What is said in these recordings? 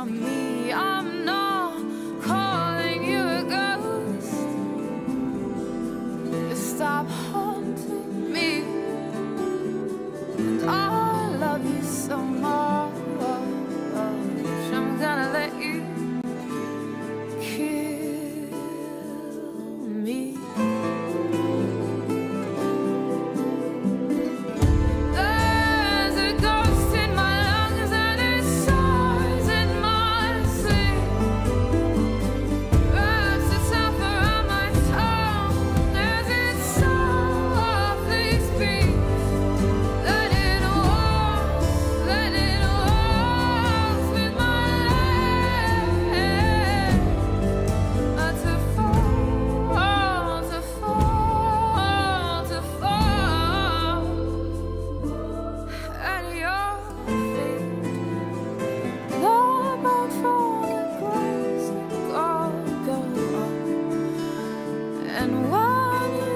from me. I'm not calling you a ghost. Just stop haunting me, and I love you so much. I'm gonna let you kill me. There's a ghost in my lungs and it soars in my sleep. Wraps itself around my tongue as it softly speaks. Let it walk with my legs. Not to fall, to fall, to fall at your feet. Love out for the grace of God, go on. And when you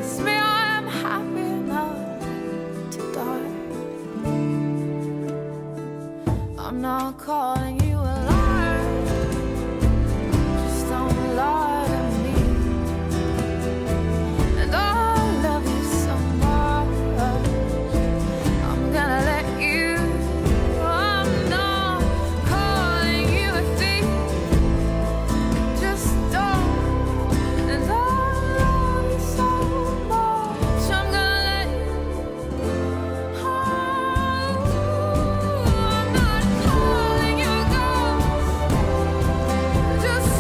kiss me, I am happy enough to die. I'm not calling you a liar. Just don't lie to me. And I love you so much. I'm gonna let you. I'm not calling you a thief. Just don't. And I love you so much. I'm gonna let you. I'm not calling you a ghost. Just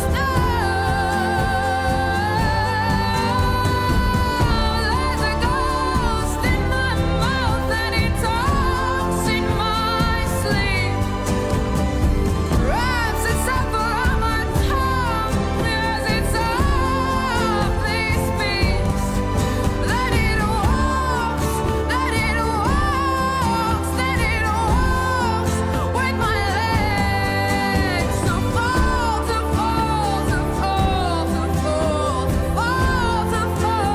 there's a ghost in my mouth and he talks in my sleep. Wraps itself around my tongue as it softly speaks. That it walks with my legs. So fall, to fall, to fall, to fall, to fall, to fall.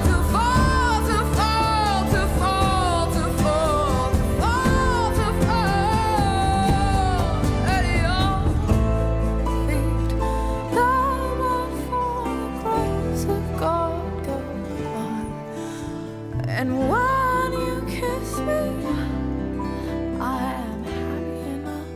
To fall, to fall, to fall, to fall, to fall, to fall at your feet. Love out for the grace of God, go on. And when you kiss me, I am happy enough.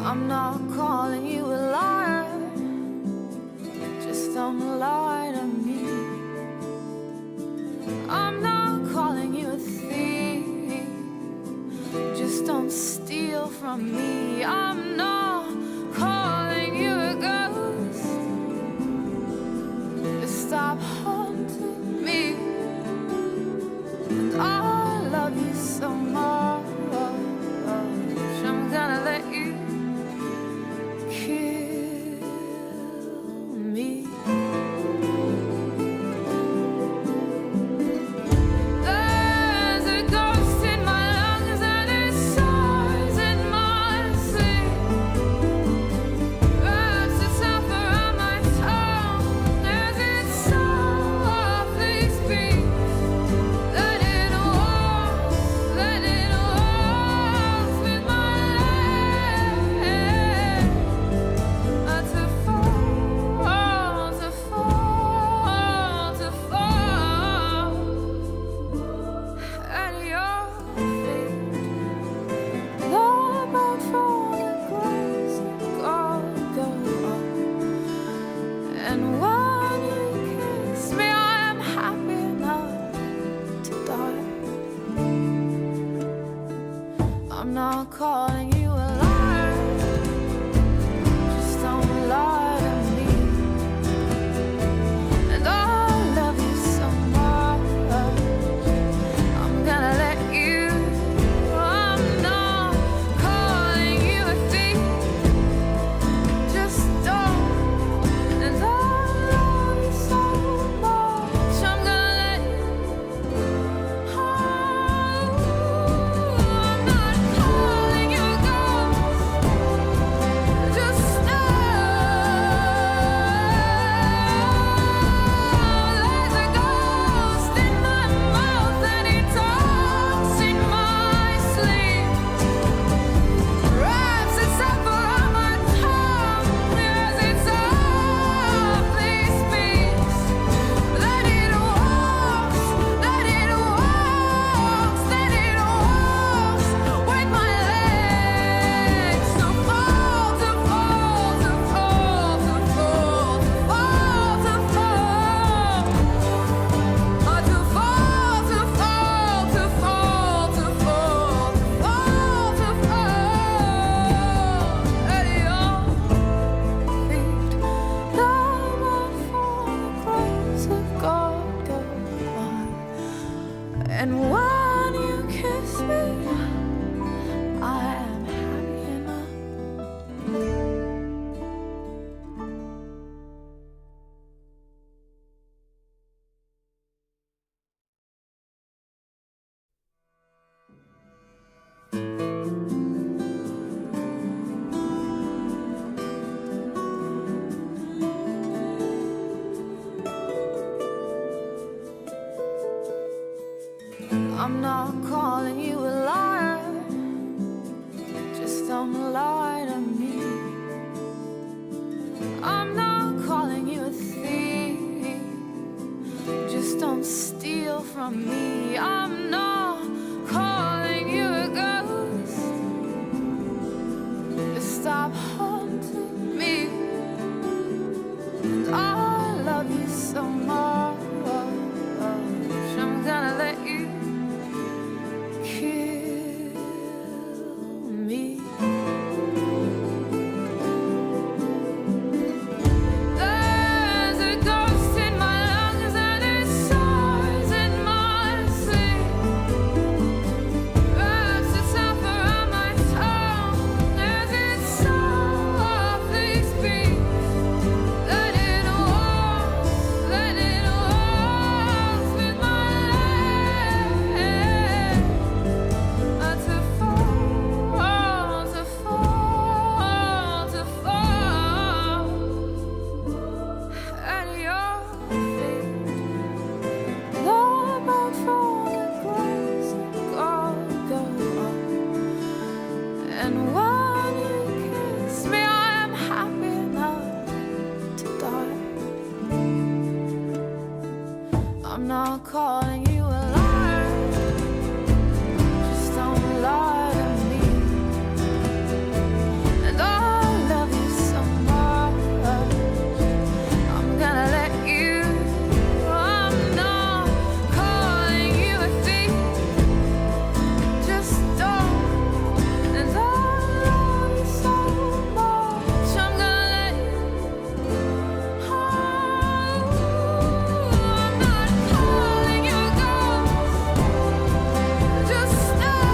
I'm not calling you a liar. Just don't lie to me. I'm not calling you a thief. Just don't steal from me. I'm not calling you a ghost. Just stop haunting me, and I love you so much. I'm gonna let you kill me. There's a ghost in my lungs and it soars in my sleep. Wraps itself around my tongue as it softly speaks. Let it walk with my legs. Not to fall, to fall, to fall at your feet. Love out for the grace of God, go on. And when you kiss me, I am happy enough to die. I'm not calling you a liar. Just don't lie to me. And I love you so much. I'm gonna let you. I'm not calling you a thief. Just don't. And I calling you a liar. Just don't lie to me. I'm not calling you a thief. Just don't steal from me. I'm not calling you a ghost. Just stop haunting me. And I love you so much. I'm gonna let you kill me. There's a ghost in my lungs and it soars in my sleep. Wraps itself around my tongue as it softly speaks. Let it walk with my legs. Not to fall, to fall, to fall at your feet. Lord, but for the grace of God, go on. And when you kiss me, I am happy enough to die. I'm not calling you a liar. Just don't lie to me. And I love you so much. I'm gonna let you. I'm not calling you a thief. Just don't. And I love you so much. I'm gonna let you. I'm not calling you a ghost. Just stop.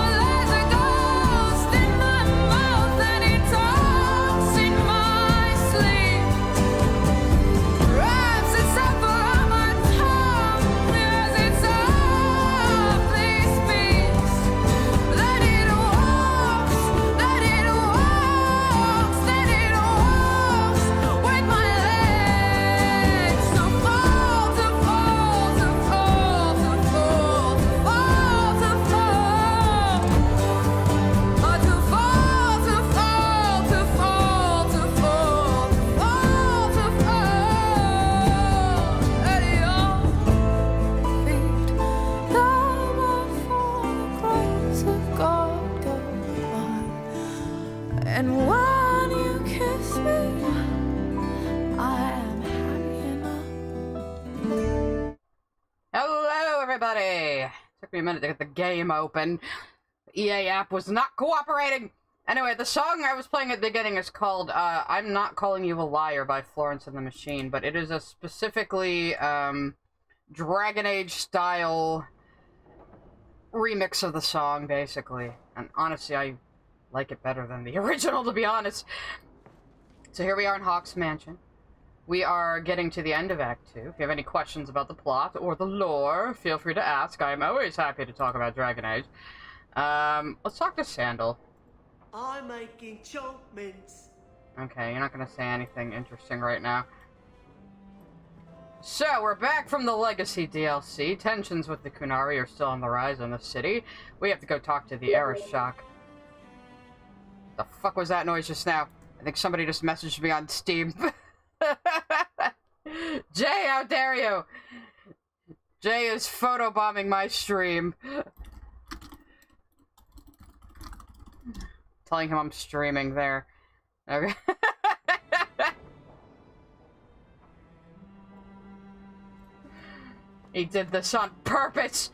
There's a ghost in my mouth and he talks in my sleep. Wraps itself around my tongue as it softly speaks. That it walks with my legs. So fall, to fall, to fall, to fall, to fall, to fall. To fall, to fall, to fall, to fall, to fall at your feet. Thou art for the grace of God, go on. And when you kiss me, I am happy enough. Hello, everybody! Took me a minute to get the game open. The EA app was not cooperating! Anyway, the song I was playing at the beginning is called, I'm Not Calling You a Liar by Florence and the Machine, but it is a specifically, Dragon Age style remix of the song, basically. And honestly, I like it better than the original, to be honest. So here we are in Hawk's Mansion. We are getting to the end of Act 2. If you have any questions about the plot or the lore, feel free to ask. I am always happy to talk about Dragon Age. Let's talk to Sandal. I'm making chunk mince. Okay, you're not gonna say anything interesting right now. So, we're back from the Legacy DLC. Tensions with the Qunari are still on the rise in the city. We have to go talk to the Arishok. The fuck was that noise just now? I think somebody just messaged me on Steam. Jay, how dare you? Jay is photobombing my stream. Telling him I'm streaming there. Okay. He did this on purpose!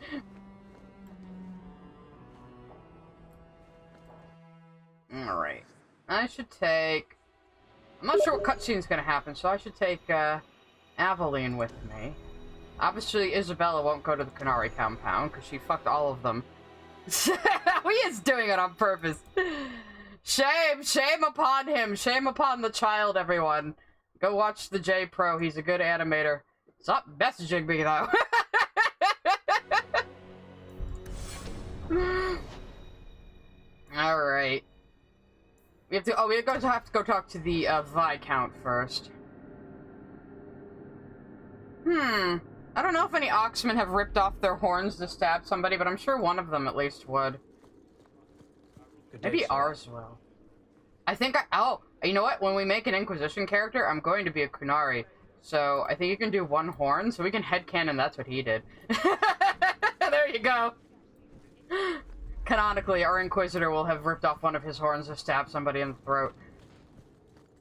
Alright. I should take... I'm not sure what cutscene's gonna happen, so I should take, Aveline with me. Obviously, Isabella won't go to the Qunari compound, because she fucked all of them. He is doing it on purpose. Shame! Shame upon him! Shame upon the child, everyone. Go watch the J Pro, he's a good animator. Stop messaging me, though. Alright. We have to go talk to the, Viscount first. I don't know if any Oxmen have ripped off their horns to stab somebody, but I'm sure one of them at least would. Maybe ours will. I think oh, you know what? When we make an Inquisition character, I'm going to be a Qunari. So I think you can do one horn, so we can headcanon that's what he did. There you go. Canonically, our Inquisitor will have ripped off one of his horns to stab somebody in the throat.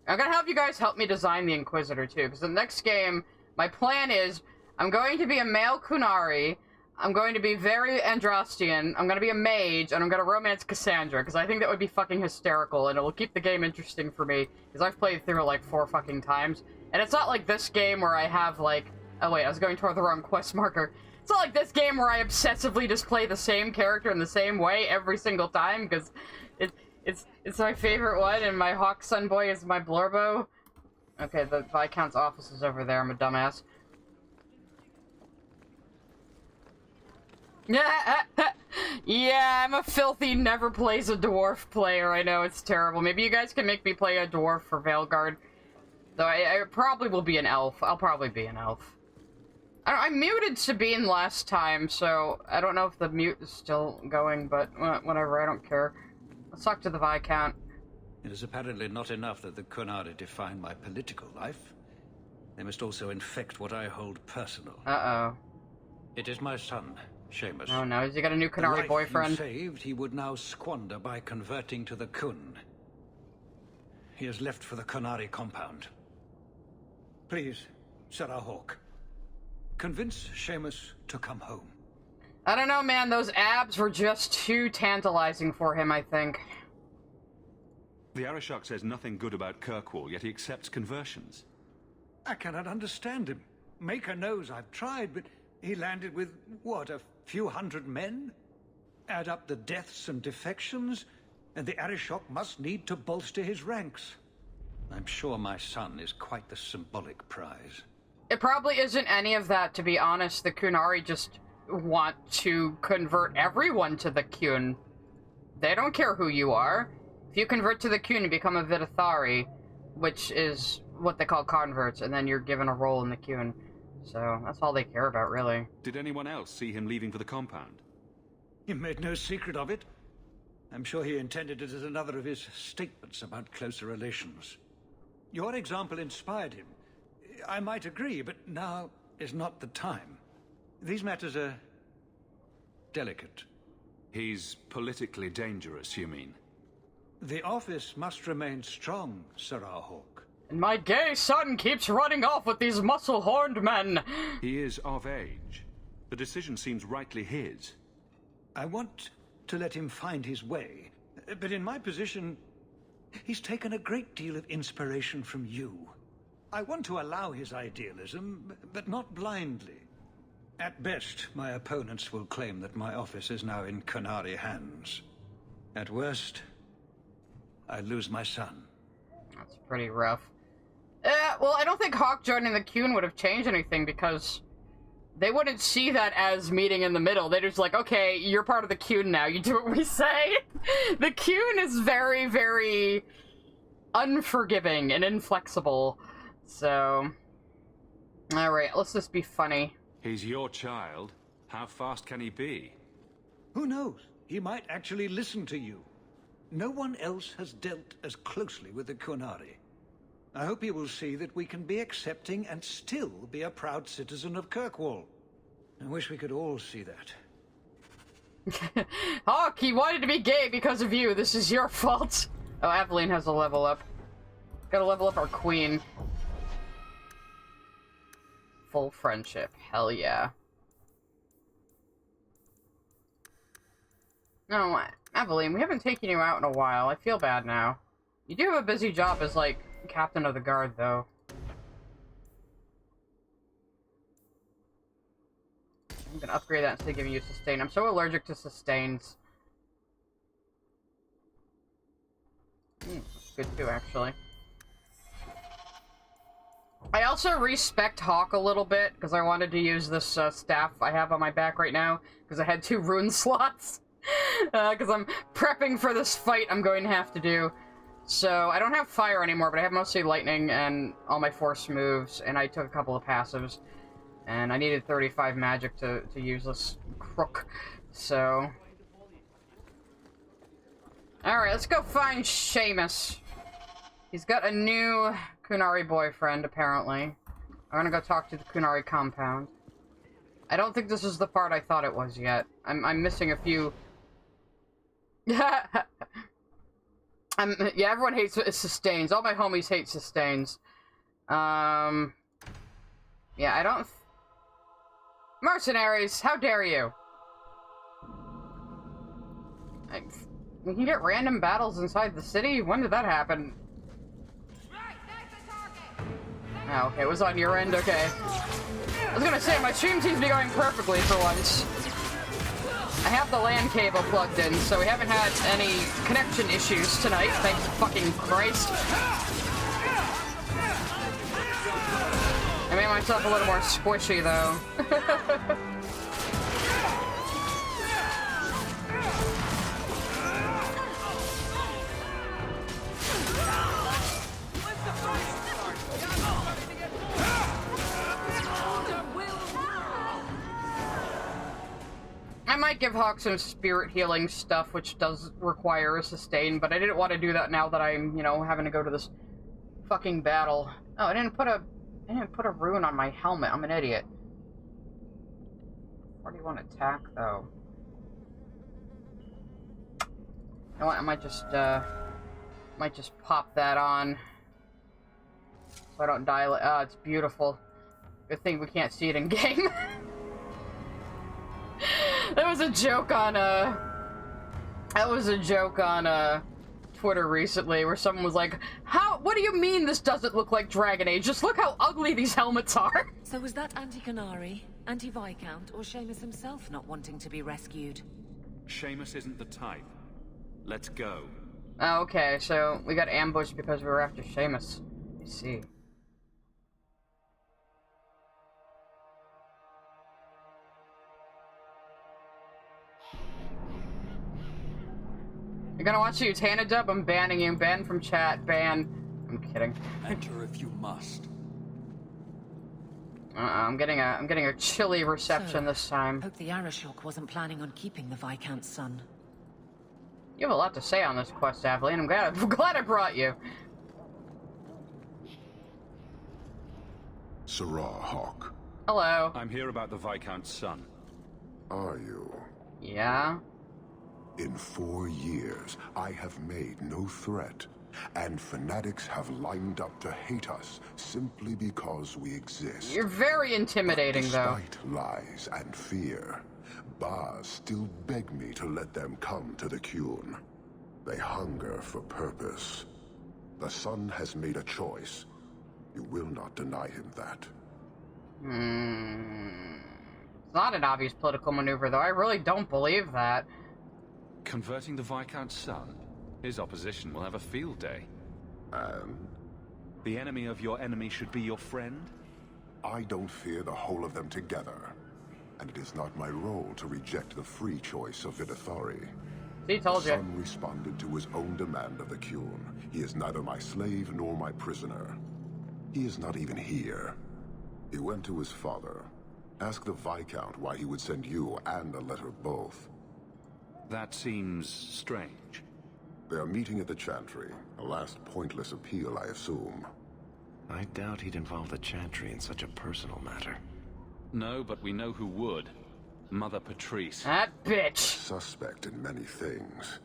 I'm gonna have you guys help me design the Inquisitor too, because the next game, my plan is, I'm going to be a male Qunari, I'm going to be very Andrastian, I'm gonna be a mage, and I'm gonna romance Cassandra, because I think that would be fucking hysterical, and it will keep the game interesting for me, because I've played through it like 4 fucking times. And it's not like this game where I have like, oh wait, I was going toward the wrong quest marker. It's not like this game where I obsessively just play the same character in the same way every single time, because it's my favorite one, and my Hawk Sun Boy is my Blorbo. Okay, the Viscount's office is over there, I'm a dumbass. Yeah, I'm a filthy, never plays a dwarf player, I know, it's terrible. Maybe you guys can make me play a dwarf for Veilguard. Though I probably will be an elf. I'll probably be an elf. I muted Sabine last time, so I don't know if the mute is still going, but whatever, I don't care. Let's talk to the Viscount. It is apparently not enough that the Qunari define my political life. They must also infect what I hold personal. Uh-oh. It is my son, Seamus. Oh no, has he got a new Qunari boyfriend? The life he saved, he would now squander by converting to the Qun. He has left for the Qunari compound. Please, Sarah Hawk, convince Seamus to come home. I don't know, man. Those abs were just too tantalizing for him, I think. The Arishok says nothing good about Kirkwall, yet he accepts conversions. I cannot understand him. Maker knows I've tried, but he landed with, what, a few hundred men? Add up the deaths and defections, and the Arishok must need to bolster his ranks. I'm sure my son is quite the symbolic prize. It probably isn't any of that, to be honest. The Qunari just want to convert everyone to the Qun. They don't care who you are. If you convert to the Qun, you become a Vidithari, which is what they call converts, and then you're given a role in the Qun. So that's all they care about, really. Did anyone else see him leaving for the compound? He made no secret of it. I'm sure he intended it as another of his statements about closer relations. Your example inspired him. I might agree, but now is not the time. These matters are delicate. He's politically dangerous, you mean? The office must remain strong, Sarah Hawk. And my gay son keeps running off with these muscle-horned men. He is of age. The decision seems rightly his. I want to let him find his way, but in my position, he's taken a great deal of inspiration from you. I want to allow his idealism, but not blindly. At best, my opponents will claim that my office is now in Qunari hands. At worst, I lose my son. That's pretty rough. Well, I don't think Hawk joining the Qun would have changed anything, because they wouldn't see that as meeting in the middle. They're just like, okay, you're part of the Qun now, you do what we say. The Qun is very, very unforgiving and inflexible. So, alright, let's just be funny. He's your child. How fast can he be? Who knows? He might actually listen to you. No one else has dealt as closely with the Qunari. I hope he will see that we can be accepting and still be a proud citizen of Kirkwall. I wish we could all see that. Hawk, he wanted to be gay because of you. This is your fault. Oh, Aveline has a level up. Gotta level up our queen. Full friendship. Hell yeah. No, Aveline, we haven't taken you out in a while. I feel bad now. You do have a busy job as, like, captain of the guard, though. I'm gonna upgrade that instead of giving you sustain. I'm so allergic to sustains. That's good too, actually. I also respect Hawk a little bit, because I wanted to use this staff I have on my back right now, because I had 2 rune slots. Because I'm prepping for this fight I'm going to have to do. So, I don't have fire anymore, but I have mostly lightning and all my force moves, and I took a couple of passives. And I needed 35 magic to use this crook, so... Alright, let's go find Seamus. He's got a new Qunari boyfriend, apparently. I'm gonna go talk to the Qunari compound. I don't think this is the part I thought it was yet. I'm missing a few... Yeah, everyone hates sustains. All my homies hate sustains. Yeah, I don't... Mercenaries, how dare you? We can get random battles inside the city? When did that happen? Oh, okay, it was on your end, okay. I was gonna say, my stream seems to be going perfectly for once. I have the LAN cable plugged in, so we haven't had any connection issues tonight, thank fucking Christ. I made myself a little more squishy, though. I might give Hawk some spirit healing stuff, which does require a sustain, but I didn't want to do that now that I'm, you know, having to go to this fucking battle. Oh, I didn't put a rune on my helmet. I'm an idiot. 41 attack, though. You know what? I might just pop that on, so I don't die. Oh, it's beautiful. Good thing we can't see it in game. That was a joke on Twitter recently, where someone was like, what do you mean this doesn't look like Dragon Age? Just look how ugly these helmets are! So was that anti-Qunari, anti-Viscount, or Seamus himself not wanting to be rescued? Seamus isn't the type. Let's go. Oh, okay, so we got ambushed because we were after Seamus. I see. You're gonna watch the Utana dub? I'm banning you. Ban from chat. Ban. I'm kidding. Enter if you must. I'm getting a chilly reception this time. Hope the Arishok wasn't planning on keeping the Viscount's son. You have a lot to say on this quest, Aveline. I'm glad I brought you. Sirrah Hawk. Hello. I'm here about the Viscount's son. Are you? Yeah? In 4 years, I have made no threat, and fanatics have lined up to hate us simply because we exist. You're very intimidating, though. Despite lies and fear, Baz still beg me to let them come to the Qun. They hunger for purpose. The son has made a choice. You will not deny him that. It's not an obvious political maneuver, though. I really don't believe that. Converting the Viscount's son? His opposition will have a field day. And? The enemy of your enemy should be your friend? I don't fear the whole of them together. And it is not my role to reject the free choice of Vidithari. He told you. The son responded to his own demand of the Qun. He is neither my slave nor my prisoner. He is not even here. He went to his father. Ask the Viscount why he would send you and a letter both. That seems strange. They are meeting at the Chantry. A last pointless appeal, I assume. I doubt he'd involve the Chantry in such a personal matter. No, but we know who would. Mother Patrice. That bitch. Suspect in many things.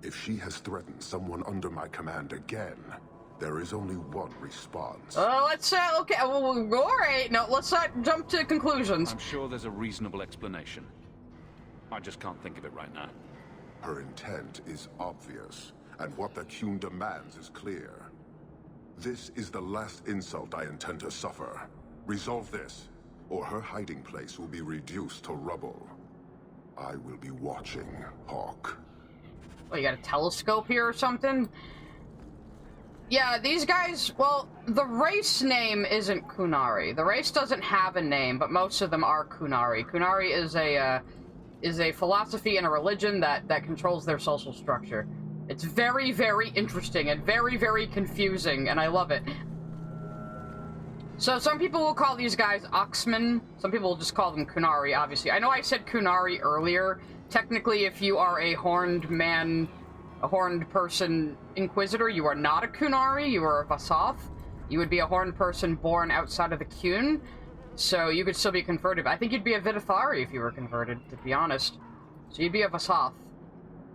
If she has threatened someone under my command again, there is only one response. Let's, okay, well, alright, no, let's not jump to conclusions. I'm sure there's a reasonable explanation. I just can't think of it right now. Her intent is obvious, and what the Qun demands is clear. This is the last insult I intend to suffer. Resolve this, or her hiding place will be reduced to rubble. I will be watching, Hawk. What, you got a telescope here or something? Yeah, these guys, well, the race name isn't Qunari. The race doesn't have a name, but most of them are Qunari. Qunari is a philosophy and a religion that controls their social structure. It's very, very interesting and very, very confusing, and I love it. So some people will call these guys Oxmen. Some people will just call them Qunari, obviously. I know I said Qunari earlier. Technically, if you are a horned man, a horned person Inquisitor, you are not a Qunari, you are a Vasoth. You would be a horned person born outside of the Qun. So you could still be converted. I think you'd be a Vidithari if you were converted, to be honest. So you'd be a Vasoth.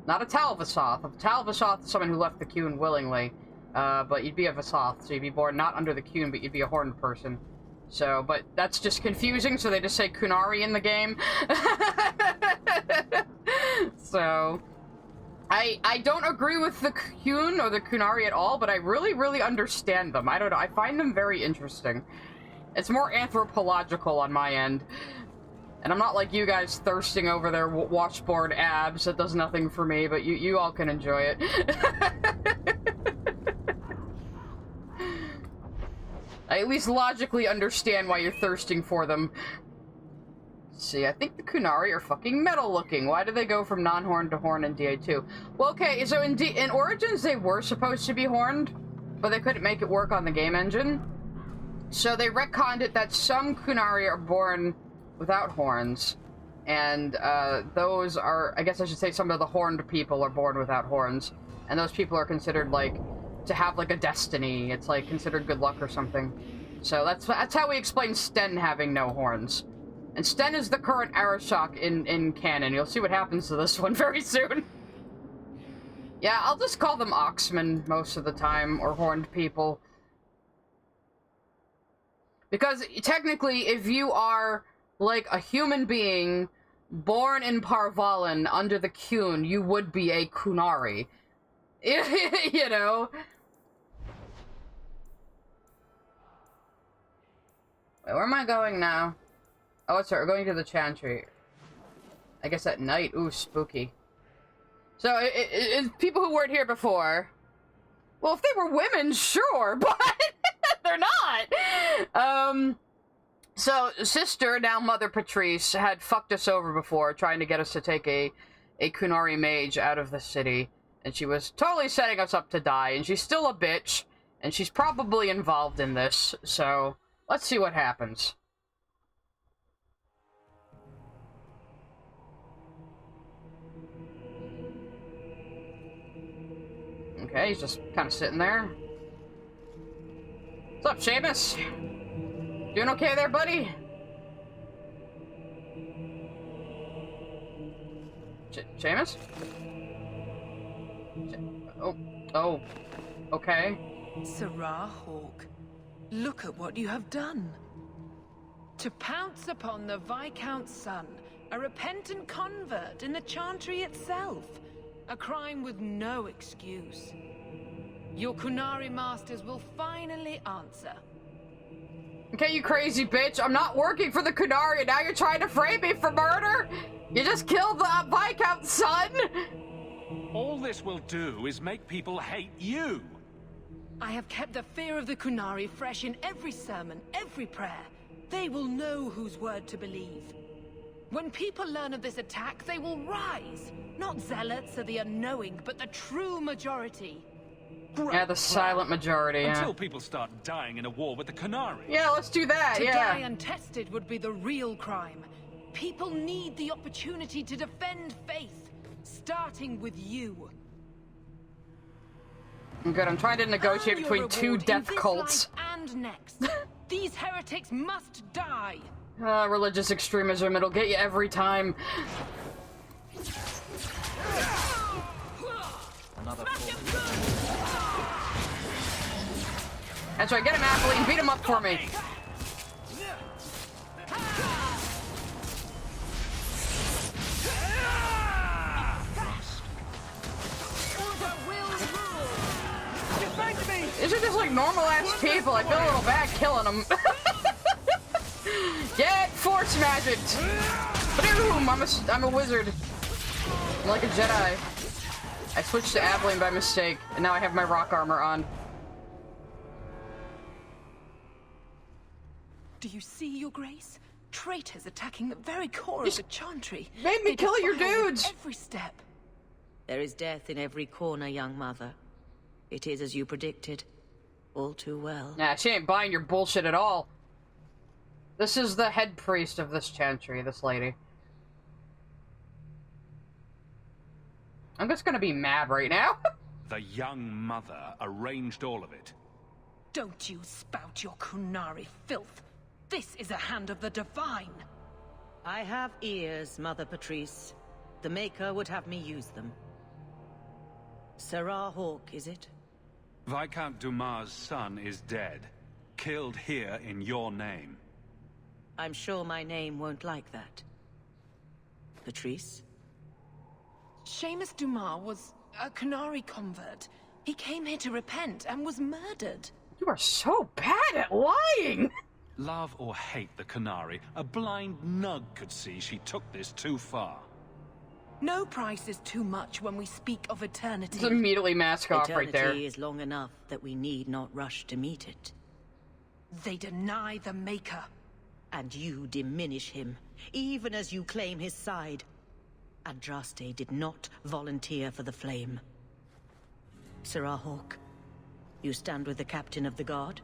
Not a Tal Vasoth. A Tal Vasoth is someone who left the Qun willingly. But you'd be a Vasoth, so you'd be born not under the Qun, but you'd be a horned person. So, but that's just confusing, so they just say Qunari in the game. So, I don't agree with the Qun or the Qunari at all, but I really, really understand them. I don't know, I find them very interesting. It's more anthropological on my end. And I'm not like you guys thirsting over their washboard abs. That does nothing for me, but you all can enjoy it. I at least logically understand why you're thirsting for them. Let's see, I think the Qunari are fucking metal looking. Why did they go from non-horned to horned in DA2? Well, okay, so in Origins they were supposed to be horned, but they couldn't make it work on the game engine. So they retconned it that some Qunari are born without horns, and those are, I guess I should say, some of the horned people are born without horns, and those people are considered, like, to have, like, a destiny. It's, like, considered good luck or something. So that's how we explain Sten having no horns. And Sten is the current Arishok in canon. You'll see what happens to this one very soon. Yeah, I'll just call them Oxmen most of the time, or horned people. Because, technically, if you are, like, a human being born in Parvalan under the Qun, you would be a Qunari. You know? Wait, where am I going now? Oh, sorry, we're going to the Chantry. I guess at night. Ooh, spooky. So, people who weren't here before... Well, if they were women, sure, but they're not! So, Sister, now Mother Patrice, had fucked us over before, trying to get us to take a Qunari mage out of the city. And she was totally setting us up to die, and she's still a bitch, and she's probably involved in this, so... Let's see what happens. Okay, he's just kind of sitting there. What's up, Seamus? Doing okay there, buddy? Seamus? Oh, okay. Sarah Hawke, look at what you have done. To pounce upon the Viscount's son, a repentant convert in the Chantry itself. A crime with no excuse. Your Qunari masters will finally answer. Okay, you crazy bitch. I'm not working for the Qunari, and now you're trying to frame me for murder? You just killed the Viscount's son? All this will do is make people hate you. I have kept the fear of the Qunari fresh in every sermon, every prayer. They will know whose word to believe. When people learn of this attack, they will rise. Not zealots or the unknowing, but the true majority. Yeah, the silent majority, yeah. Until people start dying in a war with the Qunari. Yeah, let's do that, to yeah. die untested would be the real crime. People need the opportunity to defend faith, starting with you. Good, I'm trying to negotiate between two death cults. And next. These heretics must die. Religious extremism, it'll get you every time. That's right, get him, Apple, beat him up for me. These are just like normal-ass people. I feel a little bad killing them. Get force magicked! Boom! I'm a wizard. I'm like a Jedi. I switched to Aveline by mistake, and now I have my rock armor on. Do you see, Your Grace? Traitors attacking the very core of the Chantry. Made me kill your dudes! Every step. There is death in every corner, young mother. It is as you predicted. All too well. Nah, she ain't buying your bullshit at all. This is the head priest of this chantry, this lady. I'm just gonna be mad right now. The young mother arranged all of it. Don't you spout your Qunari filth. This is a hand of the divine. I have ears, Mother Patrice. The Maker would have me use them. Sarah Hawke, is it? Viscount Dumas' son is dead. Killed here in your name. I'm sure my name won't like that. Patrice? Seamus Dumas was a Qunari convert. He came here to repent and was murdered. You are so bad at lying! Love or hate the Qunari, a blind nug could see she took this too far. No price is too much when we speak of eternity. Just immediately mask off right there. Eternity is long enough that we need not rush to meet it. They deny the Maker. And you diminish him, even as you claim his side. Andraste did not volunteer for the flame. Sarah Hawke, you stand with the captain of the guard?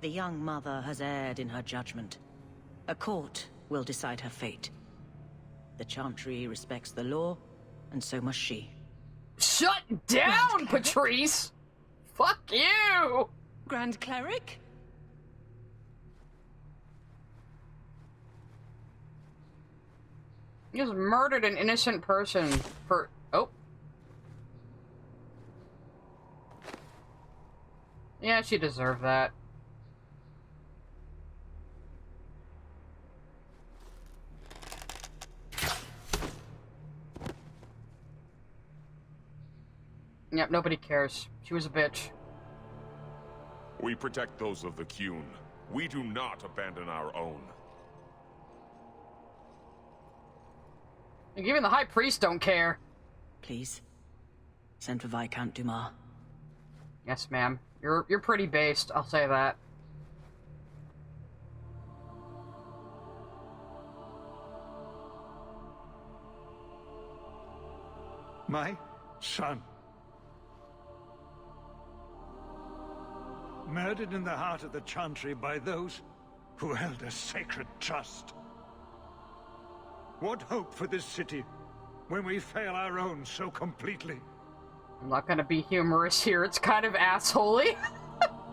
The young mother has erred in her judgment. A court will decide her fate. The Chantry respects the law, and so must she. Shut down, Patrice! Fuck you! Grand Cleric? You just murdered an innocent person for... Oh. Yeah, she deserved that. Yep, nobody cares. She was a bitch. We protect those of the Qun. We do not abandon our own. Even the High Priest don't care. Please, send for Viscount Dumas. Yes, ma'am. You're pretty based, I'll say that. My son. Murdered in the heart of the Chantry by those who held a sacred trust. What hope for this city when we fail our own so completely? I'm not gonna be humorous here, it's kind of assholey.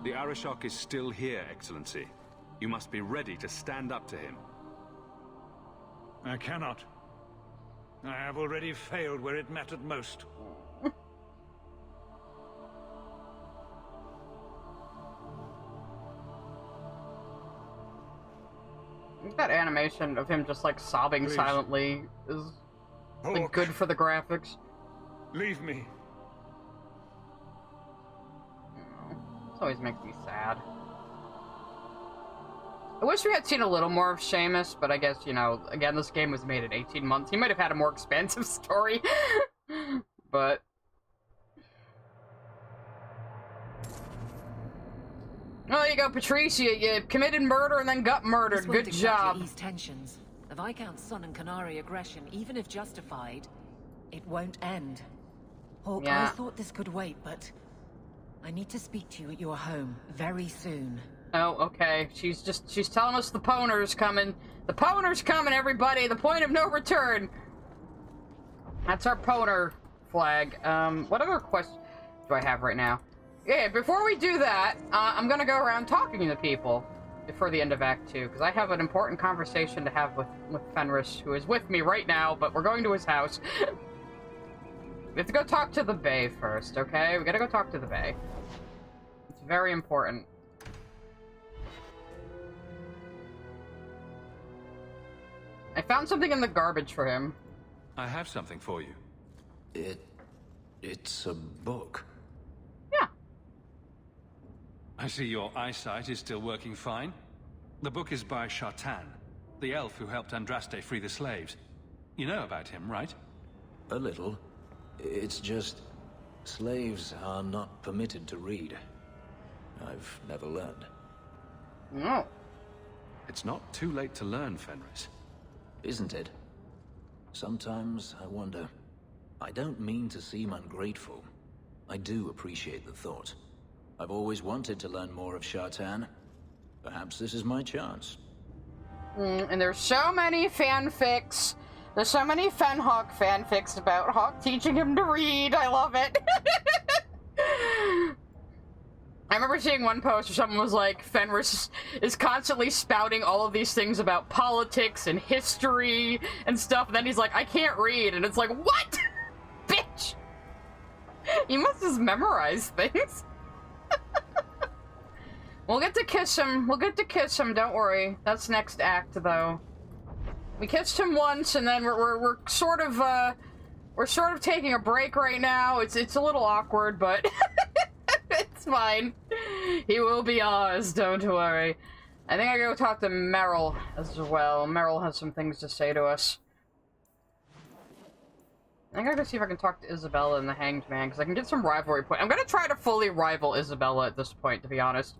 The Arishok is still here, Excellency. You must be ready to stand up to him. I cannot. I have already failed where it mattered most. I think that animation of him just like sobbing Please. silently is like, good for the graphics. Leave me. This always makes me sad. I wish we had seen a little more of Seamus, but I guess, you know, again, this game was made in 18 months. He might have had a more expansive story, but... Well, there you go, Patrice. You committed murder and then got murdered. This won't Good exactly job. ease tensions. The Viscount's son and Qunari aggression, even if justified, it won't end. Hawke, Yeah. I thought this could wait, but I need to speak to you at your home very soon. Oh, okay. She's telling us the Poner's coming. The Poner's coming, everybody. The point of no return. That's our Poner flag. What other questions do I have right now? Yeah, before we do that, I'm gonna go around talking to people before the end of Act 2, because I have an important conversation to have with Fenris, who is with me right now, but we're going to his house. We have to go talk to the Bay first, okay? We gotta go talk to the Bay. It's very important. I found something in the garbage for him. I have something for you. It's a book. Yeah. I see your eyesight is still working fine. The book is by Shartan, the elf who helped Andraste free the slaves. You know about him, right? A little. It's just... slaves are not permitted to read. I've never learned. No. It's not too late to learn, Fenris. Isn't it? Sometimes I wonder. I don't mean to seem ungrateful. I do appreciate the thought. I've always wanted to learn more of Shartan. Perhaps this is my chance. And there's so many fanfics. There's so many Fenhawk fanfics about Hawk teaching him to read. I love it. I remember seeing one post where someone was like, Fenris is constantly spouting all of these things about politics and history and stuff, and then he's like, I can't read, and it's like, what? Bitch! You must just memorize things. We'll get to kiss him. We'll get to kiss him, don't worry. That's next act, though. We kissed him once, and then we're sort of taking a break right now. It's a little awkward, but it's fine. He will be ours, don't worry. I think I gotta go talk to Meryl as well. Meryl has some things to say to us. I think I gotta see if I can talk to Isabella and the Hanged Man, because I can get some rivalry point. I'm gonna try to fully rival Isabella at this point, to be honest.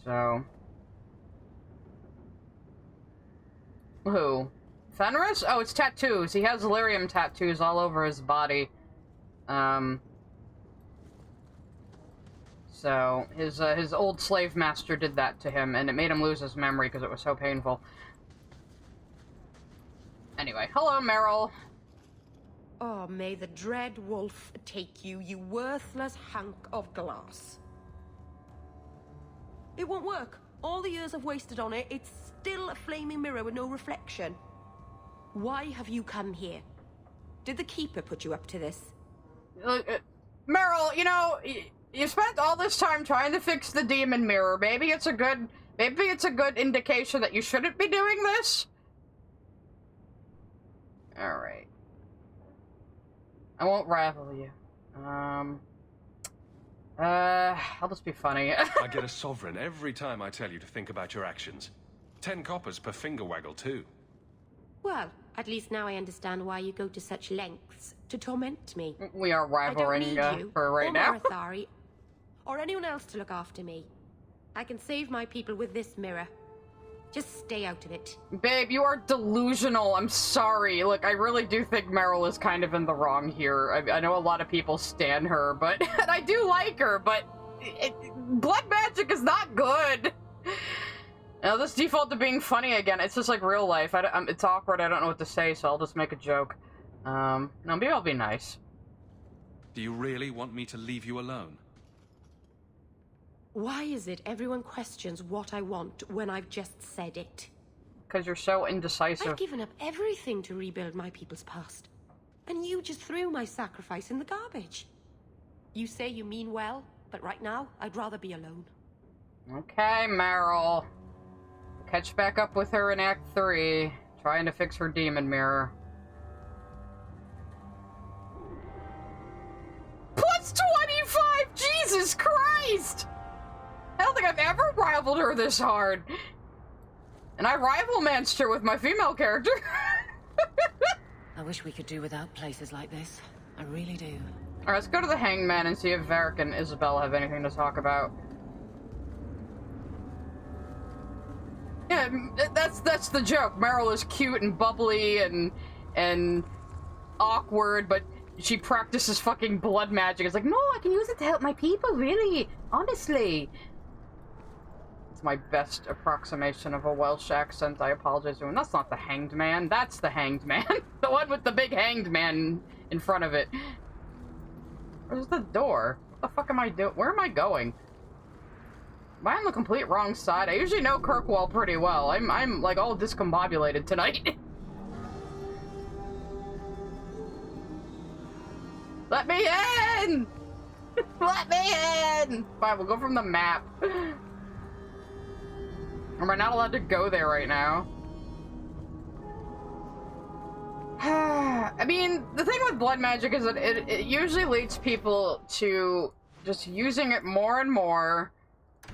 So... Who? Fenris? Oh, it's tattoos. He has lyrium tattoos all over his body. So, his old slave master did that to him, and it made him lose his memory because it was so painful. Anyway, hello, Meryl. Oh, may the dread wolf take you, you worthless hunk of glass. It won't work. All the years I've wasted on it, it's still a flaming mirror with no reflection. Why have you come here? Did the Keeper put you up to this? Meryl, you know, you spent all this time trying to fix the demon mirror. Maybe it's a good indication that you shouldn't be doing this? Alright. I won't rival you. I'll just be funny. I get a sovereign every time I tell you to think about your actions. 10 coppers per finger waggle, too. Well, at least now I understand why you go to such lengths to torment me. We are rivaling her right now. Marathari, or anyone else to look after me. I can save my people with this mirror. Just stay out of it. Babe, you are delusional. I'm sorry. Look, I really do think Meryl is kind of in the wrong here. I know a lot of people stan her, but and I do like her, but blood magic is not good. Now, this default to being funny again, it's just like real life. It's awkward. I don't know what to say, so I'll just make a joke. No, maybe I'll be nice. Do you really want me to leave you alone? Why is it everyone questions what I want when I've just said it? Because you're so indecisive. I've given up everything to rebuild my people's past. And you just threw my sacrifice in the garbage. You say you mean well, but right now, I'd rather be alone. Okay, Meryl. Catch back up with her in Act 3, trying to fix her demon mirror. Plus 25! Jesus Christ! I don't think I've ever rivaled her this hard. And I rival Manster with my female character. I wish we could do without places like this. I really do. Alright, let's go to the Hangman and see if Varric and Isabella have anything to talk about. Yeah, that's the joke. Meryl is cute and bubbly and awkward, but she practices fucking blood magic. It's like, no, I can use it to help my people, really. Honestly. It's my best approximation of a Welsh accent. I apologize to him. That's not the Hanged Man. That's the Hanged Man. The one with the big Hanged Man in front of it. Where's the door? What the fuck am I doing? Where am I going? Am I on the complete wrong side? I usually know Kirkwall pretty well. I'm like all discombobulated tonight. Let me in! Let me in! Fine, we'll go from the map. Am I not allowed to go there right now? I mean, the thing with blood magic is that it usually leads people to just using it more and more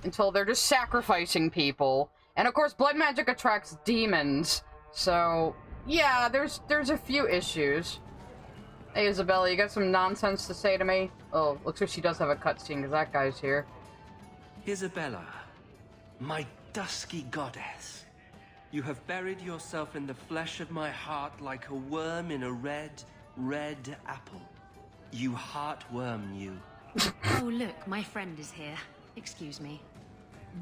until they're just sacrificing people. And of course, blood magic attracts demons. So, yeah, there's a few issues. Hey, Isabella, you got some nonsense to say to me? Oh, looks like she does have a cutscene, because that guy's here. Isabella, my dusky goddess. You have buried yourself in the flesh of my heart like a worm in a red apple. You heartworm, you. Oh, look, my friend is here. Excuse me.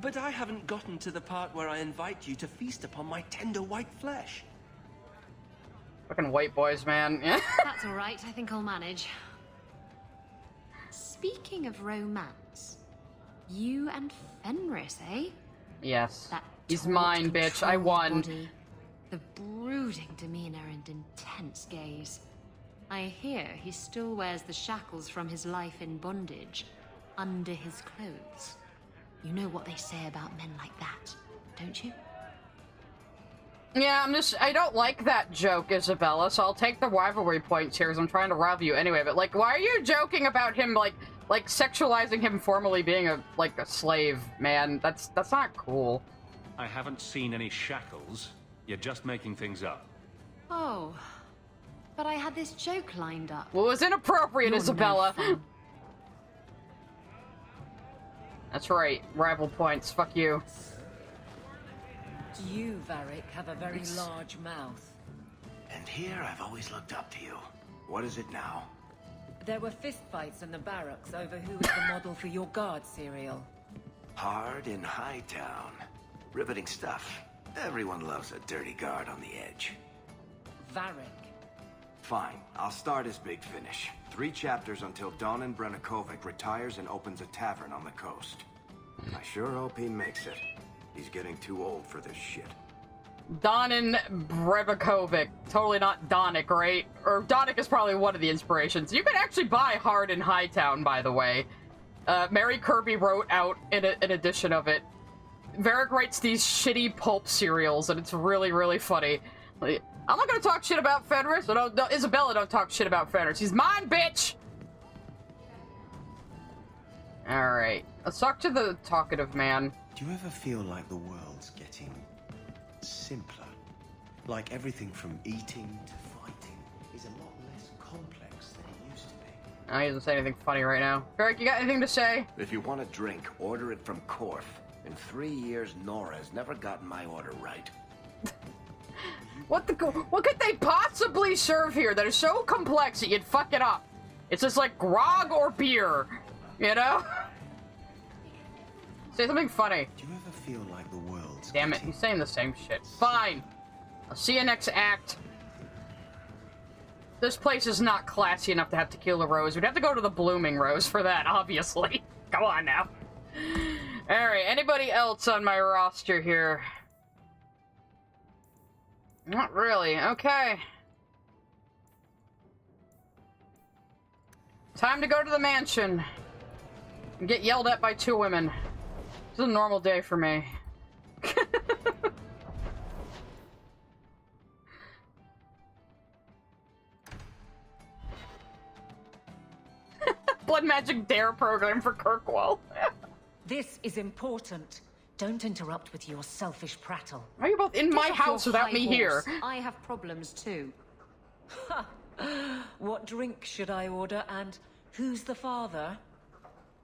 But I haven't gotten to the part where I invite you to feast upon my tender white flesh. Fucking white boys, man. Yeah. That's all right. I think I'll manage. Speaking of romance, you and Fenris, eh? Yes. That He's mine, bitch. I won. body, the brooding demeanor and intense gaze. I hear he still wears the shackles from his life in bondage under his clothes. You know what they say about men like that, don't you? Yeah, I don't like that joke, Isabella, so I'll take the rivalry points here, because I'm trying to rival you anyway, but, like, why are you joking about him, like sexualizing him formally being a slave, man? That's not cool. I haven't seen any shackles. You're just making things up. Oh, but I had this joke lined up. Well, it was inappropriate, You're Isabella. no fun. That's right, rival points, fuck you. You, Varric, have a very large mouth. And here I've always looked up to you. What is it now? There were fistfights in the barracks over who was the model for your guard cereal. Hard in Hightown. Riveting stuff. Everyone loves a dirty guard on the edge. Varric. Fine, I'll start as Big Finish. 3 chapters until Donan Brennakovic retires and opens a tavern on the coast. I sure hope he makes it. He's getting too old for this shit. Donan Brevakovic. Totally not Donic, right? Or Donic is probably one of the inspirations. You can actually buy Hard in Hightown, by the way. Mary Kirby wrote out an edition of it. Varric writes these shitty pulp serials, and it's really, really funny. I'm not gonna talk shit about Fenris. No, Isabella, don't talk shit about Fenris. He's mine, bitch! Alright. Let's talk to the talkative man. Do you ever feel like the world's getting simpler? Like everything from eating to fighting is a lot less complex than it used to be? He doesn't say anything funny right now. Varric, you got anything to say? If you want a drink, order it from Korf. In 3 years, Nora's never gotten my order right. What could they possibly serve here that is so complex that you'd fuck it up? It's just like grog or beer, you know? Say something funny. Do you ever feel like the world's Damn it, he's saying the same shit. Fine. I'll see you next act. This place is not classy enough to have Tequila Rose. We'd have to go to the Blooming Rose for that, obviously. Come on now. Alright, anybody else on my roster here? Not really. Okay. Time to go to the mansion. And get yelled at by 2 women. This is a normal day for me. Blood Magic Dare program for Kirkwall. This is important. Don't interrupt with your selfish prattle. Why are you both in my house without me here? I have problems too. What drink should I order, and who's the father?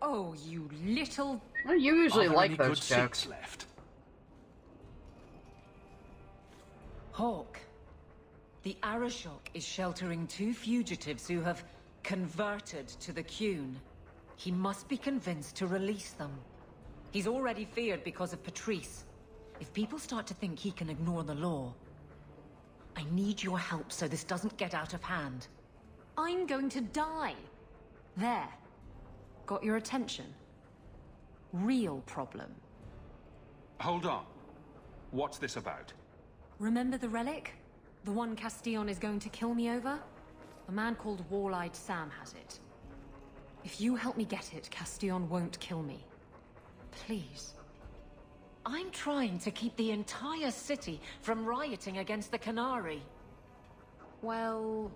Oh, you little... Well, you usually Are there like any those good jokes. seats left? Hawk. The Arishok is sheltering 2 fugitives who have converted to the Qun. He must be convinced to release them. He's already feared because of Patrice. If people start to think he can ignore the law, I need your help so this doesn't get out of hand. I'm going to die. There. Got your attention? Real problem. Hold on. What's this about? Remember the relic? The one Castillon is going to kill me over? A man called Wall-Eyed Sam has it. If you help me get it, Castillon won't kill me. Please. I'm trying to keep the entire city from rioting against the Qunari. Well,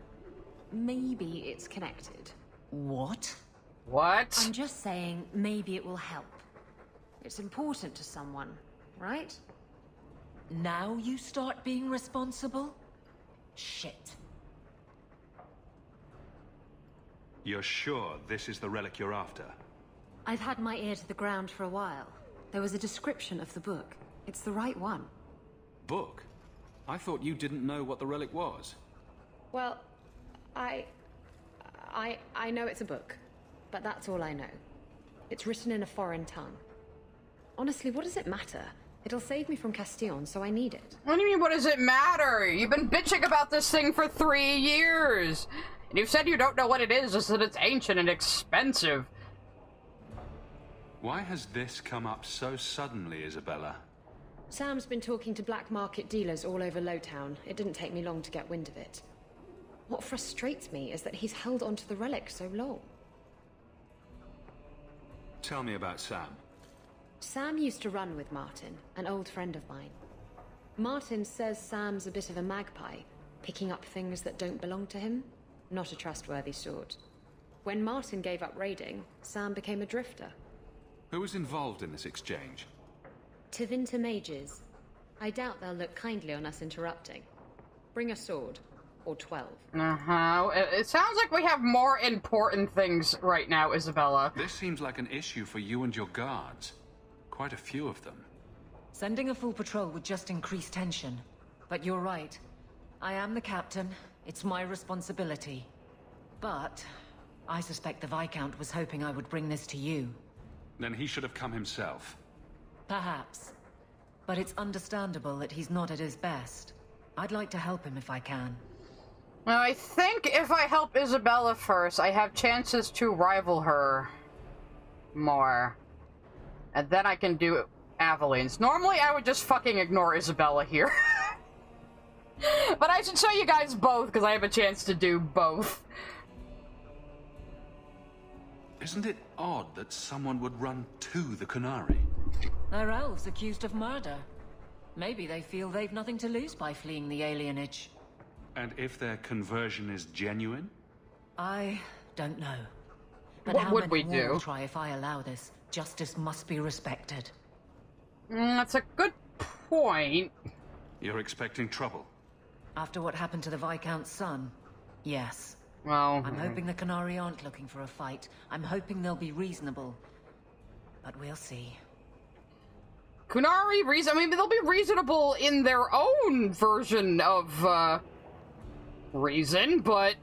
maybe it's connected. What? What? I'm just saying, maybe it will help. It's important to someone, right? Now you start being responsible? Shit. You're sure this is the relic you're after? I've had my ear to the ground for a while. There was a description of the book. It's the right one. Book? I thought you didn't know what the relic was. Well, I know it's a book, but that's all I know. It's written in a foreign tongue. Honestly, what does it matter? It'll save me from Castillon, so I need it. What do you mean, what does it matter? You've been bitching about this thing for 3 years. And you've said you don't know what it is, just that it's ancient and expensive. Why has this come up so suddenly, Isabella? Sam's been talking to black market dealers all over Lowtown. It didn't take me long to get wind of it. What frustrates me is that he's held onto the relic so long. Tell me about Sam. Sam used to run with Martin, an old friend of mine. Martin says Sam's a bit of a magpie, picking up things that don't belong to him. Not a trustworthy sort. When Martin gave up raiding, Sam became a drifter. Who was involved in this exchange? Tevinter mages. I doubt they'll look kindly on us interrupting. Bring a sword. Or 12. Uh-huh. It sounds like we have more important things right now, Isabella. This seems like an issue for you and your guards. Quite a few of them. Sending a full patrol would just increase tension. But you're right. I am the captain. It's my responsibility. But I suspect the Viscount was hoping I would bring this to you. Then he should have come himself. Perhaps. But it's understandable that he's not at his best. I'd like to help him if I can. Now, I think if I help Isabella first, I have chances to rival her more. And then I can do Aveline's. Normally, I would just fucking ignore Isabella here. But I should show you guys both, because I have a chance to do both. Isn't it odd that someone would run to the Qunari? They're elves accused of murder. Maybe they feel they've nothing to lose by fleeing the alienage. And if their conversion is genuine? I don't know. But What how would many we more do? will try if I allow this? Justice must be respected. That's a good point. You're expecting trouble? After what happened to the Viscount's son, yes. Well, I'm hoping the Qunari aren't looking for a fight. I'm hoping they'll be reasonable. But we'll see. Qunari, I mean, they'll be reasonable in their own version of, reason, but,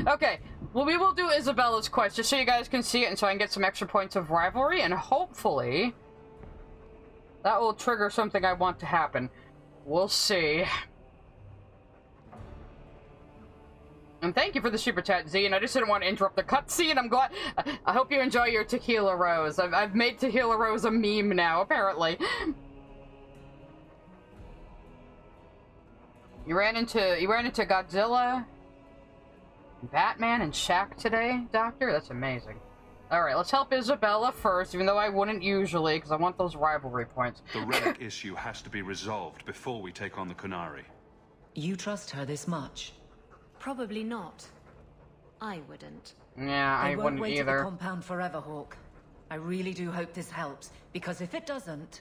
okay. Well, we will do Isabella's quest, just so you guys can see it, and so I can get some extra points of rivalry, and hopefully that will trigger something I want to happen. We'll see. And thank you for the super chat, Z, and I just didn't want to interrupt the cutscene. I'm glad. I hope you enjoy your Tequila Rose. I've made Tequila Rose a meme now, apparently. You ran into Godzilla, Batman, and Shaq today, Doctor? That's amazing. Alright, let's help Isabella first, even though I wouldn't usually, because I want those rivalry points. The relic issue has to be resolved before we take on the Qunari. You trust her this much? Probably not. I wouldn't. Yeah, I won't wouldn't wait either. at the compound forever, Hawk. I really do hope this helps, because if it doesn't...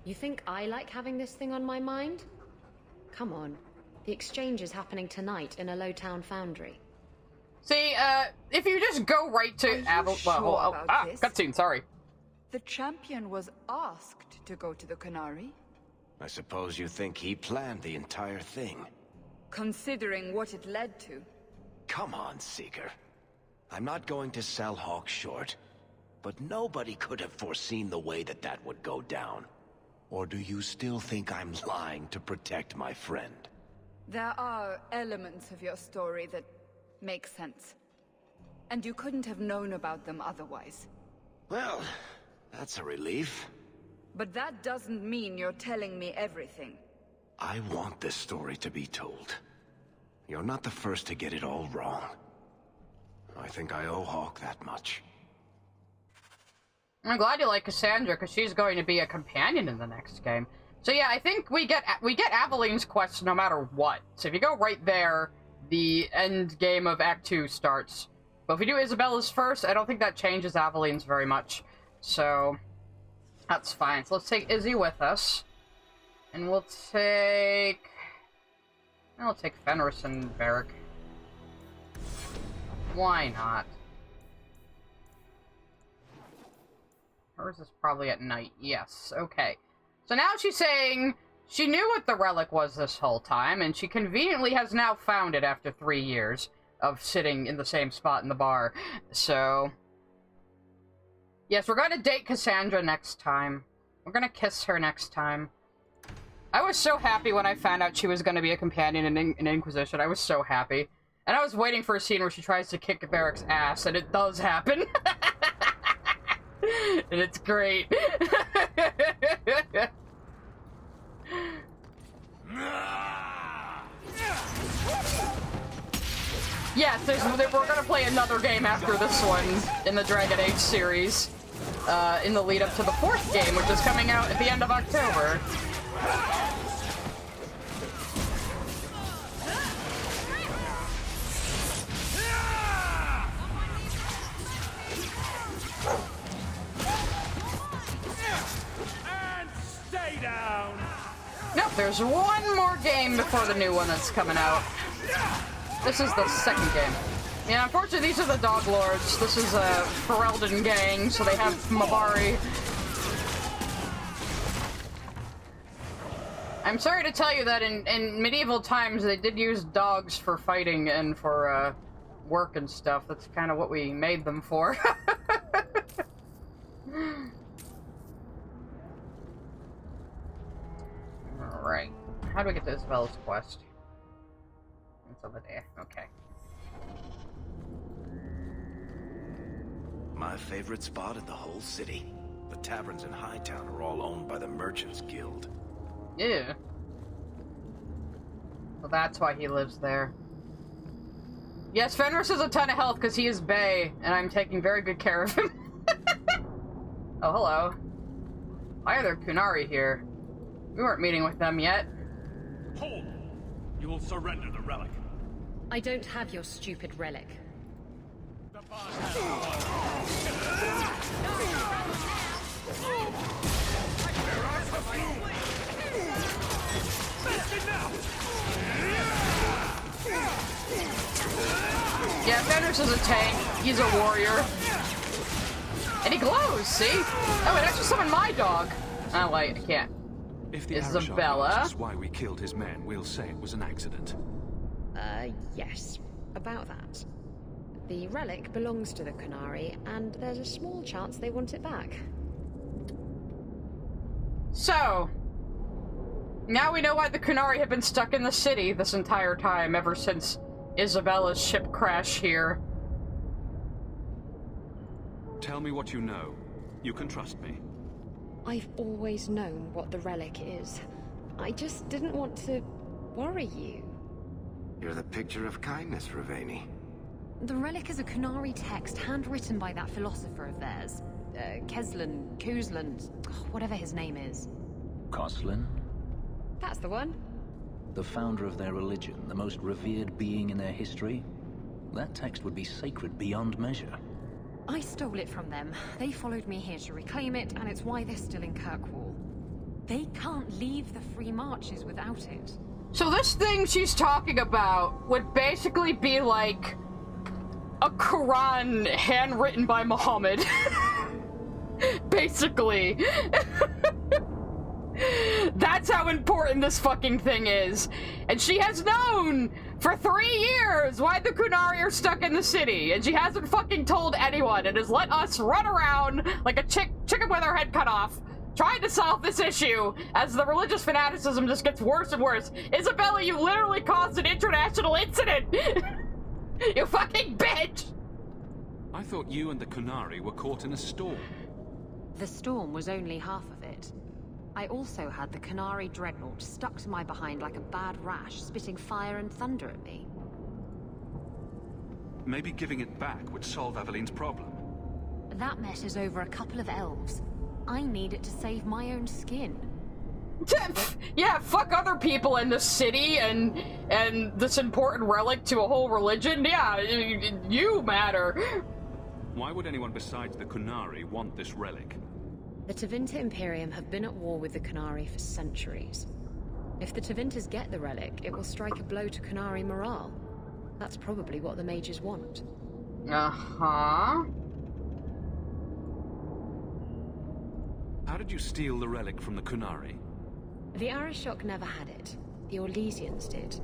You think I like having this thing on my mind? Come on. The exchange is happening tonight in a Lowtown foundry. See, if you just go right to cutscene, sorry. The champion was asked to go to the Qunari. I suppose you think he planned the entire thing. Considering what it led to. Come on, Seeker. I'm not going to sell Hawk short, but nobody could have foreseen the way that would go down. Or do you still think I'm lying to protect my friend? There are elements of your story that make sense. And you couldn't have known about them otherwise. Well, that's a relief. But that doesn't mean you're telling me everything. I want this story to be told. You're not the first to get it all wrong. I think I owe Hawk that much. I'm glad you like Cassandra, because she's going to be a companion in the next game. So yeah, I think we get Aveline's quest no matter what. So if you go right there, the end game of Act 2 starts. But if we do Isabella's first, I don't think that changes Aveline's very much. So that's fine. So let's take Izzy with us. And we'll take Fenris and Varric. Why not? Hers is probably at night. Yes, okay. So now she's saying she knew what the relic was this whole time, and she conveniently has now found it after 3 years of sitting in the same spot in the bar. So Yes, we're gonna date Cassandra next time. We're gonna kiss her next time. I was so happy when I found out she was gonna be a companion in Inquisition. I was so happy. And I was waiting for a scene where she tries to kick Varric's ass, and it does happen. And it's great. Yes, we're gonna play another game after this one in the Dragon Age series, in the lead up to the 4th game, which is coming out at the end of October. And stay down. Nope, there's one more game before the new one that's coming out. This is the 2nd game. Yeah, unfortunately, these are the Dog Lords. This is a Ferelden gang, so they have Mabari. I'm sorry to tell you that in medieval times, they did use dogs for fighting and for work and stuff. That's kind of what we made them for. Alright. How do we get to Isabella's quest? It's over there. Okay. My favorite spot in the whole city. The taverns in Hightown are all owned by the Merchants Guild. Yeah. Well, that's why he lives there. Yes, Fenris has a ton of health because he is Bay, and I'm taking very good care of him. Oh, hello. Why are there Qunari here? We weren't meeting with them yet. Hold! You will surrender the relic. I don't have your stupid relic. Yeah, Fenris is a tank. He's a warrior. And he glows, see? Oh, it actually summoned my dog. Oh, wait, I can't. If the Isabella. Arishok asks why we killed his men, we'll say it was an accident. Yes. About that. The relic belongs to the Qunari, and there's a small chance they want it back. So, now we know why the Qunari have been stuck in the city this entire time, ever since Isabella's ship crashed here. Tell me what you know. You can trust me. I've always known what the relic is. I just didn't want to worry you. You're the picture of kindness, Raveni. The relic is a Qunari text handwritten by that philosopher of theirs. Kuzlan, whatever his name is. Koslin? That's the one. The founder of their religion, the most revered being in their history? That text would be sacred beyond measure. I stole it from them. They followed me here to reclaim it, and it's why they're still in Kirkwall. They can't leave the Free Marches without it. So this thing she's talking about would basically be like a Quran handwritten by Muhammad. Basically. That's how important this fucking thing is. And she has known for 3 years why the Qunari are stuck in the city. And she hasn't fucking told anyone and has let us run around like a chicken with her head cut off, trying to solve this issue as the religious fanaticism just gets worse and worse. Isabella, you literally caused an international incident! You fucking bitch! I thought you and the Qunari were caught in a storm. The storm was only half of it. I also had the Qunari dreadnought stuck to my behind like a bad rash, spitting fire and thunder at me. Maybe giving it back would solve Aveline's problem. That mess is over a couple of elves. I need it to save my own skin. Yeah, fuck other people in this city and this important relic to a whole religion. Yeah, you matter. Why would anyone besides the Qunari want this relic? The Tevinter Imperium have been at war with the Qunari for centuries. If the Tevinters get the relic, it will strike a blow to Qunari morale. That's probably what the mages want. Uh-huh. How did you steal the relic from the Qunari? The Arishok never had it. The Orlesians did.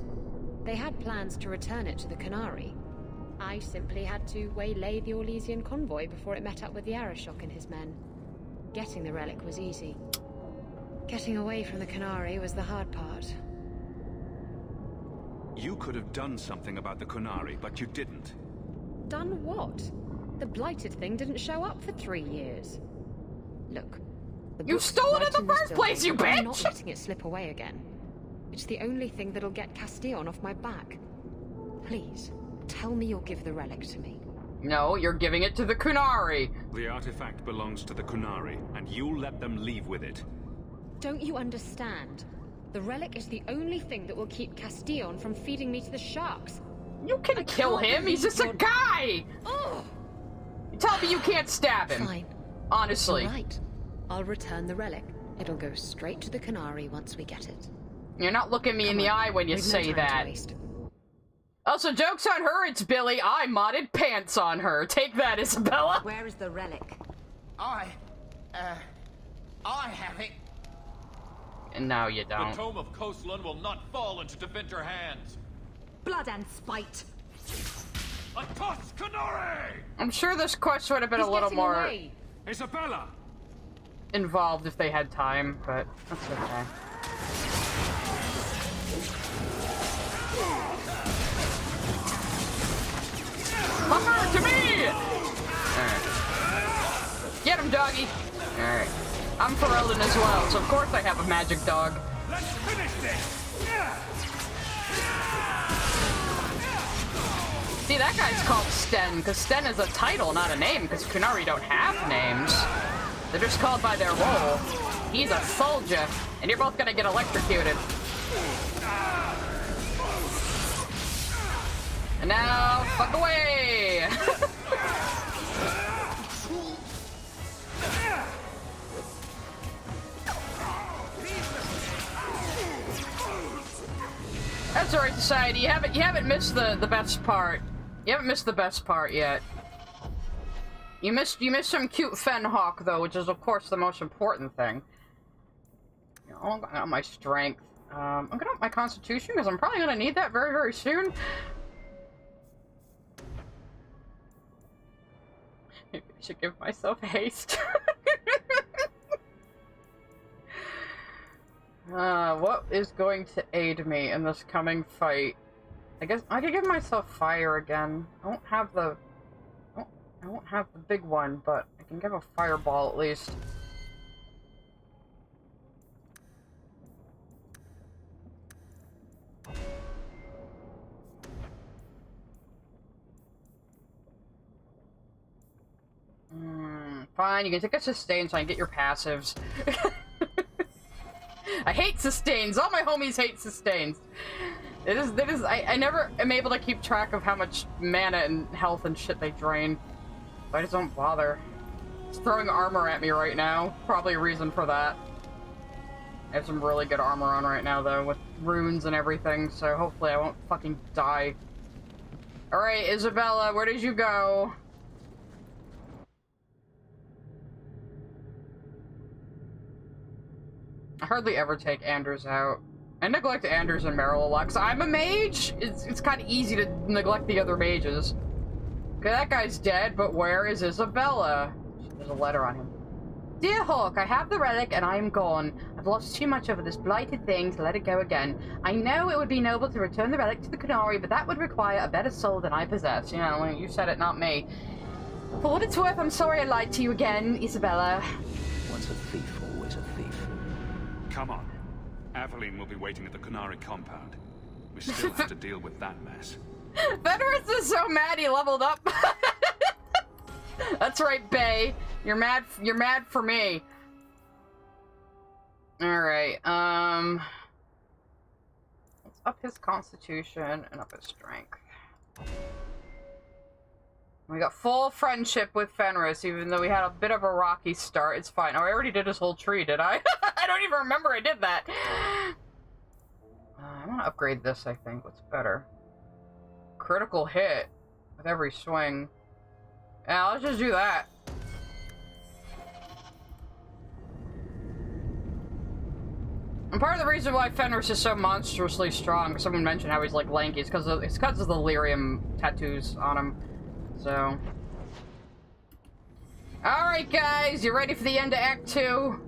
They had plans to return it to the Qunari. I simply had to waylay the Orlesian convoy before it met up with the Arishok and his men. Getting the relic was easy. Getting away from the Qunari was the hard part. You could have done something about the Qunari, but you didn't. Done what? The blighted thing didn't show up for 3 years. Look, You stole it in the first place, you bitch! I'm not letting it slip away again. It's the only thing that'll get Castillon off my back. Please, tell me you'll give the relic to me. No, you're giving it to the Qunari. The artifact belongs to the Qunari, and you let them leave with it. Don't you understand? The relic is the only thing that will keep Castillon from feeding me to the sharks. You can kill him, he's just a guy! Ugh. You tell me you can't stab him. Fine. Honestly. All right. I'll return the relic. It'll go straight to the Qunari once we get it. You're not looking me in the eye when you say that. Also, joke's on her, it's Billy. I modded pants on her. Take that, Isabella. Where is the relic? I have it. And now you The don't. Tome of Coastland will not fall into Deventer hands. Blood and spite. A toss, Qunari! I'm sure this quest would have been a little more Isabella! involved if they had time, but that's okay. Fucker, to me! Alright. Get him, doggy! Alright. I'm Ferelden as well, so of course I have a magic dog. Let's finish this! See, that guy's called Sten, because Sten is a title, not a name, because Qunari don't have names. They're just called by their role. He's a soldier, and you're both gonna get electrocuted. And now, fuck away! That's alright, Society. You haven't missed the best part. You haven't missed the best part yet. You missed some cute Fenhawk though, which is of course the most important thing. I'm gonna up my strength. I'm gonna up my constitution because I'm probably gonna need that very, very soon. Maybe I should give myself haste. What is going to aid me in this coming fight? I guess I could give myself fire again. I won't have the big one, but I can give a fireball at least. Fine, you can take a sustain so I can get your passives. I hate sustains. All my homies hate sustains. I never am able to keep track of how much mana and health and shit they drain. I just don't bother. It's throwing armor at me right now. Probably a reason for that. I have some really good armor on right now, though, with runes and everything, so hopefully I won't fucking die. Alright, Isabella, where did you go? I hardly ever take Anders out. I neglect Anders and Meryl a lot, because I'm a mage! It's kind of easy to neglect the other mages. Okay, that guy's dead, but where is Isabella? There's a letter on him. Dear Hawk, I have the relic and I am gone. I've lost too much over this blighted thing to let it go again. I know it would be noble to return the relic to the Qunari, but that would require a better soul than I possess. You know, you said it, not me. For what it's worth, I'm sorry I lied to you again, Isabella. Once a thief, always a thief. Come on. Aveline will be waiting at the Qunari compound. We still have to deal with that mess. Fenris is so mad he leveled up. That's right, Bay. You're mad for me. Alright, let's up his constitution and up his strength. We got full friendship with Fenris, even though we had a bit of a rocky start. It's fine. Oh, I already did his whole tree, did I? I don't even remember I did that. I want to upgrade this, I think. What's better? Critical hit with every swing. Yeah, let's just do that. And part of the reason why Fenris is so monstrously strong, someone mentioned how he's like lanky, it's because of the lyrium tattoos on him. So. Alright guys, you ready for the end of Act 2?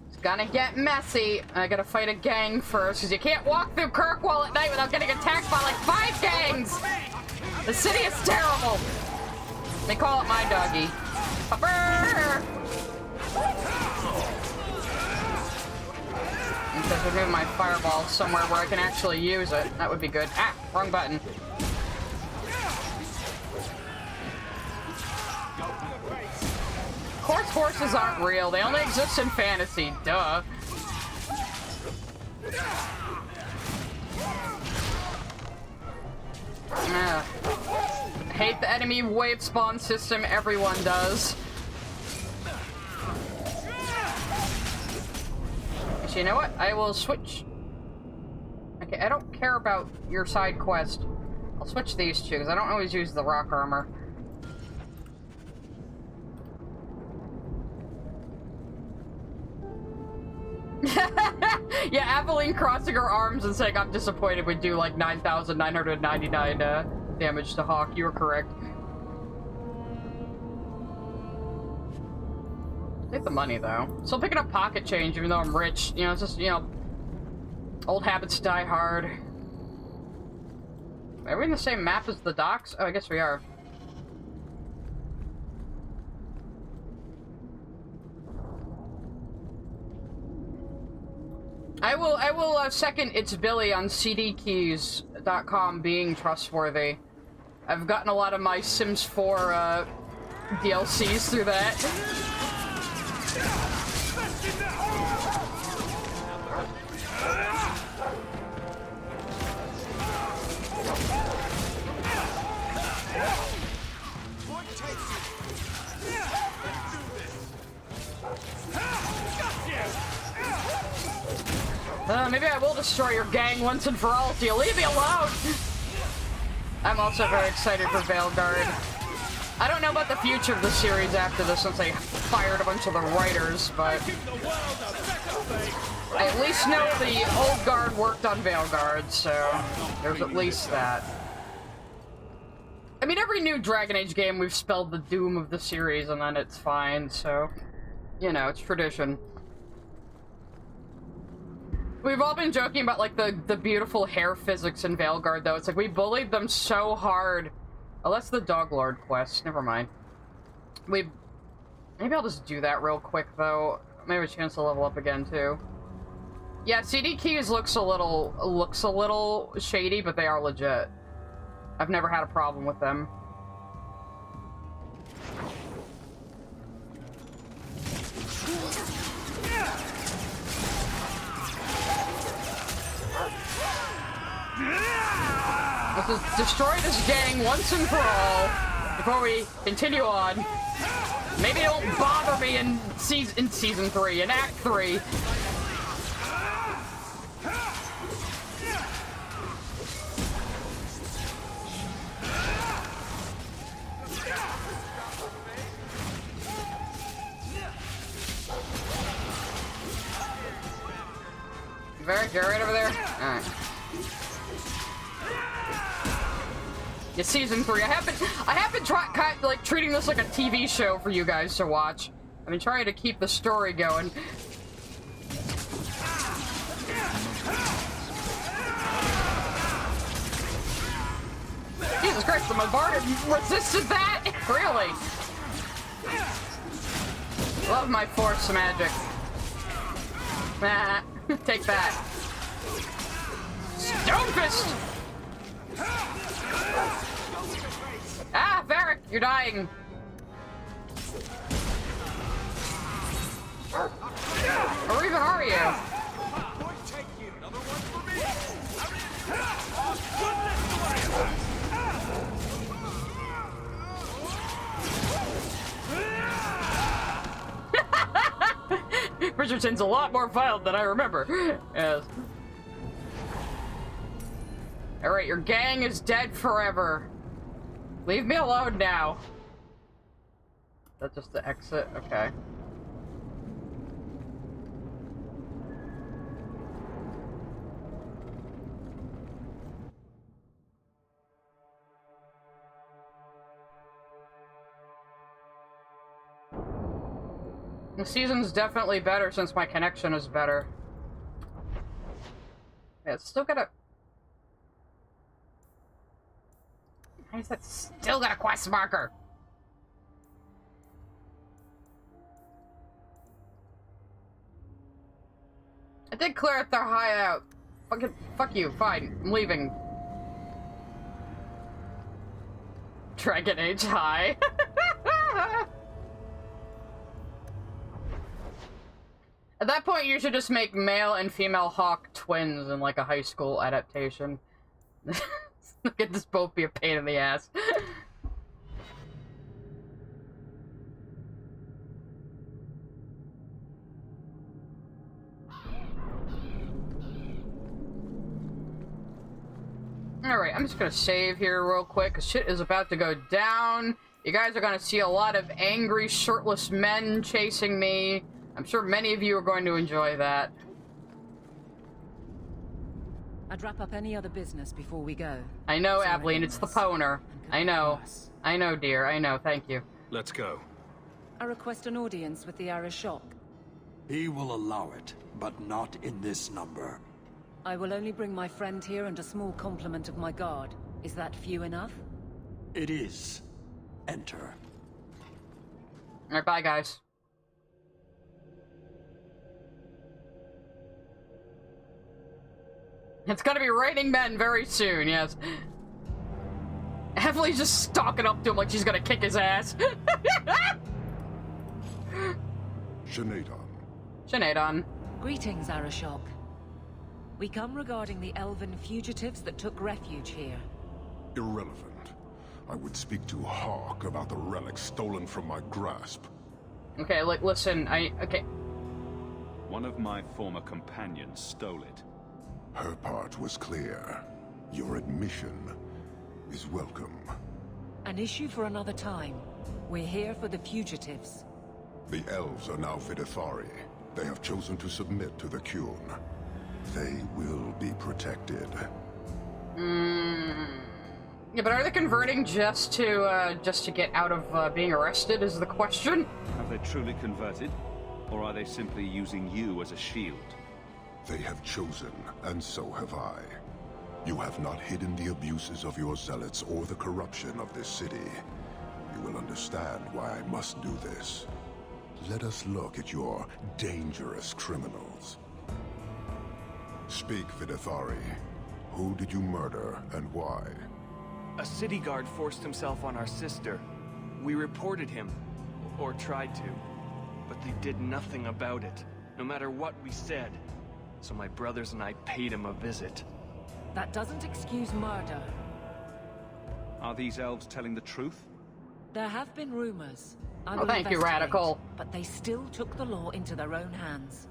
It's gonna get messy. I gotta fight a gang first, because you can't walk through Kirkwall at night without getting attacked by like 5 gangs! The city is terrible! They call it my doggy. Pupper! Because we're moving my fireball somewhere where I can actually use it. That would be good. Ah, wrong button. Of course horses aren't real. They only exist in fantasy. Duh. Hate the enemy wave spawn system. Everyone does. Actually, you know what? I will switch. Okay, I don't care about your side quest. I'll switch these two, because I don't always use the rock armor. Yeah, Aveline crossing her arms and saying I'm disappointed would do like 9,999 damage to Hawk. You were correct. Take the money though. Still picking up pocket change even though I'm rich. You know, it's just, you know, old habits die hard. Are we in the same map as the docks? Oh, I guess we are. I will second It's Billy on cdkeys.com being trustworthy. I've gotten a lot of my Sims 4 DLCs through that. Maybe I will destroy your gang once and for all if you leave me alone! I'm also very excited for Veilguard. I don't know about the future of the series after this since they fired a bunch of the writers, but I at least know the old guard worked on Veilguard, so there's at least that. I mean, every new Dragon Age game we've spelled the doom of the series and then it's fine, so, you know, it's tradition. We've all been joking about, like, the beautiful hair physics in Veilguard, though. It's like, we bullied them so hard. Oh, that's the Dog Lord quest. Never mind. Maybe I'll just do that real quick, though. Maybe a chance to level up again, too. Yeah, CD keys looks a little shady, but they are legit. I've never had a problem with them. Let's just destroy this gang once and for all before we continue on. Maybe it won't bother me in season 3, in Act 3. Varric, you're right over there? Alright. Yeah, season 3. I have been treating this like a TV show for you guys to watch. I've been trying to keep the story going. Jesus Christ, the Mavard resisted that? Really? Love my force magic. Nah, take that. Stonefist! Ah, Varric, you're dying. Or even are you? Bridgerton's a lot more violent than I remember. Yes. Alright, your gang is dead forever. Leave me alone now. Is that just the exit? Okay. The season's definitely better since my connection is better. Yeah, it's still got a... Why is that still got a quest marker? I did clear it their high out. Fuck you, fine, I'm leaving. Dragon Age high. At that point, you should just make male and female Hawk twins in like a high school adaptation. Look at this both be a pain in the ass. Alright, I'm just gonna save here real quick, because shit is about to go down. You guys are gonna see a lot of angry, shirtless men chasing me. I'm sure many of you are going to enjoy that. I'd wrap up any other business before we go. I know, Aveline, it's the Poner. I know. I know, dear, I know, thank you. Let's go. I request an audience with the Arishok. He will allow it, but not in this number. I will only bring my friend here and a small complement of my guard. Is that few enough? It is. Enter. Alright, bye, guys. It's gonna be raining men very soon, yes. Evely's just stalking up to him like she's gonna kick his ass. Shenadon. Shenadon. Greetings, Arishok. We come regarding the elven fugitives that took refuge here. Irrelevant. I would speak to Hawk about the relic stolen from my grasp. Okay, like, listen, okay. One of my former companions stole it. Her part was clear. Your admission is welcome. An issue for another time. We're here for the fugitives. The elves are now Vidithari. They have chosen to submit to the Qun. They will be protected. Yeah, but are they converting just to get out of being arrested is the question? Have they truly converted? Or are they simply using you as a shield? They have chosen, and so have I. You have not hidden the abuses of your zealots or the corruption of this city. You will understand why I must do this. Let us look at your dangerous criminals. Speak, Vidithari. Who did you murder, and why? A city guard forced himself on our sister. We reported him, or tried to, but they did nothing about it, no matter what we said. So my brothers and I paid him a visit. That doesn't excuse murder. Are these elves telling the truth? There have been rumors. Oh, thank you, Radical. But they still took the law into their own hands.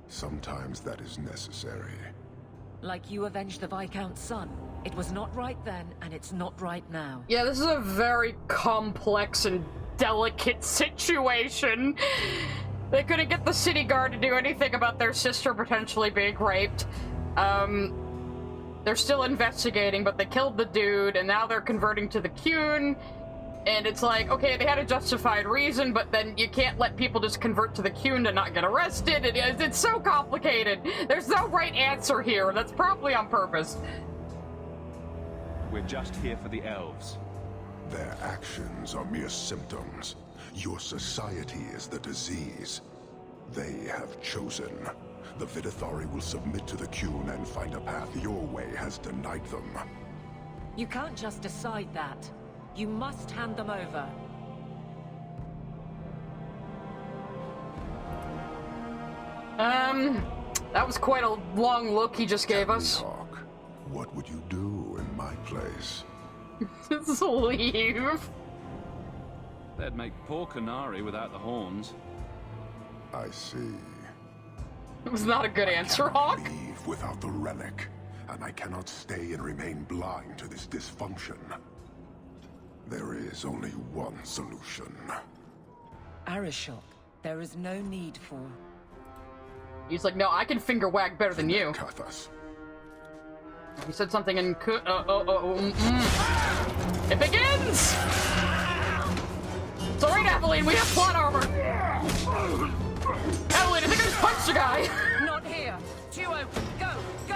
Sometimes that is necessary. Like you avenged the Viscount's son. It was not right then, and it's not right now. Yeah, this is a very complex and delicate situation. They couldn't get the city guard to do anything about their sister potentially being raped. They're still investigating, but they killed the dude, and now they're converting to the Qun. And it's like, okay, they had a justified reason, but then you can't let people just convert to the Qun to not get arrested. It's so complicated. There's no right answer here. That's probably on purpose. We're just here for the elves. Their actions are mere symptoms. Your society is the disease. They have chosen. The Vidithari will submit to the Qun and find a path your way has denied them. You can't just decide that. You must hand them over. That was quite a long look he just gave us. Hawk, what would you do in my place? Just leave. They'd make poor Qunari without the horns. I see. It was not a good answer, Hawk. Leave without the relic, and I cannot stay and remain blind to this dysfunction. There is only one solution. Arishok, there is no need for... He's like, no, I can finger wag better than you. Kathas. He said something in... It begins! It's alright, Aveline, we have plot armor! Aveline, I think I just punched a guy! Not here! Two open! Go! Go!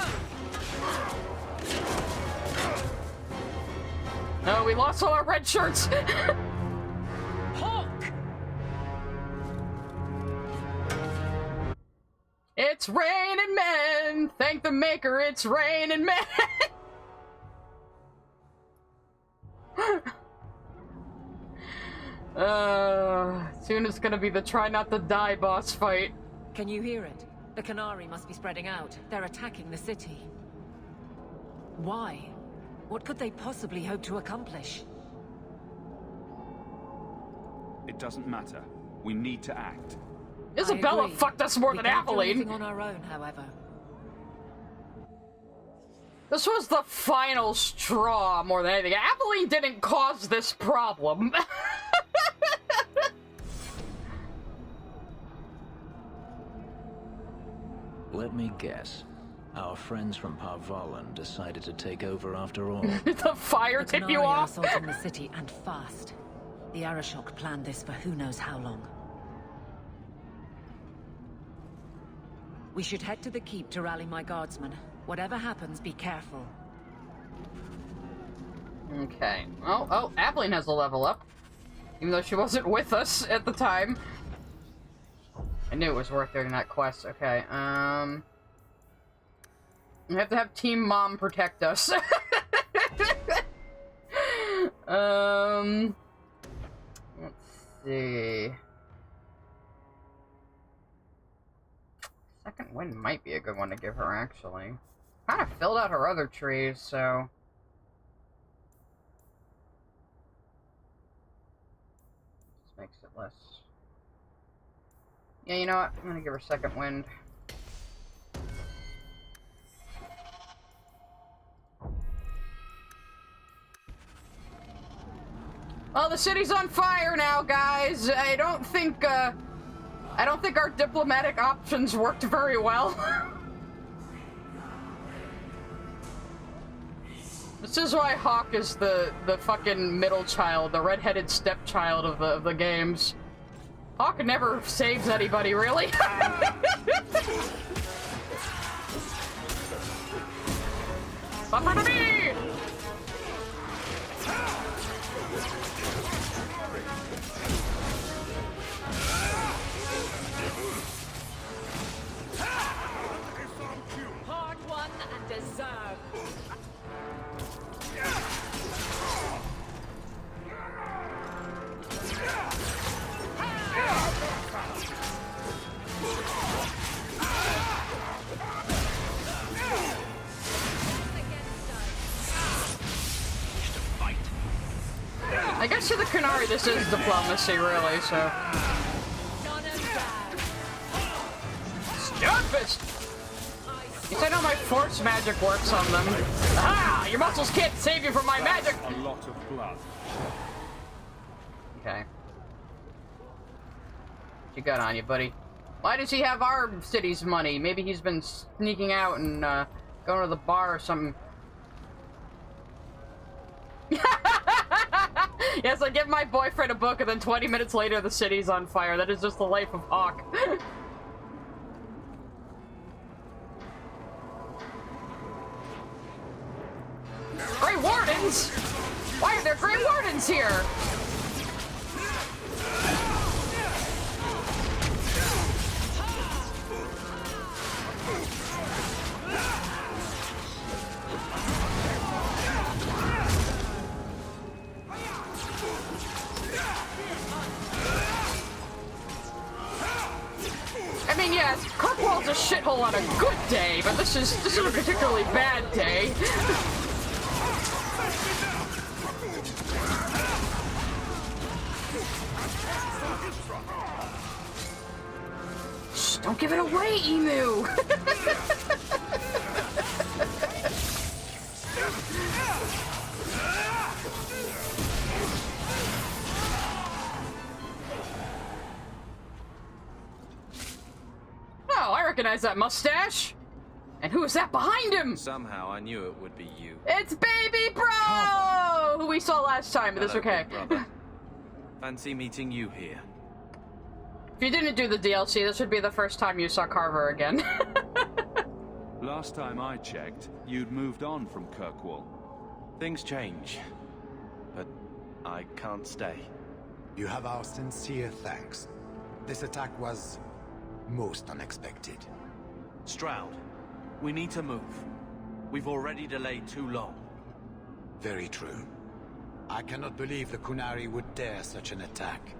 No, we lost all our red shirts! Hawk! It's raining men! Thank the maker, it's raining men! Soon it's gonna be the try not to die boss fight. Can you hear it? The Qunari must be spreading out. They're attacking the city. Why? What could they possibly hope to accomplish? It doesn't matter. We need to act. Isabella fucked us more than can't do Aveline. anything on our own, however. This was the final straw more than anything. Aveline didn't cause this problem. Let me guess. Our friends from Parvalan decided to take over after all. The fire tip you off? The Qunari are assaulting the city, and fast. The Arishok planned this for who knows how long. We should head to the keep to rally my guardsmen. Whatever happens, be careful. Okay. Oh, Aveline has a level up. Even though she wasn't with us at the time. I knew it was worth doing that quest. Okay, we have to have Team Mom protect us. Let's see. Second Wind might be a good one to give her, actually. Kind of filled out her other trees, so... This makes it less... Yeah, you know what? I'm gonna give her Second Wind. Well, the city's on fire now, guys. I don't think our diplomatic options worked very well. This is why Hawk is the fucking middle child, the redheaded stepchild of the games. Hawk never saves anybody, really. Suffer to me! Hard won and deserved. I guess to the Qunari this is diplomacy, really, so... Stunfist! At least I know my force magic works on them. Ah! Your muscles can't save you from my magic! A lot of blood. Okay. What you got on you, buddy? Why does he have our city's money? Maybe he's been sneaking out and going to the bar or something. Yes, I give my boyfriend a book and then 20 minutes later the city's on fire. That is just the life of Hawk. Grey Wardens? Why are there Grey Wardens here? I mean, yes, Kirkwall's a shithole on a good day, but this is a particularly bad day. Shh, don't give it away, Emu! Oh, I recognize that mustache! And who is that behind him? Somehow I knew it would be you. It's Baby Bro! Who we saw last time, but that's okay. Fancy meeting you here. If you didn't do the DLC, this would be the first time you saw Carver again. Last time I checked, you'd moved on from Kirkwall. Things change, but I can't stay. You have our sincere thanks. This attack was most unexpected. Stroud, we need to move. We've already delayed too long. Very true. I cannot believe the Qunari would dare such an attack.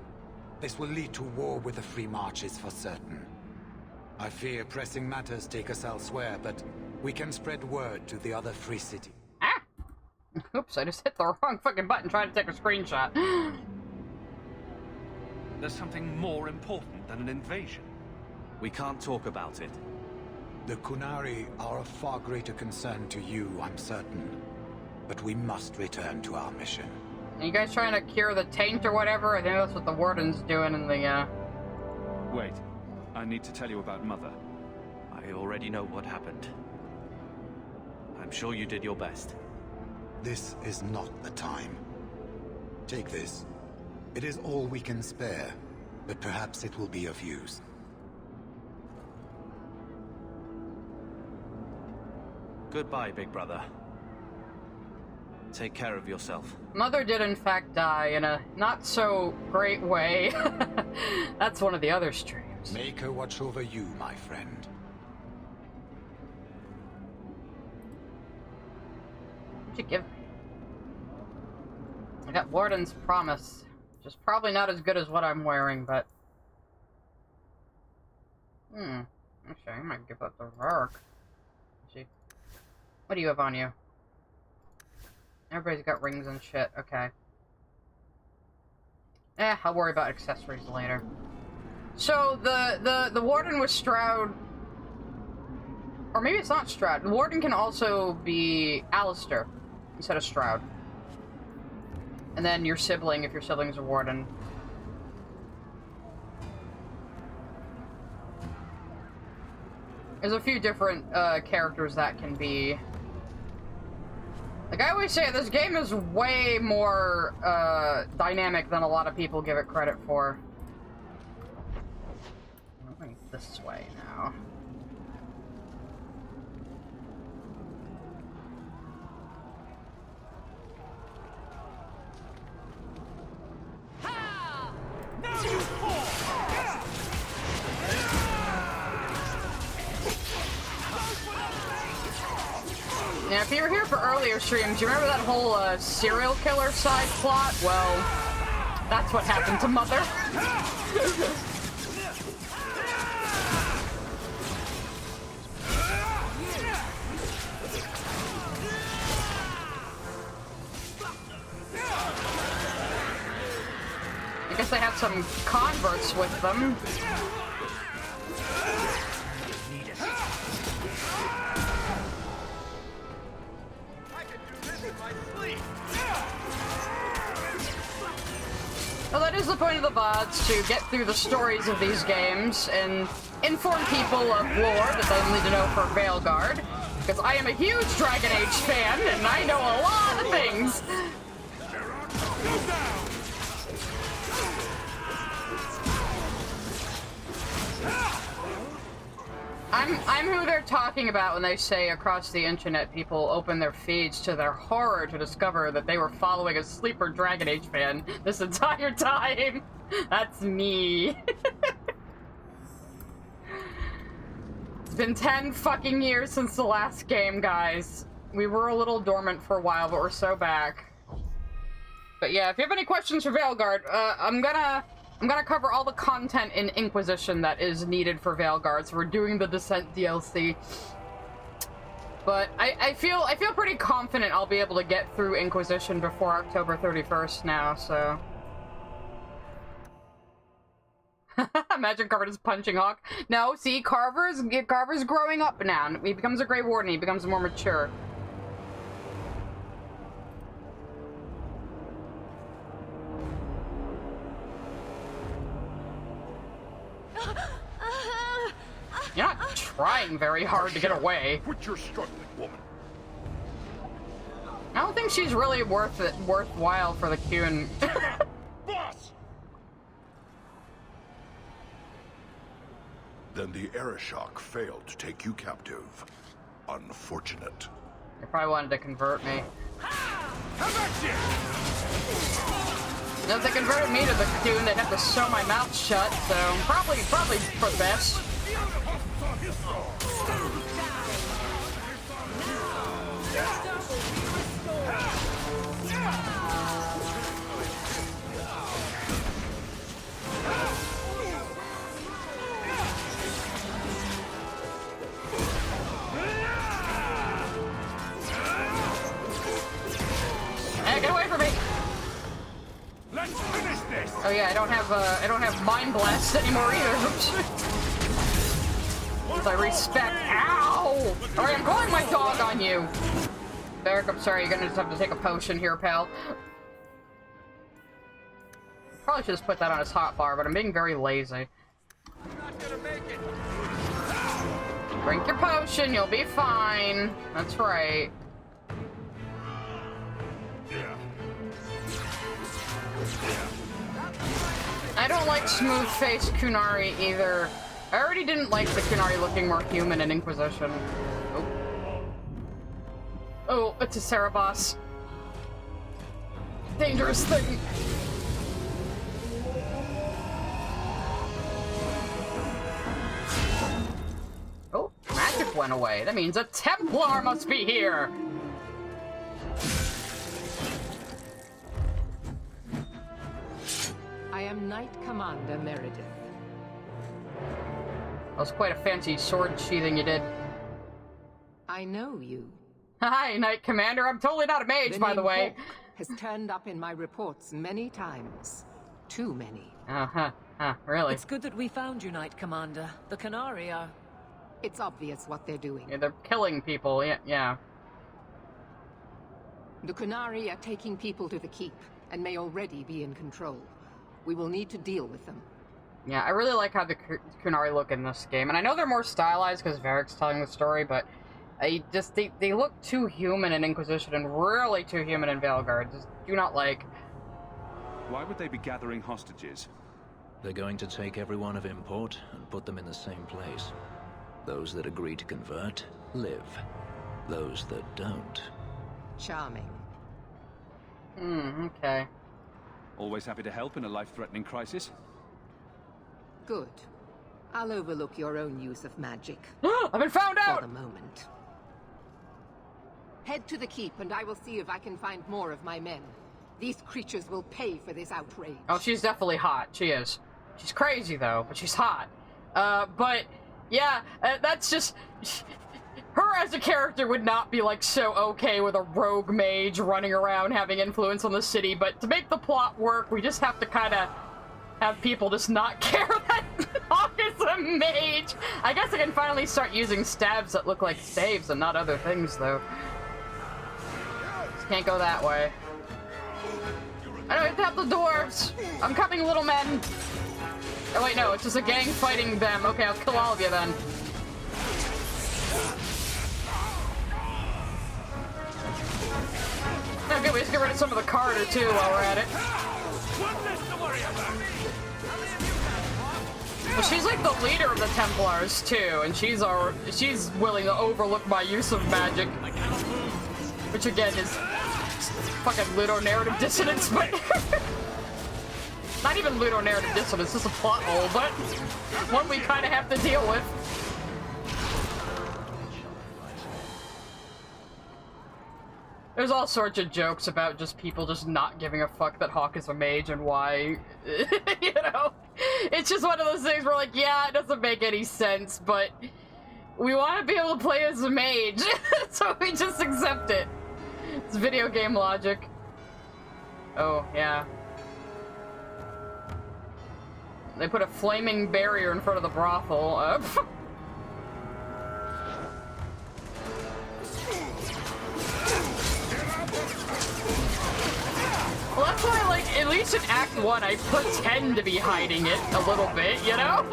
This will lead to war with the Free Marches for certain. I fear pressing matters take us elsewhere, but we can spread word to the other free cities. Ah! Oops, I just hit the wrong fucking button trying to take a screenshot. There's something more important than an invasion. We can't talk about it. The Qunari are of far greater concern to you, I'm certain. But we must return to our mission. Are you guys trying to cure the taint or whatever? I think that's what the warden's doing in the, Wait. I need to tell you about Mother. I already know what happened. I'm sure you did your best. This is not the time. Take this. It is all we can spare, but perhaps it will be of use. Goodbye, big brother. Take care of yourself. Mother did in fact die in a not-so-great way. That's one of the other streams. Make her watch over you, my friend. What'd you give me? I got Warden's Promise, which is probably not as good as what I'm wearing, but... Actually, I might give that to Rourke. See. What do you have on you? Everybody's got rings and shit. Okay. I'll worry about accessories later. So, the Warden was Stroud... Or maybe it's not Stroud. The Warden can also be Alistair instead of Stroud. And then your sibling, if your sibling's a Warden. There's a few different characters that can be... Like I always say, this game is way more dynamic than a lot of people give it credit for. I'm going this way now. Now, if you were here for earlier streams, you remember that whole serial killer side plot? Well, that's what happened to Mother. I guess they have some converts with them. Well, that is the point of the VODs, to get through the stories of these games and inform people of lore that they need to know for Veilguard. Because I am a huge Dragon Age fan, and I know a lot of things. I'm who they're talking about when they say across the internet people open their feeds to their horror to discover that they were following a sleeper Dragon Age fan this entire time. That's me. It's been 10 fucking years since the last game, guys. We were a little dormant for a while, but we're so back. But yeah, if you have any questions for Veilguard, I'm gonna cover all the content in Inquisition that is needed for Veilguard, so we're doing the Descent DLC. But I feel pretty confident I'll be able to get through Inquisition before October 31st now, so... Imagine Carver just punching Hawk. No, see, Carver's growing up now. He becomes a Grey Warden, he becomes more mature. You're not trying very hard to get away. Quit your struggling, woman. I don't think she's really worthwhile for the Qun. Boss! Then the Arishok failed to take you captive. Unfortunate. They probably wanted to convert me. If they converted me to the Qun, they'd have to sew my mouth shut, so probably for the best. Hey, get away from me! Let's finish this. Oh yeah, I don't have mind blast anymore either. With I respect. Ow! Alright, I'm calling my dog on you. Derek, I'm sorry, you're gonna just have to take a potion here, pal. Probably should just put that on his hotbar, but I'm being very lazy. Drink your potion, you'll be fine. That's right. I don't like smooth-faced Qunari either. I already didn't like the Qunari looking more human in Inquisition. Oh, oh, it's a Cerebos. Dangerous thing. Oh, magic went away. That means a Templar must be here. I am Knight Commander Meredith. That was quite a fancy sword sheathing you did. I know you. Hi, Knight Commander. I'm totally not a mage, by the way. Hawk has turned up in my reports many times. Too many. Really? It's good that we found you, Knight Commander. The Qunari are... It's obvious what they're doing. Yeah, they're killing people, yeah. The Qunari are taking people to the keep, and may already be in control. We will need to deal with them. Yeah, I really like how the Qunari look in this game. And I know they're more stylized because Varric's telling the story, but they look too human in Inquisition and really too human in Veilguard. Just do not like. Why would they be gathering hostages? They're going to take everyone of import and put them in the same place. Those that agree to convert, live. Those that don't... Charming. Okay. Always happy to help in a life-threatening crisis? Good. I'll overlook your own use of magic. I've been found out! For the moment. Head to the keep and I will see if I can find more of my men. These creatures will pay for this outrage. Oh, she's definitely hot. She is. She's crazy, though, but she's hot. But, yeah, that's just... Her as a character would not be, like, so okay with a rogue mage running around having influence on the city, but to make the plot work, we just have to kind of have people just not care that Hawk is a mage. I guess I can finally start using stabs that look like staves and not other things, though. Just can't go that way. I know, it's out the dwarves! I'm coming, little men! Oh wait, no, it's just a gang fighting them. Okay, I'll kill all of you then. Okay, we just get rid of some of the Carter too while we're at it. Well, she's like the leader of the Templars too, and she's willing to overlook my use of magic, which again is fucking ludonarrative dissonance, but not even ludonarrative dissonance, it's just a plot hole, but one we kind of have to deal with. There's all sorts of jokes about just people just not giving a fuck that Hawk is a mage and why, you know? It's just one of those things where, like, yeah, it doesn't make any sense, but we want to be able to play as a mage, so we just accept it. It's video game logic. Oh, yeah. They put a flaming barrier in front of the brothel. Well, that's why, like, at least in Act 1, I pretend to be hiding it a little bit, you know?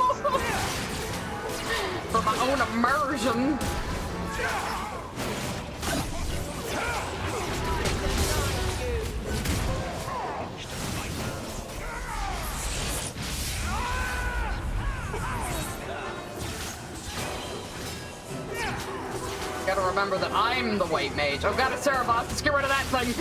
For my own immersion. remember that I'm the white mage. Oh god, it's Cerebos. Let's get rid of that thing.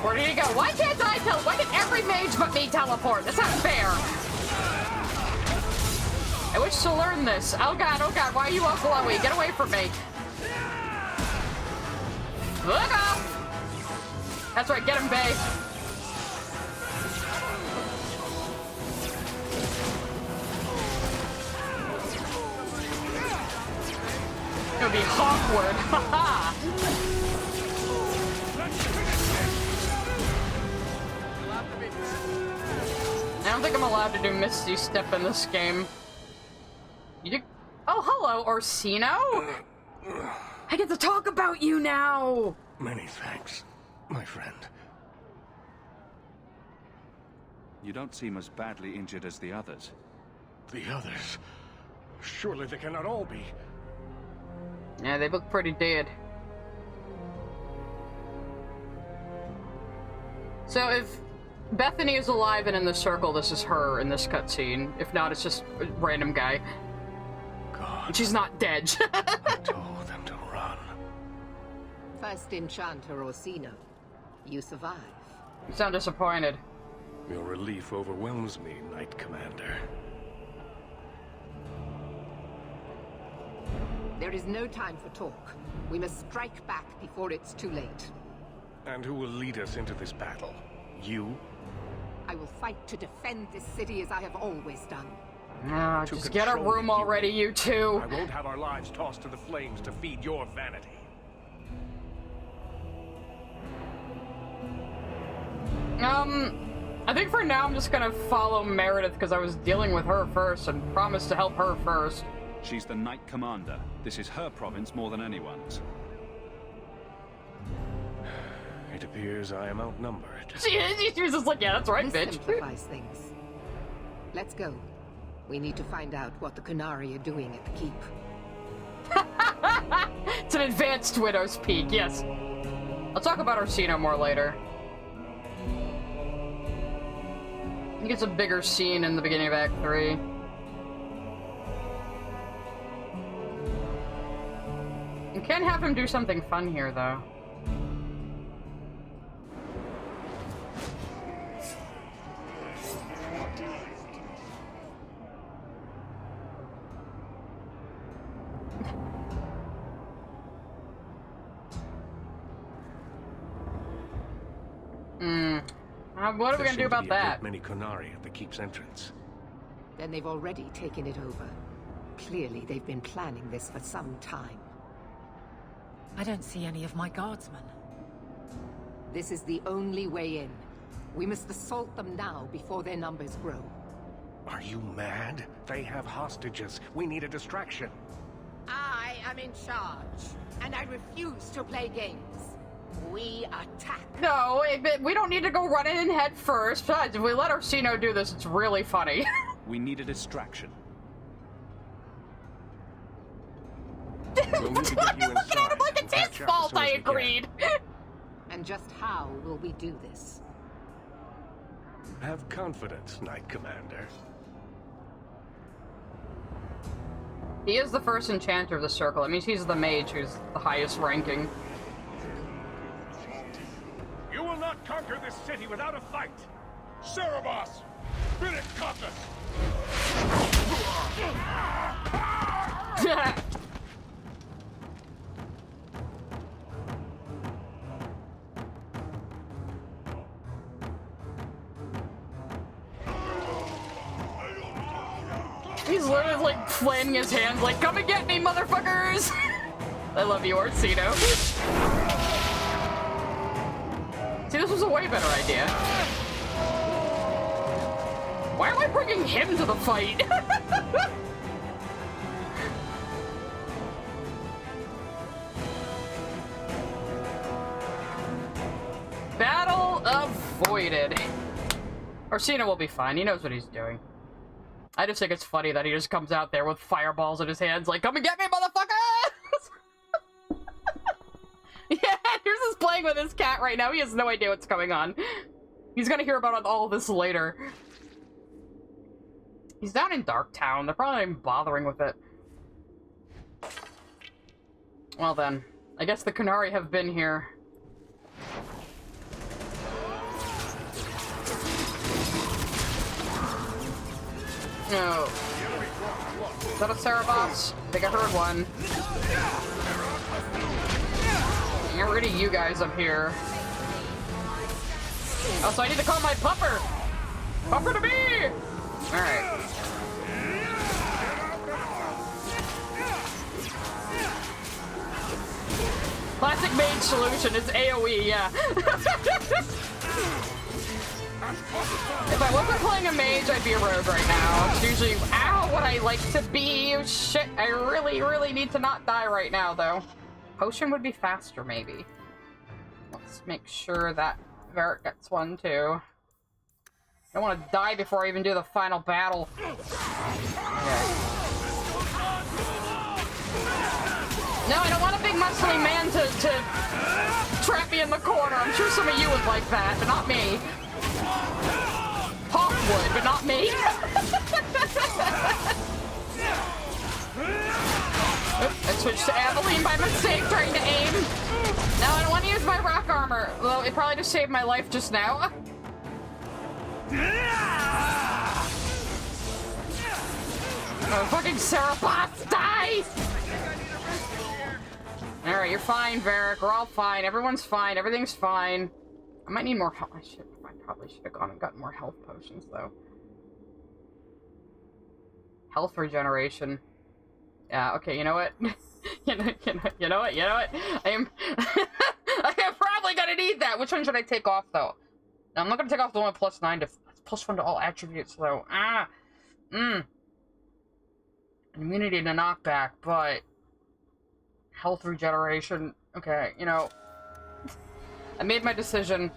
Where did he go? Why can't I tell? Why can every mage but me teleport? That's not fair. I wish to learn this. Oh god, why are you all glowy? Get away from me. Look up! That's right, get him, babe. It would be awkward. Haha. I don't think I'm allowed to do Misty Step in this game. You do? Oh, hello, Orsino! I get to talk about you now! Many thanks, my friend. You don't seem as badly injured as the others. The others? Surely they cannot all be. Yeah, they look pretty dead. So if Bethany is alive and in the circle, this is her in this cutscene. If not, it's just a random guy. God. She's not dead. I told them to run. First enchanter Orsino. You survive. You sound disappointed. Your relief overwhelms me, Knight Commander. There is no time for talk. We must strike back before it's too late. And who will lead us into this battle? You? I will fight to defend this city as I have always done. No, just get a room already, you two. I won't have our lives tossed to the flames to feed your vanity. I think for now I'm just gonna follow Meredith because I was dealing with her first and promised to help her first. She's the Knight Commander. This is her province more than anyone's. It appears I am outnumbered. She was just like, yeah, that's right, This bitch. simplifies things. Let's go. We need to find out what the Qunari are doing at the keep. It's an advanced Widow's Peak, yes. I'll talk about Orsino more later. I think it's a bigger scene in the beginning of Act 3. You can't have him do something fun here, though. What are we gonna do about that? Many Qunari at the keep's entrance. Then they've already taken it over. Clearly, they've been planning this for some time. I don't see any of my guardsmen. This is the only way in. We must assault them now before their numbers grow. Are you mad? They have hostages. We need a distraction. I am in charge, and I refuse to play games. We attack. No, we don't need to go running in head first. Besides, if we let Orsino do this, it's really funny. We need a distraction. We'll need to get you Look at him like it's his fault, I agreed. And just how will we do this? Have confidence, Knight Commander. He is the first enchanter of the circle. It means he's the mage who's the highest ranking. You will not conquer this city without a fight! Cerebos! Bid it compass! He's literally like flailing his hands like, come and get me, motherfuckers! I love you, Orsino. See, this was a way better idea. Why am I bringing him to the fight? Battle avoided. Orsino will be fine. He knows what he's doing. I just think it's funny that he just comes out there with fireballs in his hands like, come and get me, motherfuckers! Yeah, here's just playing with his cat right now. He has no idea what's going on. He's gonna hear about all of this later. He's down in Darktown. They're probably not even bothering with it. Well then, I guess the Qunari have been here. No. Is that a Cerebos? I think I heard one. Get rid of you guys up here. Also, I need to call my pupper! Pupper to me! Alright. Classic mage solution is AoE, yeah. If I wasn't playing a mage, I'd be a rogue right now. It's usually, ow, what I like to be. Shit, I really, really need to not die right now, though. Potion would be faster, maybe. Let's make sure that Varric gets one, too. I don't want to die before I even do the final battle. Okay. No, I don't want a big muscly man to trap me in the corner. I'm sure some of you would like that, but not me. Hawk would, but not me. Oops, I switched to Aveline by mistake, trying to aim. No, I don't want to use my rock armor. Although it probably just saved my life just now. Oh, fucking Cerebos, die! Alright, you're fine, Varric. We're all fine. Everyone's fine. Everything's fine. I might need more health. I probably should have gone and gotten more health potions, though. Health regeneration. Yeah, okay, you know what? you know what? I am probably gonna need that. Which one should I take off, though? No, I'm not gonna take off the one +9 to +1 to all attributes, though. Immunity to knockback, but health regeneration. Okay, you know, I made my decision.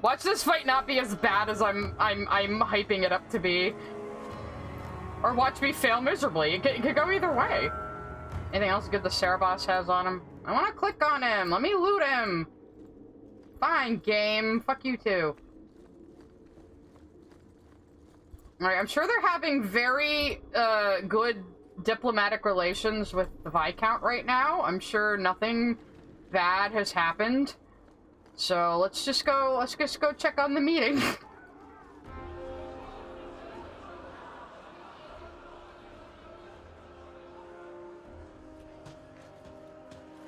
Watch this fight not be as bad as I'm hyping it up to be, or watch me fail miserably. It could go either way. Anything else good the Cerebos has on him? I want to click on him. Let me loot him. Fine, game. Fuck you too. Alright, I'm sure they're having very good diplomatic relations with the Viscount right now. I'm sure nothing bad has happened. So let's just go check on the meeting.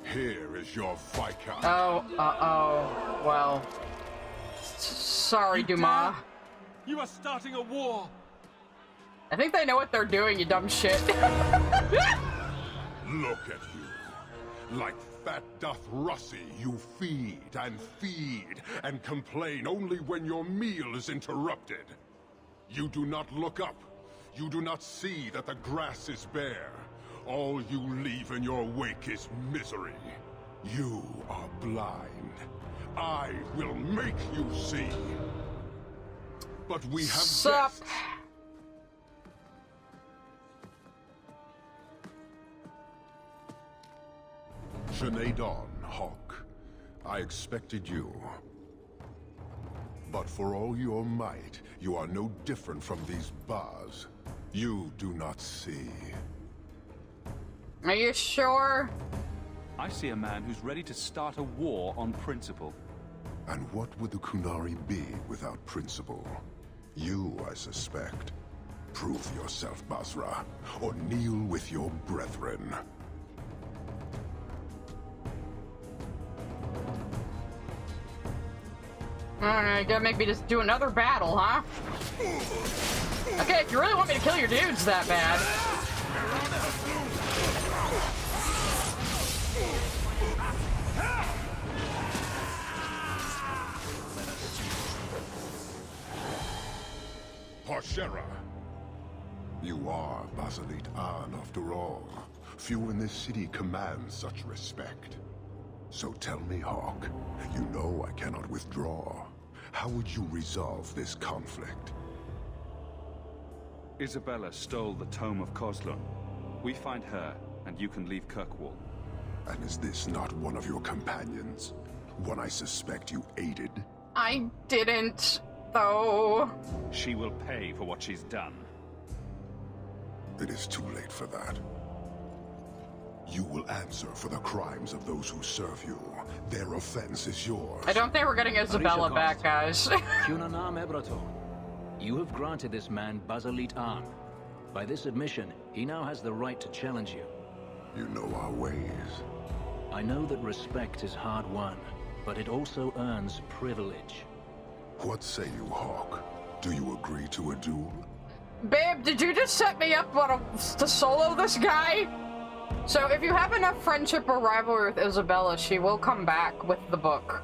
Here is your Viscount. Oh, well. Sorry, Dumas. You are starting a war! I think they know what they're doing, you dumb shit. Look at you. Like fat doth Russie, you feed and complain only when your meal is interrupted. You do not look up. You do not see that the grass is bare. All you leave in your wake is misery. You are blind. I will make you see. But we have guests. Sinead Dawn, Hawk. I expected you. But for all your might, you are no different from these bars. You do not see. Are you sure? I see a man who's ready to start a war on principle. And what would the Qunari be without principle? You, I suspect. Prove yourself, Basra, or kneel with your brethren. Alright, gonna make me just do another battle, huh? Okay, if you really want me to kill your dudes that bad. Parshera. You are Basilit An, after all. Few in this city command such respect. So tell me, Hawk, you know I cannot withdraw. How would you resolve this conflict? Isabella stole the Tome of Kozlun. We find her, and you can leave Kirkwall. And is this not one of your companions? One I suspect you aided? I didn't. though. She will pay for what she's done. It is too late for that. You will answer for the crimes of those who serve you. Their offense is yours. I don't think we're getting Isabella back, guys. You have granted this man Basalit Arn. By this admission, he now has the right to challenge you. You know our ways. I know that respect is hard won, but it also earns privilege. What say you, Hawk? Do you agree to a duel? Babe, did you just set me up to solo this guy? So if you have enough friendship or rivalry with Isabella, she will come back with the book.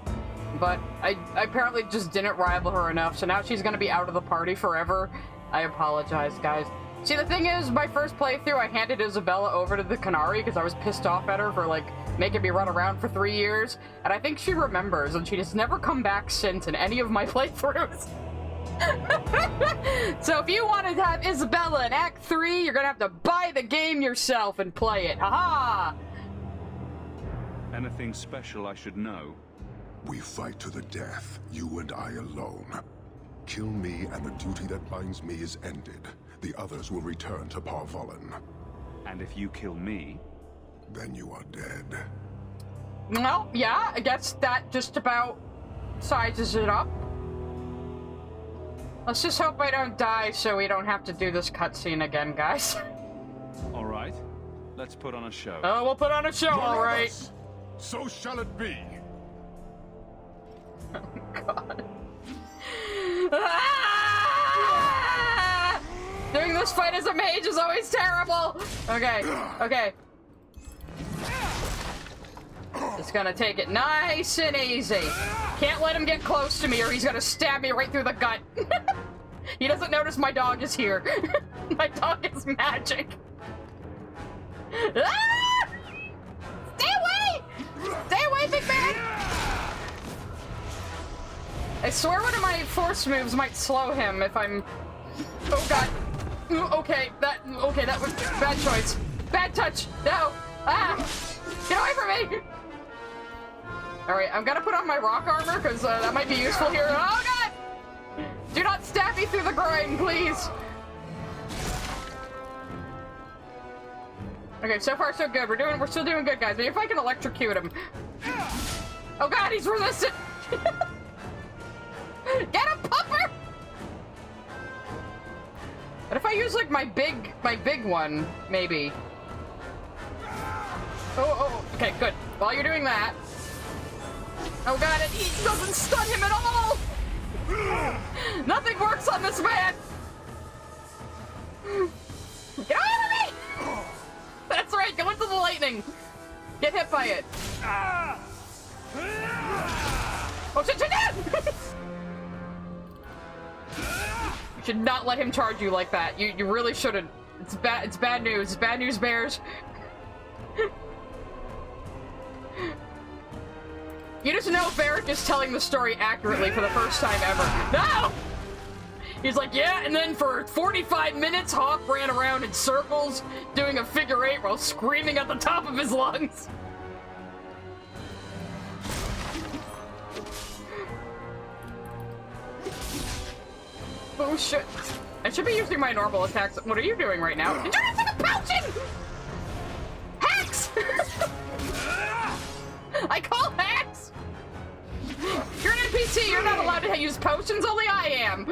But I apparently just didn't rival her enough, so now she's gonna be out of the party forever. I apologize, guys. See, the thing is, my first playthrough, I handed Isabella over to the Qunari because I was pissed off at her for, like, making me run around for 3 years. And I think she remembers, and she has never come back since in any of my playthroughs. So if you want to have Isabella in Act 3, you're gonna have to buy the game yourself and play it. Haha! Anything special I should know? We fight to the death, you and I alone. Kill me and the duty that binds me is ended. The others will return to Parvolen. And if you kill me? Then you are dead. Well, yeah, I guess that just about sizes it up. Let's just hope I don't die so we don't have to do this cutscene again, guys. Alright, let's put on a show. Oh, we'll put on a show, alright. So shall it be. Oh, God. Ah! Doing this fight as a mage is always terrible! Okay, okay. Just gonna take it nice and easy. Can't let him get close to me or he's gonna stab me right through the gut. He doesn't notice my dog is here. My dog is magic. Ah! Stay away! Stay away, big man! I swear one of my force moves might slow him if I'm... Oh god. Okay, that was bad choice. Bad touch. No. Ah! Get away from me! Alright, I'm gonna put on my rock armor, because that might be useful here. Oh god! Do not stab me through the groin, please! Okay, so far so good. We're still doing good, guys. Maybe if I can electrocute him. Oh god, he's resistant! Get him, pupper! What if I use, like, my big one, maybe? Oh, okay, good. While you're doing that... Oh god, it doesn't stun him at all! Nothing works on this man! Get out of me! That's right, go into the lightning! Get hit by it. Oh shit, shit! You should not let him charge you like that. You really shouldn't. It's bad news. It's bad news, bears. You just know Varric is telling the story accurately for the first time ever. No! He's like, yeah, and then for 45 minutes, Hawk ran around in circles, doing a figure 8 while screaming at the top of his lungs. Oh shit. I should be using my normal attacks. What are you doing right now? Did you not see the pouching? Hacks! I call hacks! You're an NPC, you're not allowed to use potions, only I am!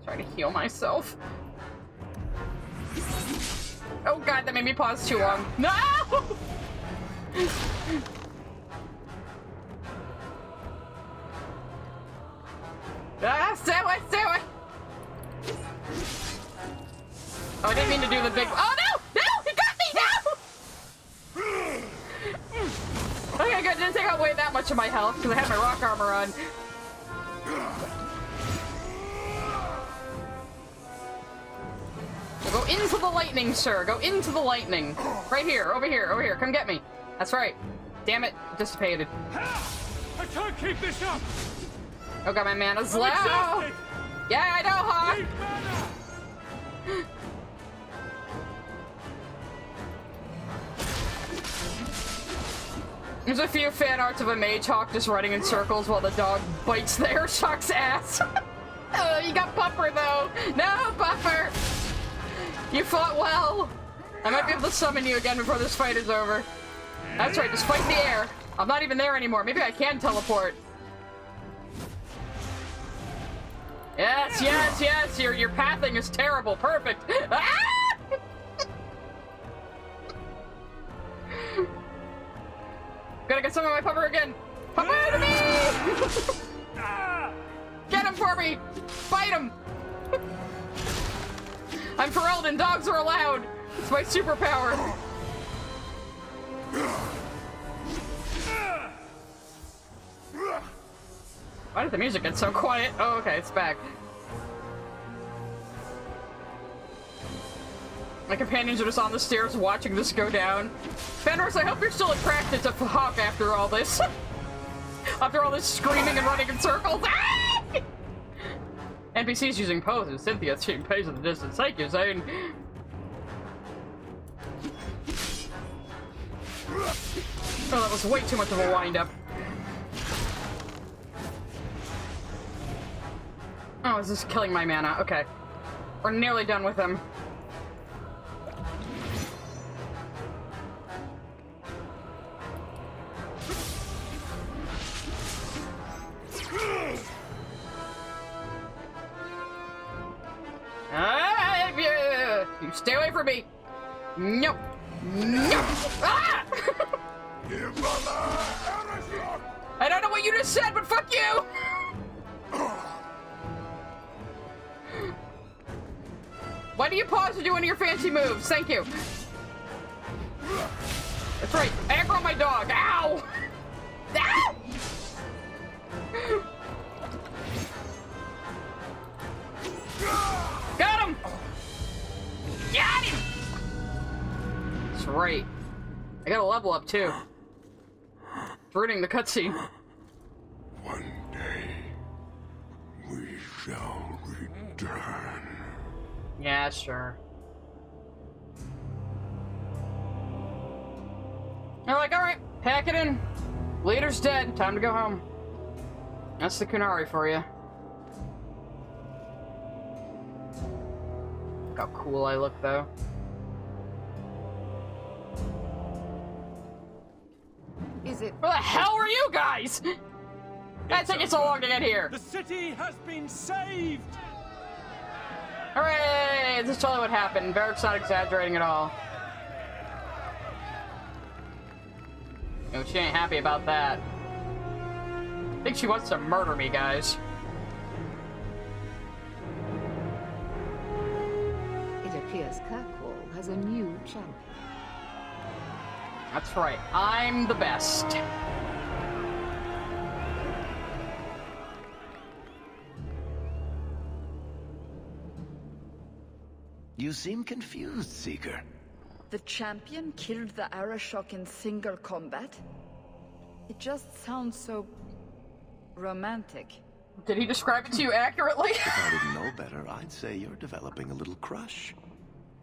Trying to heal myself. Oh god, that made me pause too long. No! Ah, stay away, stay away! Oh, I didn't mean to do the big... Oh no! No! He got me! No! Okay, good. Didn't take away that much of my health because I had my rock armor on. We'll go into the lightning, sir. Go into the lightning. Right here, over here, over here. Come get me. That's right. Damn it. Dissipated. I can't keep this up! Oh god, my mana's low! Yeah, I know, Hawk! There's a few fan arts of a mage hawk just running in circles while the dog bites the Arishok's ass. Oh, you got Puffer though. No, Puffer. You fought well. I might be able to summon you again before this fight is over. That's right, just fight in the air. I'm not even there anymore. Maybe I can teleport. Yes, yes, yes. Your pathing is terrible. Perfect. Ah! Gotta get some of my Puffer again. Puffer to me! Get him for me! Bite him! I'm Ferelden, dogs are allowed! It's my superpower! Why did the music get so quiet? Oh, okay, it's back. My companions are just on the stairs watching this go down. Fenris, I hope you're still attracted to Hawk after all this. After all this screaming and running in circles. Ah! NPCs using poses. Cynthia taking pays at the distance. Thank you, Zane. Oh, that was way too much of a wind-up. Oh, is this killing my mana? Okay. We're nearly done with him. You stay away from me! Nope! Nope! Ah! I don't know what you just said, but fuck you! Why do you pause to do one of your fancy moves? Thank you. That's right. Aggro my dog. Ow! Ow! Got him! Got him! That's right. I got a level up too. Ruining the cutscene. One day, we shall return. Yeah, sure. They're like, alright, pack it in. Leader's dead, time to go home. That's the Qunari for you. Look how cool I look, though. Is it? Where the hell were you guys? That took you so long to get here. The city has been saved! Hooray! This is totally what happened. Varric's not exaggerating at all. No, she ain't happy about that. I think she wants to murder me, guys. It appears Kirkwall has a new champion. That's right. I'm the best. You seem confused, Seeker. The champion killed the Arishok in single combat? It just sounds so... romantic. Did he describe it to you accurately? If I didn't know better, I'd say you're developing a little crush.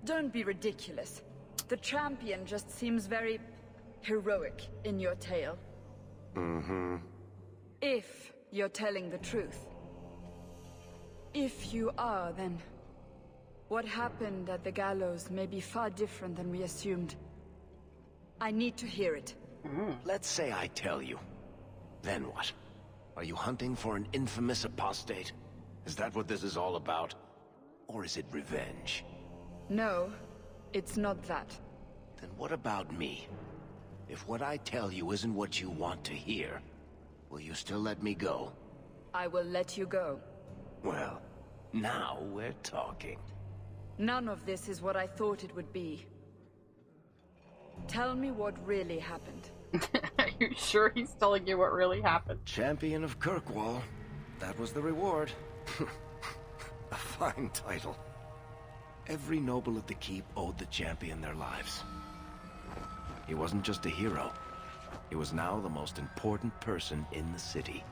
Don't be ridiculous. The champion just seems very... heroic in your tale. Mm-hmm. If you're telling the truth. If you are, then... what happened at the gallows may be far different than we assumed. I need to hear it. Let's say I tell you. Then what? Are you hunting for an infamous apostate? Is that what this is all about? Or is it revenge? No, it's not that. Then what about me? If what I tell you isn't what you want to hear, will you still let me go? I will let you go. Well, now we're talking. None of this is what I thought it would be. Tell me what really happened. Are you sure he's telling you what really happened? Champion of Kirkwall. That was the reward. A fine title. Every noble at the keep owed the champion their lives. He wasn't just a hero. He was now the most important person in the city.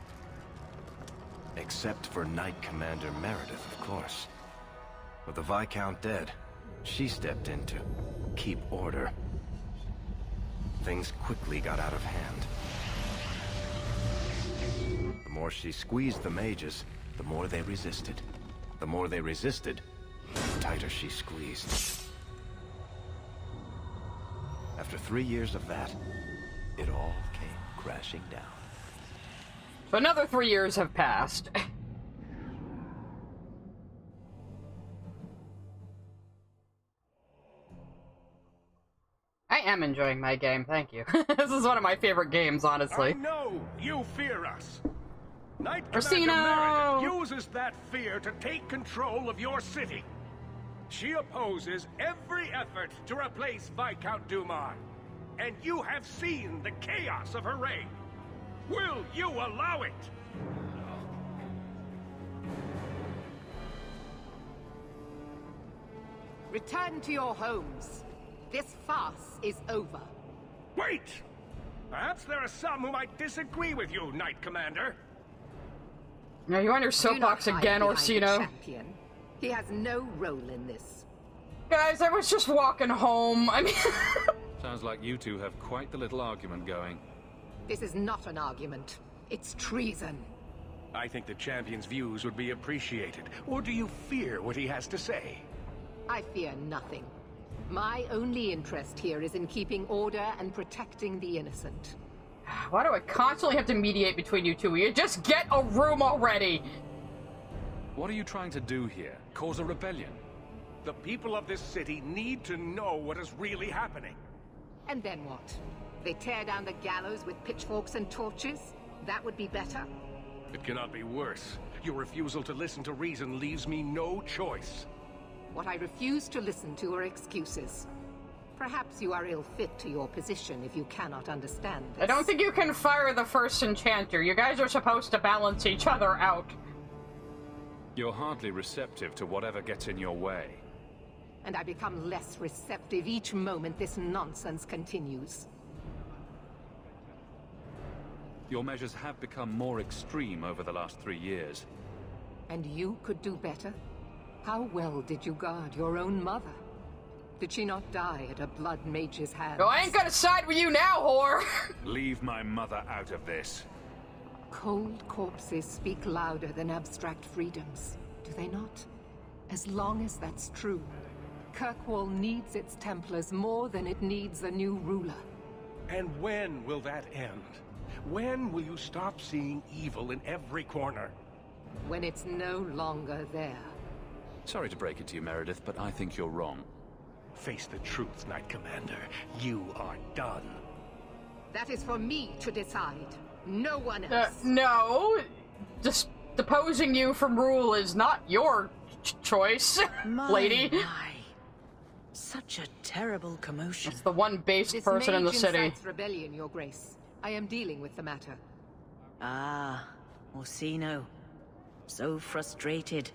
Except for Knight Commander Meredith, of course. With the Viscount dead, she stepped in to keep order. things quickly got out of hand. The more she squeezed the mages, the more they resisted. The more they resisted, the tighter she squeezed. After 3 years of that, it all came crashing down. So another 3 years have passed. I am enjoying my game, thank you. This is one of my favorite games, honestly. I know you fear us. Knight Ursino! Commander Meredith uses that fear to take control of your city. She opposes every effort to replace Viscount Dumar. And you have seen the chaos of her reign. Will you allow it? Return to your homes. This farce is over. Wait! Perhaps there are some who might disagree with you, Knight Commander. Are you on your soapbox again, Orsino? He has no role in this. Guys, I was just walking home. I mean... Sounds like you two have quite the little argument going. This is not an argument. It's treason. I think the champion's views would be appreciated. Or do you fear what he has to say? I fear nothing. My only interest here is in keeping order and protecting the innocent. Why do I constantly have to mediate between you two? Will you just get a room already? What are you trying to do here? Cause a rebellion? The people of this city need to know what is really happening. And then what? They tear down the gallows with pitchforks and torches? That would be better? It cannot be worse. Your refusal to listen to reason leaves me no choice. What I refuse to listen to are excuses. Perhaps you are ill-fit to your position if you cannot understand this. I don't think you can fire the first enchanter. You guys are supposed to balance each other out. You're hardly receptive to whatever gets in your way. And I become less receptive each moment this nonsense continues. Your measures have become more extreme over the last 3 years. And you could do better? How well did you guard your own mother? Did she not die at a blood mage's hands? Oh, I ain't gonna side with you now, whore! Leave my mother out of this. Cold corpses speak louder than abstract freedoms, do they not? As long as that's true, Kirkwall needs its Templars more than it needs a new ruler. And when will that end? When will you stop seeing evil in every corner? When it's no longer there. Sorry to break it to you, Meredith, but I think you're wrong. Face the truth, Knight Commander. You are done. That is for me to decide. No one else. No. Just deposing you from rule is not your choice, lady. My. Such a terrible commotion. It's the one based person in the city. Incites rebellion, Your Grace. I am dealing with the matter. Ah, Orsino. So frustrated.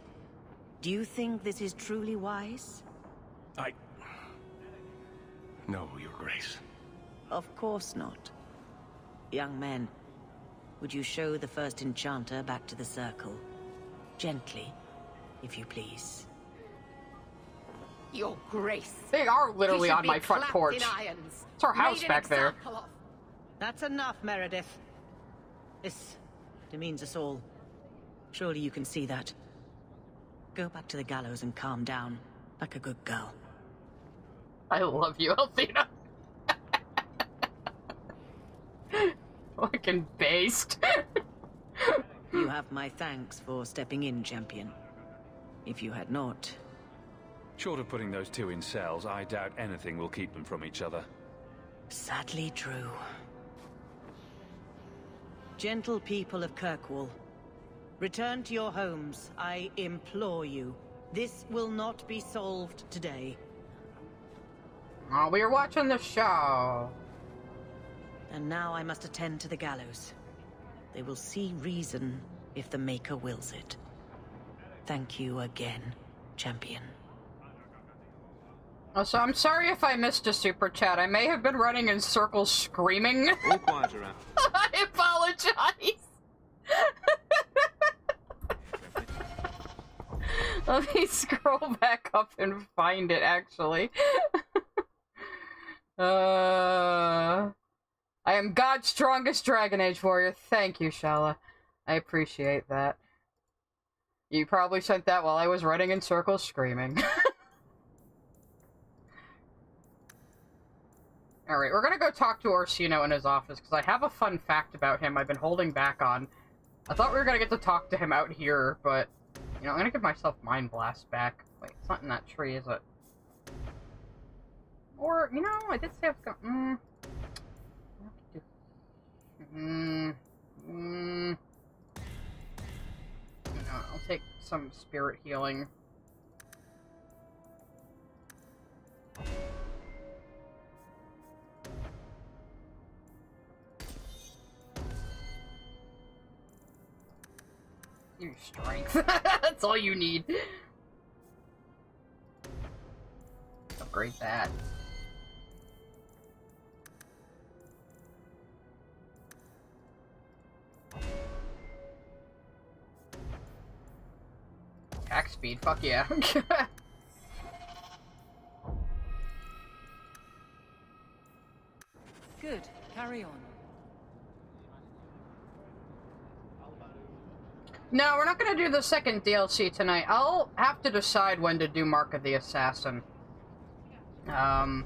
Do you think this is truly wise? No, Your Grace. Of course not. Young men, would you show the first enchanter back to the circle? Gently, if you please. Your Grace. They are literally on my front porch. It's our house back there. That's enough, Meredith. This demeans us all. Surely you can see that. Go back to the gallows and calm down, like a good girl. I love you, Althena. Fucking based. You have my thanks for stepping in, champion. If you had not... Short of putting those two in cells, I doubt anything will keep them from each other. Sadly true. Gentle people of Kirkwall, return to your homes, I implore you. This will not be solved today. Oh, we are watching the show. And now I must attend to the gallows. They will see reason if the Maker wills it. Thank you again, champion. So I'm sorry if I missed a super chat. I may have been running in circles screaming. All quiet around. I apologize. Let me scroll back up and find it, actually. I am God's strongest Dragon Age warrior. Thank you, Shala. I appreciate that. You probably sent that while I was running in circles screaming. Alright, we're gonna go talk to Orsino in his office, because I have a fun fact about him I've been holding back on. I thought we were gonna get to talk to him out here, but, you know, I'm gonna give myself Mind Blast back. Wait, it's not in that tree, is it? Or, you know, I did say I was going I'll take some spirit healing. Your strength. That's all you need. Upgrade that. Attack speed, fuck yeah. Good, carry on. No, we're not gonna do the second DLC tonight. I'll have to decide when to do Mark of the Assassin. We're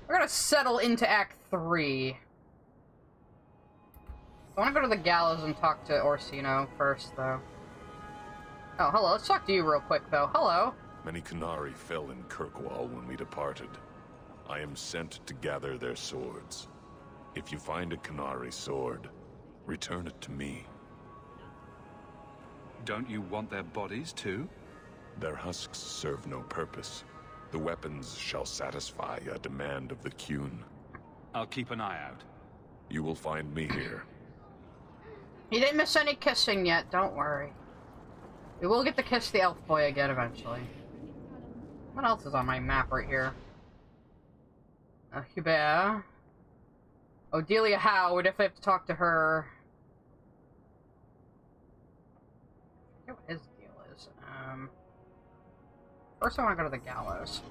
gonna settle into Act 3. I wanna go to the gallows and talk to Orsino first, though. Oh, hello. Let's talk to you real quick, though. Hello. Many Qunari fell in Kirkwall when we departed. I am sent to gather their swords. If you find a Qunari sword, return it to me. Don't you want their bodies, too? Their husks serve no purpose. The weapons shall satisfy a demand of the Qun. I'll keep an eye out. You will find me here. You didn't miss any kissing yet, don't worry. We will get to kiss the elf boy again eventually. What else is on my map right here? Hubert. Odelia Howe, we definitely have to talk to her. I forget what his deal is. First I want to go to the gallows.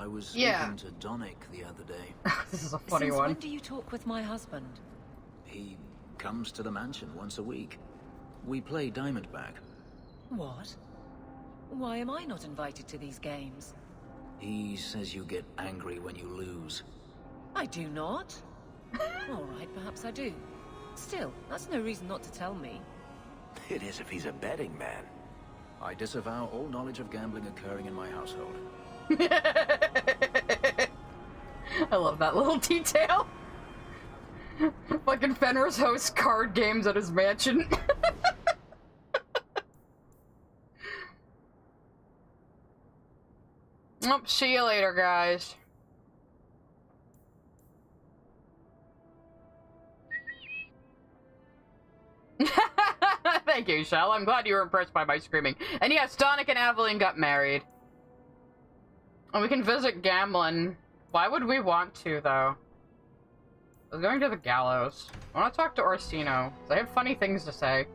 I was speaking to Donick the other day. This is a funny Since one. when do you talk with my husband? He comes to the mansion once a week. We play Diamondback. What? Why am I not invited to these games? He says you get angry when you lose. I do not. All right, perhaps I do. Still, that's no reason not to tell me. It is if he's a betting man. I disavow all knowledge of gambling occurring in my household. I love that little detail. Fucking Fenris hosts card games at his mansion. Oh, see you later, guys. Thank you, Shell. I'm glad you were impressed by my screaming. And yes, Donick and Aveline got married. And we can visit Gamlin. Why would we want to, though? I was going to the gallows. I want to talk to Orsino. I have funny things to say.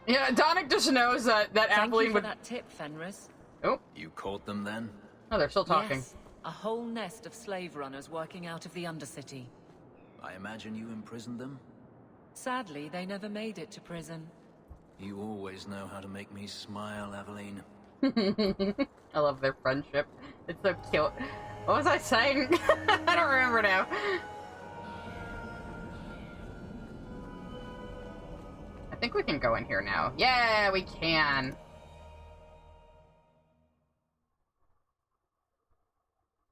Yeah, Donick just knows that Aveline would... Thank you for that tip, Fenris. Oh. You caught them then? Oh, they're still talking. Yes, a whole nest of slave runners working out of the Undercity. I imagine you imprisoned them? Sadly, they never made it to prison. You always know how to make me smile, Aveline. I love their friendship. It's so cute. What was I saying? I don't remember now. I think we can go in here now. Yeah, we can.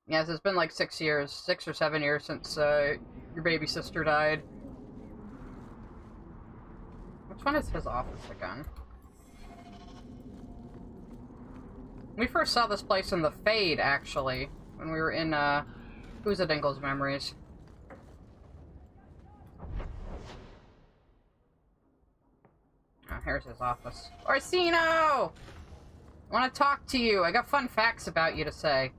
Yes, it's been like 6 years, 6 or 7 years since your baby sister died. Which one is his office again? We first saw this place in the Fade, actually, when we were in Hoozadingle's Memories. Oh, here's his office. Orsino! I want to talk to you. I got fun facts about you to say.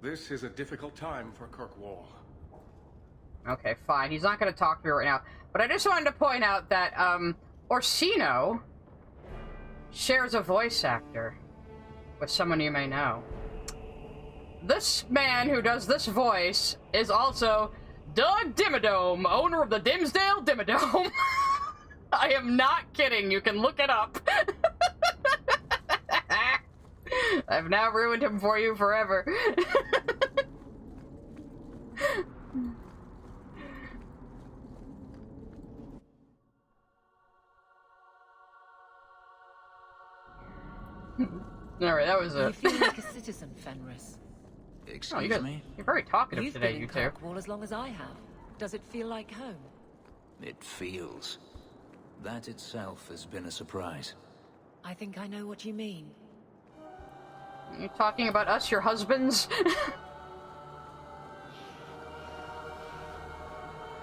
This is a difficult time for Kirkwall. Okay, fine. He's not going to talk to me right now. But I just wanted to point out that, Orsino shares a voice actor with someone you may know. This man who does this voice is also Doug Dimmadome, owner of the Dimsdale Dimmadome. I am not kidding. You can look it up. I've now ruined him for you forever. Alright, that was You feel like a citizen, Fenris. Excuse me? You're very talkative You've today, been you in two. Kirkwall as long as I have. Does it feel like home? It feels. That itself has been a surprise. I think I know what you mean. You talking about us, your husbands?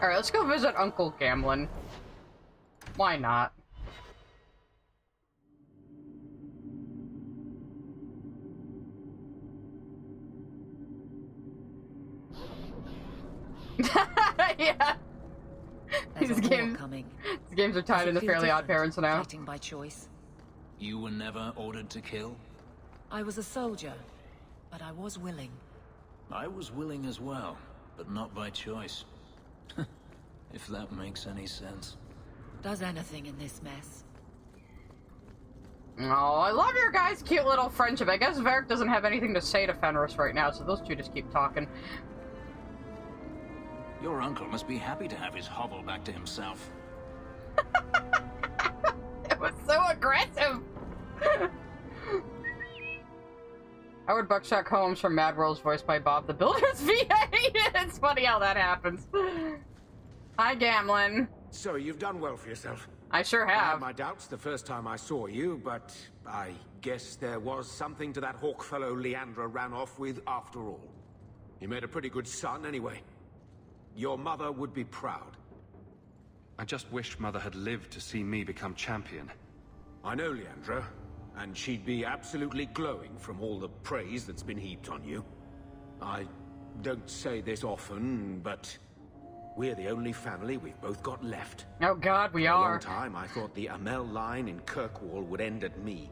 Alright, let's go visit Uncle Gamlin. Why not? Yeah. These games are tied into Fairly Odd Parents now. Fighting by choice. You were never ordered to kill? I was a soldier, but I was willing. I was willing as well, but not by choice. If that makes any sense. Does anything in this mess? Oh, I love your guys' cute little friendship. I guess Varric doesn't have anything to say to Fenris right now, so those two just keep talking. Your uncle must be happy to have his hovel back to himself. It was so aggressive! Howard Buckshot Holmes from Mad World's voiced by Bob the Builder's VA. It's funny how that happens. Hi, Gamlin. So, you've done well for yourself. I sure I had have. my doubts the first time I saw you, but I guess there was something to that hawk fellow Leandra ran off with after all. You made a pretty good son anyway. Your mother would be proud. I just wish Mother had lived to see me become champion. I know Leandra, and she'd be absolutely glowing from all the praise that's been heaped on you. I don't say this often, but we're the only family we've both got left. Oh God, we For are. a long time, I thought the Amel line in Kirkwall would end at me.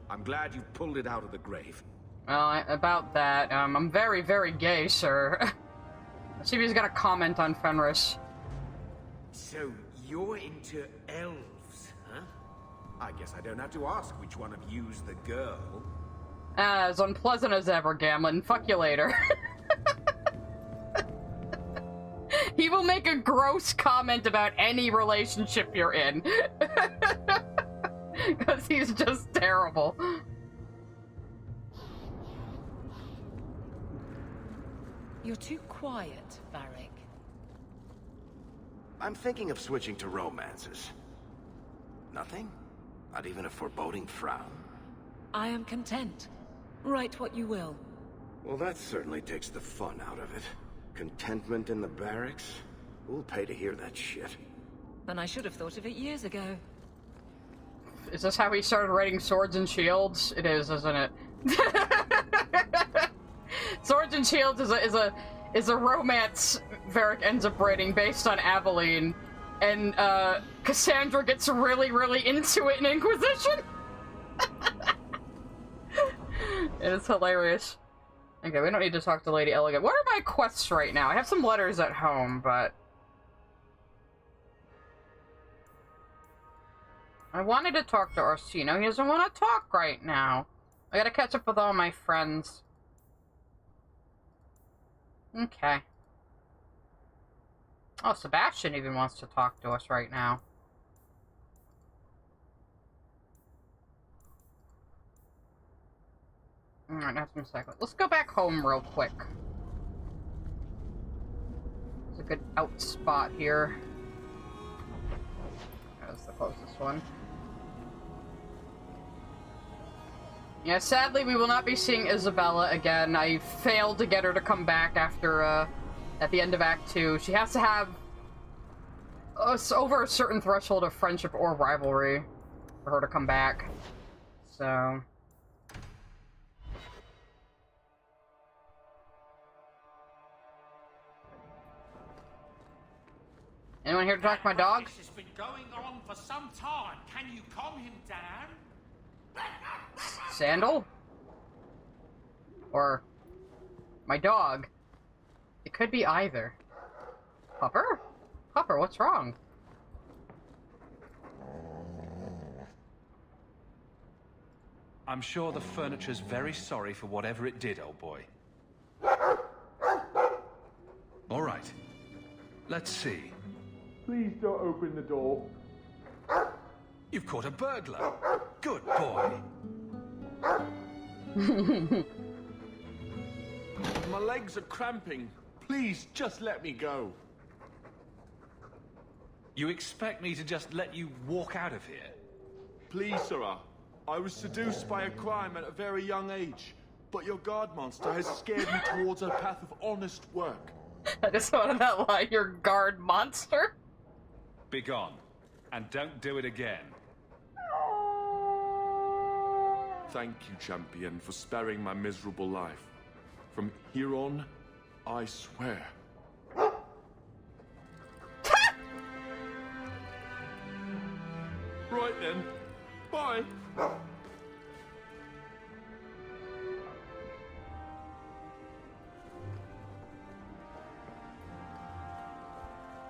I'm glad you've pulled it out of the grave. Well, about that, I'm very, very gay, sir. Let's see if he's got a comment on Fenris. So, you're into elves, huh? I guess I don't have to ask which one of you's the girl. As unpleasant as ever, Gamlin. Fuck you later. He will make a gross comment about any relationship you're in. Because he's just terrible. You're too quiet, Varric. I'm thinking of switching to romances. Nothing? Not even a foreboding frown? I am content. Write what you will. Well, that certainly takes the fun out of it. Contentment in the barracks? Who'll pay to hear that shit? Then I should have thought of it years ago. Is this how he started writing Swords and Shields? It is, isn't it? Swords and Shields is a romance Varric ends up writing based on Aveline, and Cassandra gets really, really into it in Inquisition. It is hilarious. Okay, we don't need to talk to Lady Elegant. What are my quests right now? I have some letters at home, but I wanted to talk to Orsino. He doesn't want to talk right now. I gotta catch up with all my friends. Okay. Oh, Sebastian even wants to talk to us right now. Alright, that's one second. Let's go back home real quick. There's a good out spot here. That's the closest one. Yeah, sadly we will not be seeing Isabella again. I failed to get her to come back after, at the end of Act 2. She has to have over a certain threshold of friendship or rivalry for her to come back. So Anyone here to talk to my dog? This has been going on for some time. Can you calm him down? Sandal? Or my dog? It could be either. Pupper? Pupper, what's wrong? I'm sure the furniture's very sorry for whatever it did, old boy. All right. Let's see. Please don't open the door. You've caught a burglar. Good boy. My legs are cramping. Please, just let me go. You expect me to just let you walk out of here? Please, Sarah. I was seduced by a crime at a very young age, but your guard monster has scared me towards a path of honest work. I just wanted that line, your guard monster. Be gone. And don't do it again. Thank you, champion, for sparing my miserable life. From here on, I swear. Right then. Bye.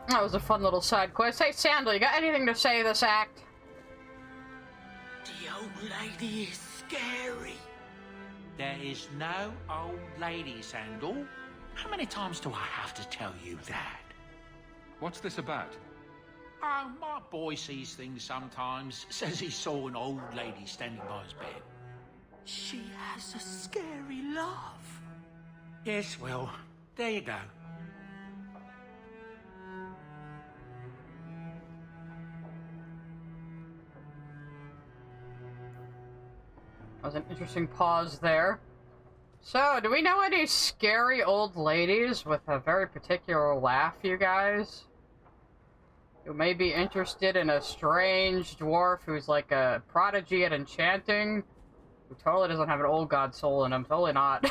That was a fun little side quest. Hey, Sandal, you got anything to say this act? The old lady is scary. There is no old lady, Sandal. How many times do I have to tell you that? What's this about? Oh, my boy sees things sometimes. Says he saw an old lady standing by his bed. She has a scary laugh. Yes, well, there you go. That was an interesting pause there. So, do we know any scary old ladies with a very particular laugh, you guys? Who may be interested in a strange dwarf who's like a prodigy at enchanting, who totally doesn't have an old god soul in him. Totally not.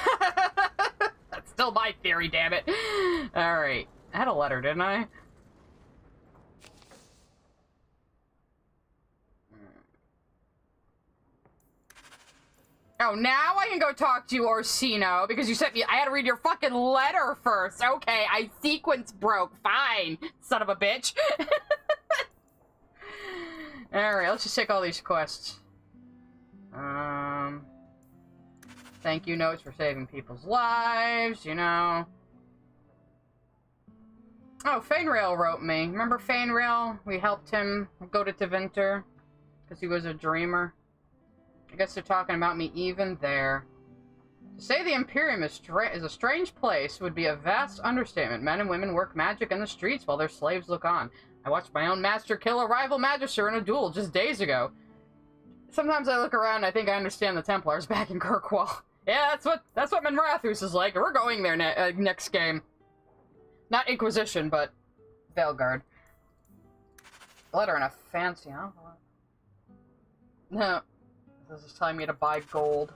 That's still my theory, damn it. Alright. I had a letter, didn't I? Oh, now I can go talk to you, Orsino, because you sent me- I had to read your fucking letter first. Okay, sequence broke. Fine, son of a bitch. Alright, let's just take all these quests. Thank you notes for saving people's lives, you know. Oh, Fainrail wrote me. Remember Fainrail? We helped him go to Tevinter, because he was a dreamer. I guess they're talking about me even there. To say the Imperium is a strange place would be a vast understatement. Men and women work magic in the streets while their slaves look on. I watched my own master kill a rival magister in a duel just days ago. Sometimes I look around and I think I understand the Templars back in Kirkwall. Yeah, that's what Minrathus is like. We're going there next game. Not Inquisition, but Veilguard. Letter in a fancy envelope. No. This is telling me to buy gold.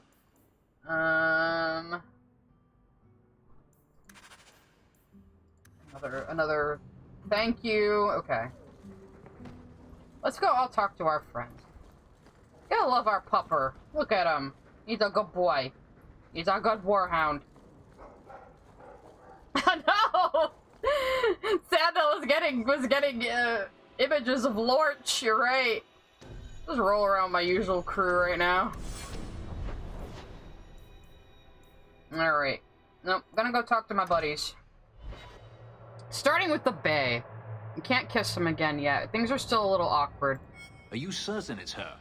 Another thank you. Okay. Let's go. I'll talk to our friend. Gotta love our pupper. Look at him. He's a good boy. He's a good warhound. No! Sandal was getting images of Lorch. You're right. Just roll around my usual crew right now. Alright. Nope, gonna go talk to my buddies. Starting with the Bay. You can't kiss him again yet. Things are still a little awkward. Are you certain it's her?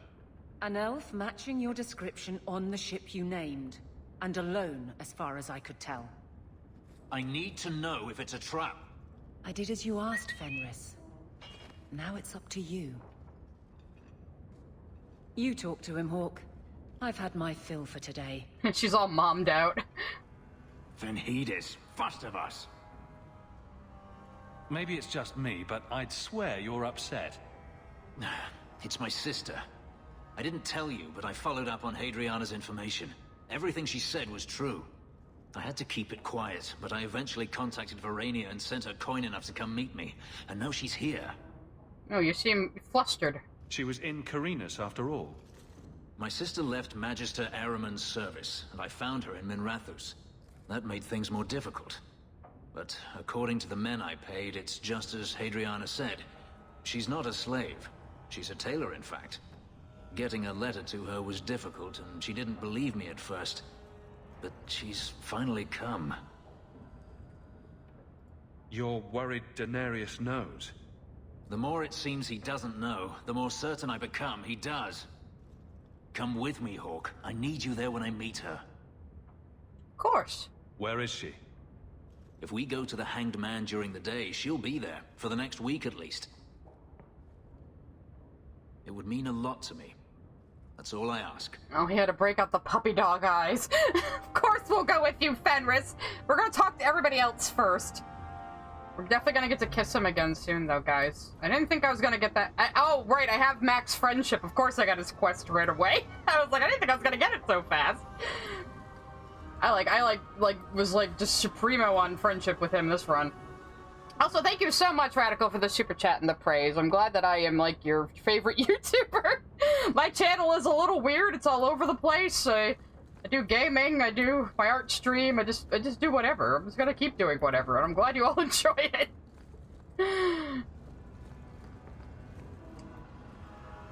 An elf matching your description on the ship you named. And alone, as far as I could tell. I need to know if it's a trap. I did as you asked, Fenris. Now it's up to you. You talk to him, Hawk. I've had my fill for today. She's all mommed out. Venhedis, first of us. Maybe it's just me, but I'd swear you're upset. It's my sister. I didn't tell you, but I followed up on Hadriana's information. Everything she said was true. I had to keep it quiet, but I eventually contacted Verania and sent her coin enough to come meet me. And now she's here. Oh, you seem flustered. She was in Carinus after all. My sister left Magister Araman's service, and I found her in Minrathus. That made things more difficult. But according to the men I paid, it's just as Hadriana said. She's not a slave. She's a tailor, in fact. Getting a letter to her was difficult, and she didn't believe me at first. But she's finally come. You're worried Daenerys knows? The more it seems he doesn't know, the more certain I become he does. Come with me, Hawk. I need you there when I meet her. Of course. Where is she? If we go to the Hanged Man during the day, she'll be there, for the next week at least. It would mean a lot to me. That's all I ask. Oh, he had to break out the puppy dog eyes. Of course we'll go with you, Fenris. We're gonna talk to everybody else first. We're definitely gonna get to kiss him again soon, though, guys. I didn't think I was gonna get that. Oh, right, I have Mac's friendship. Of course I got his quest right away. I was like, I didn't think I was gonna get it so fast. I was just supremo on friendship with him this run. Also, thank you so much, Radical, for the super chat and the praise. I'm glad that I am, like, your favorite YouTuber. My channel is a little weird. It's all over the place. I do gaming, I do my art stream, I just do whatever. I'm just gonna keep doing whatever, and I'm glad you all enjoy it. If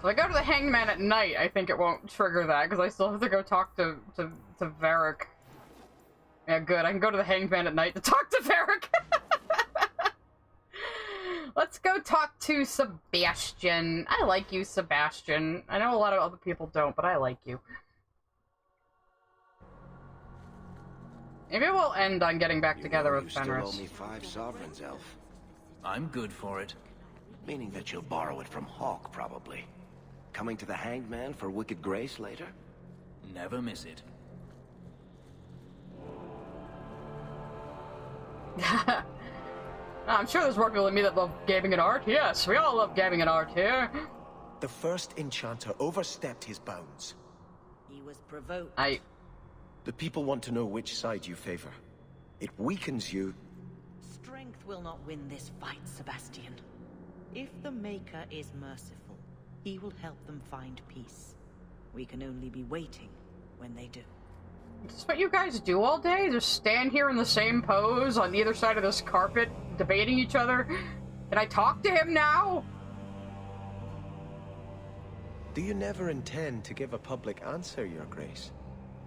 I go to the Hangman at night, I think it won't trigger that, because I still have to go talk to Varric. Yeah, good. I can go to the Hangman at night to talk to Varric. Let's go talk to Sebastian. I like you, Sebastian. I know a lot of other people don't, but I like you. Maybe we'll end on getting back together with Fenris. You still owe me 5 sovereigns, Elf. I'm good for it. Meaning that you'll borrow it from Hawk, probably. Coming to the Hanged Man for Wicked Grace later? Never miss it. I'm sure there's more people than me that love gaming and art. Yes, we all love gaming and art here. The first enchanter overstepped his bounds. He was provoked. The people want to know which side you favor. It weakens you. Strength will not win this fight, Sebastian. If the Maker is merciful, he will help them find peace. We can only be waiting when they do. Is this what you guys do all day? Just stand here in the same pose on either side of this carpet, debating each other? Can I talk to him now? Do you never intend to give a public answer, Your Grace?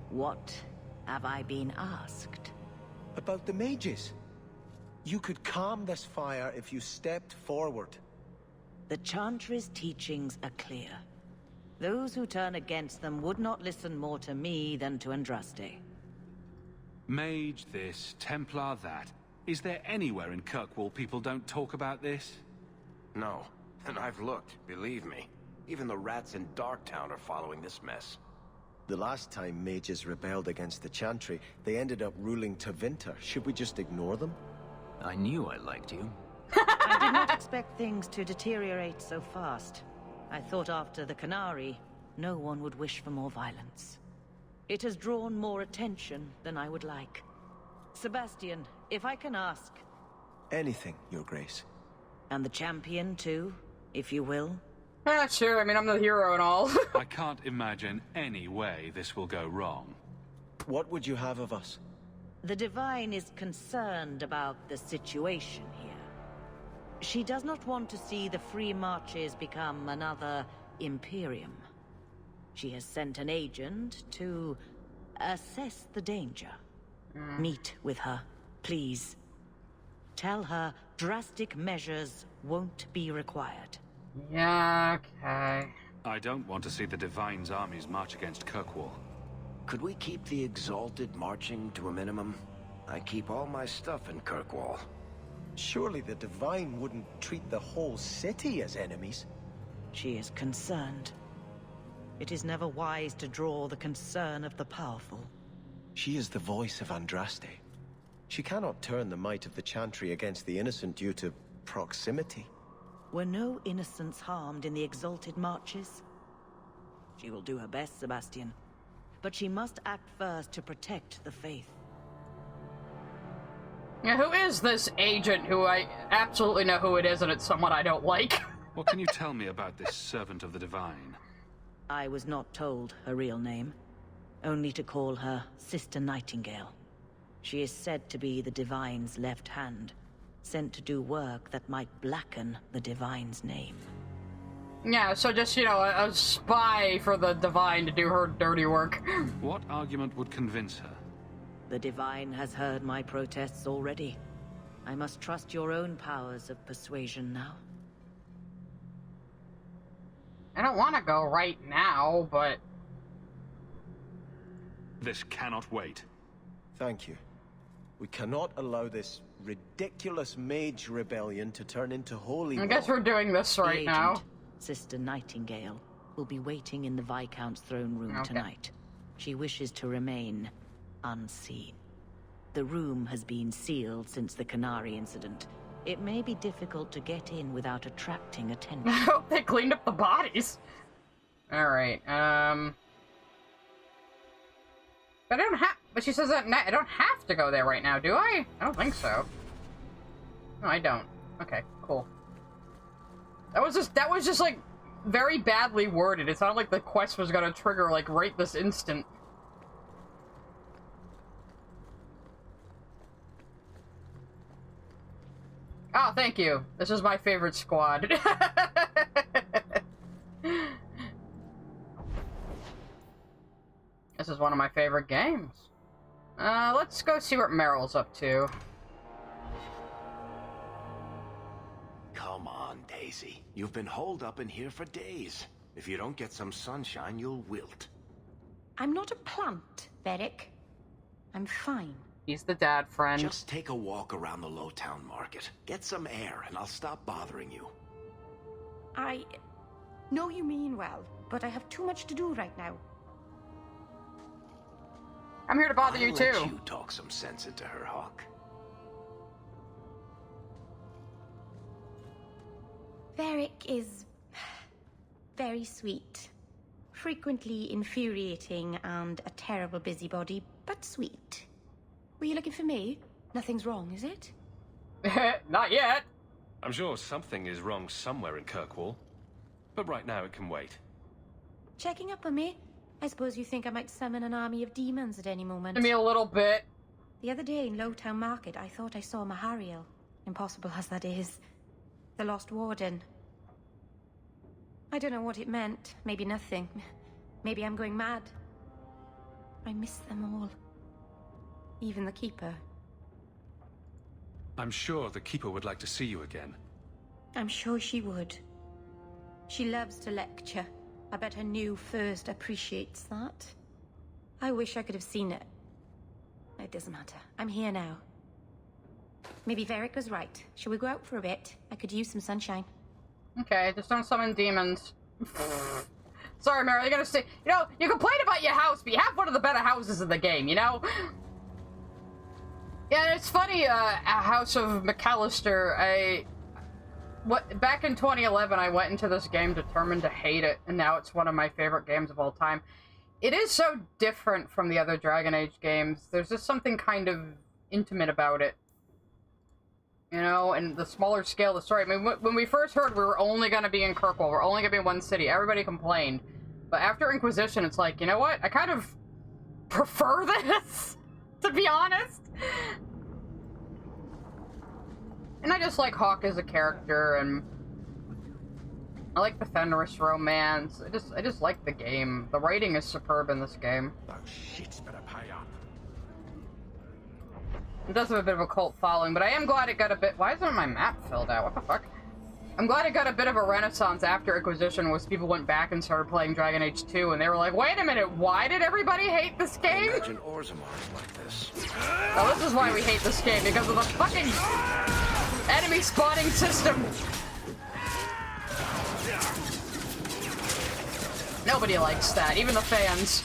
What have I been asked? About the mages. You could calm this fire if you stepped forward. The Chantry's teachings are clear. Those who turn against them would not listen more to me than to Andraste. Mage this, Templar that. Is there anywhere in Kirkwall people don't talk about this? No. And I've looked, believe me. Even the rats in Darktown are following this mess. The last time mages rebelled against the Chantry, they ended up ruling Tevinter. Should we just ignore them? I knew I liked you. I did not expect things to deteriorate so fast. I thought after the Qunari, no one would wish for more violence. It has drawn more attention than I would like. Sebastian, if I can ask... Anything, Your Grace. And the champion, too, if you will? Sure, I mean, I'm the hero and all. I can't imagine any way this will go wrong. What would you have of us? The Divine is concerned about the situation here. She does not want to see the Free Marches become another Imperium. She has sent an agent to assess the danger. Meet with her, please. Tell her drastic measures won't be required. Yeah, okay. I don't want to see the Divine's armies march against Kirkwall. Could we keep the Exalted marching to a minimum? I keep all my stuff in Kirkwall. Surely the Divine wouldn't treat the whole city as enemies. She is concerned. It is never wise to draw the concern of the powerful. She is the voice of Andraste. She cannot turn the might of the Chantry against the innocent due to proximity. Were no innocents harmed in the Exalted marches? She will do her best, Sebastian. But she must act first to protect the faith. Yeah, who is this agent who I absolutely know who it is, and it's someone I don't like? What can you tell me about this servant of the Divine? I was not told her real name, only to call her Sister Nightingale. She is said to be the Divine's left hand, sent to do work that might blacken the Divine's name. Yeah, so just, you know, a spy for the Divine to do her dirty work. What argument would convince her? The Divine has heard my protests already. I must trust your own powers of persuasion now. I don't want to go right now, but... This cannot wait. Thank you. We cannot allow this ridiculous mage rebellion to turn into holy war. I guess we're doing this right now. Sister Nightingale will be waiting in the Viscount's throne room tonight. She wishes to remain unseen. The room has been sealed since the Qunari incident. It may be difficult to get in without attracting attention. I hope they cleaned up the bodies. Alright, But I don't have... But she says that I don't have to go there right now, do I? I don't think so. No, I don't. Okay, cool. That was just like, very badly worded. It sounded like the quest was gonna trigger, like, right this instant. Oh, thank you. This is my favorite squad. This is one of my favorite games. Let's go see what Meryl's up to. Come on, Daisy. You've been holed up in here for days. If you don't get some sunshine, you'll wilt. I'm not a plant, Beric. I'm fine. He's the dad friend. Just take a walk around the Lowtown Market. Get some air, and I'll stop bothering you. I know you mean well, but I have too much to do right now. I'm here to bother you too. Let you talk some sense into her, Hawk. Beric is very sweet. Frequently infuriating and a terrible busybody, but sweet. Were you looking for me? Nothing's wrong, is it? Not yet. I'm sure something is wrong somewhere in Kirkwall. But right now it can wait. Checking up on me? I suppose you think I might summon an army of demons at any moment. Give me a little bit. The other day in Lowtown Market, I thought I saw Mahariel. Impossible as that is. The Lost Warden. I don't know what it meant. Maybe nothing. Maybe I'm going mad. I miss them all. Even the Keeper. I'm sure the Keeper would like to see you again. I'm sure she would. She loves to lecture. I bet her new first appreciates that. I wish I could have seen it. It doesn't matter. I'm here now. Maybe Varric was right. Shall we go out for a bit? I could use some sunshine. Okay, just don't summon demons. Sorry, Mary, you're gonna stay. You know, you complain about your house, but you have one of the better houses in the game, you know? Yeah, it's funny, House of McAllister, back in 2011, I went into this game determined to hate it, and now it's one of my favorite games of all time. It is so different from the other Dragon Age games. There's just something kind of intimate about it. You know, and the smaller scale of the story. I mean, when we first heard we were only going to be in Kirkwall, we're only going to be in one city, everybody complained. But after Inquisition, it's like, you know what? I kind of prefer this, to be honest. And I just like Hawk as a character, and I like the Fenris romance. I just like the game. The writing is superb in this game. Those shits better pay up. It does have a bit of a cult following, but I am glad it got a bit... Why isn't my map filled out? What the fuck? I'm glad it got a bit of a renaissance after Inquisition, was people went back and started playing Dragon Age 2, and they were like, wait a minute, why did everybody hate this game? Imagine Orzammar like this. Well, this is why we hate this game, because of the fucking enemy spawning system. Nobody likes that, even the fans.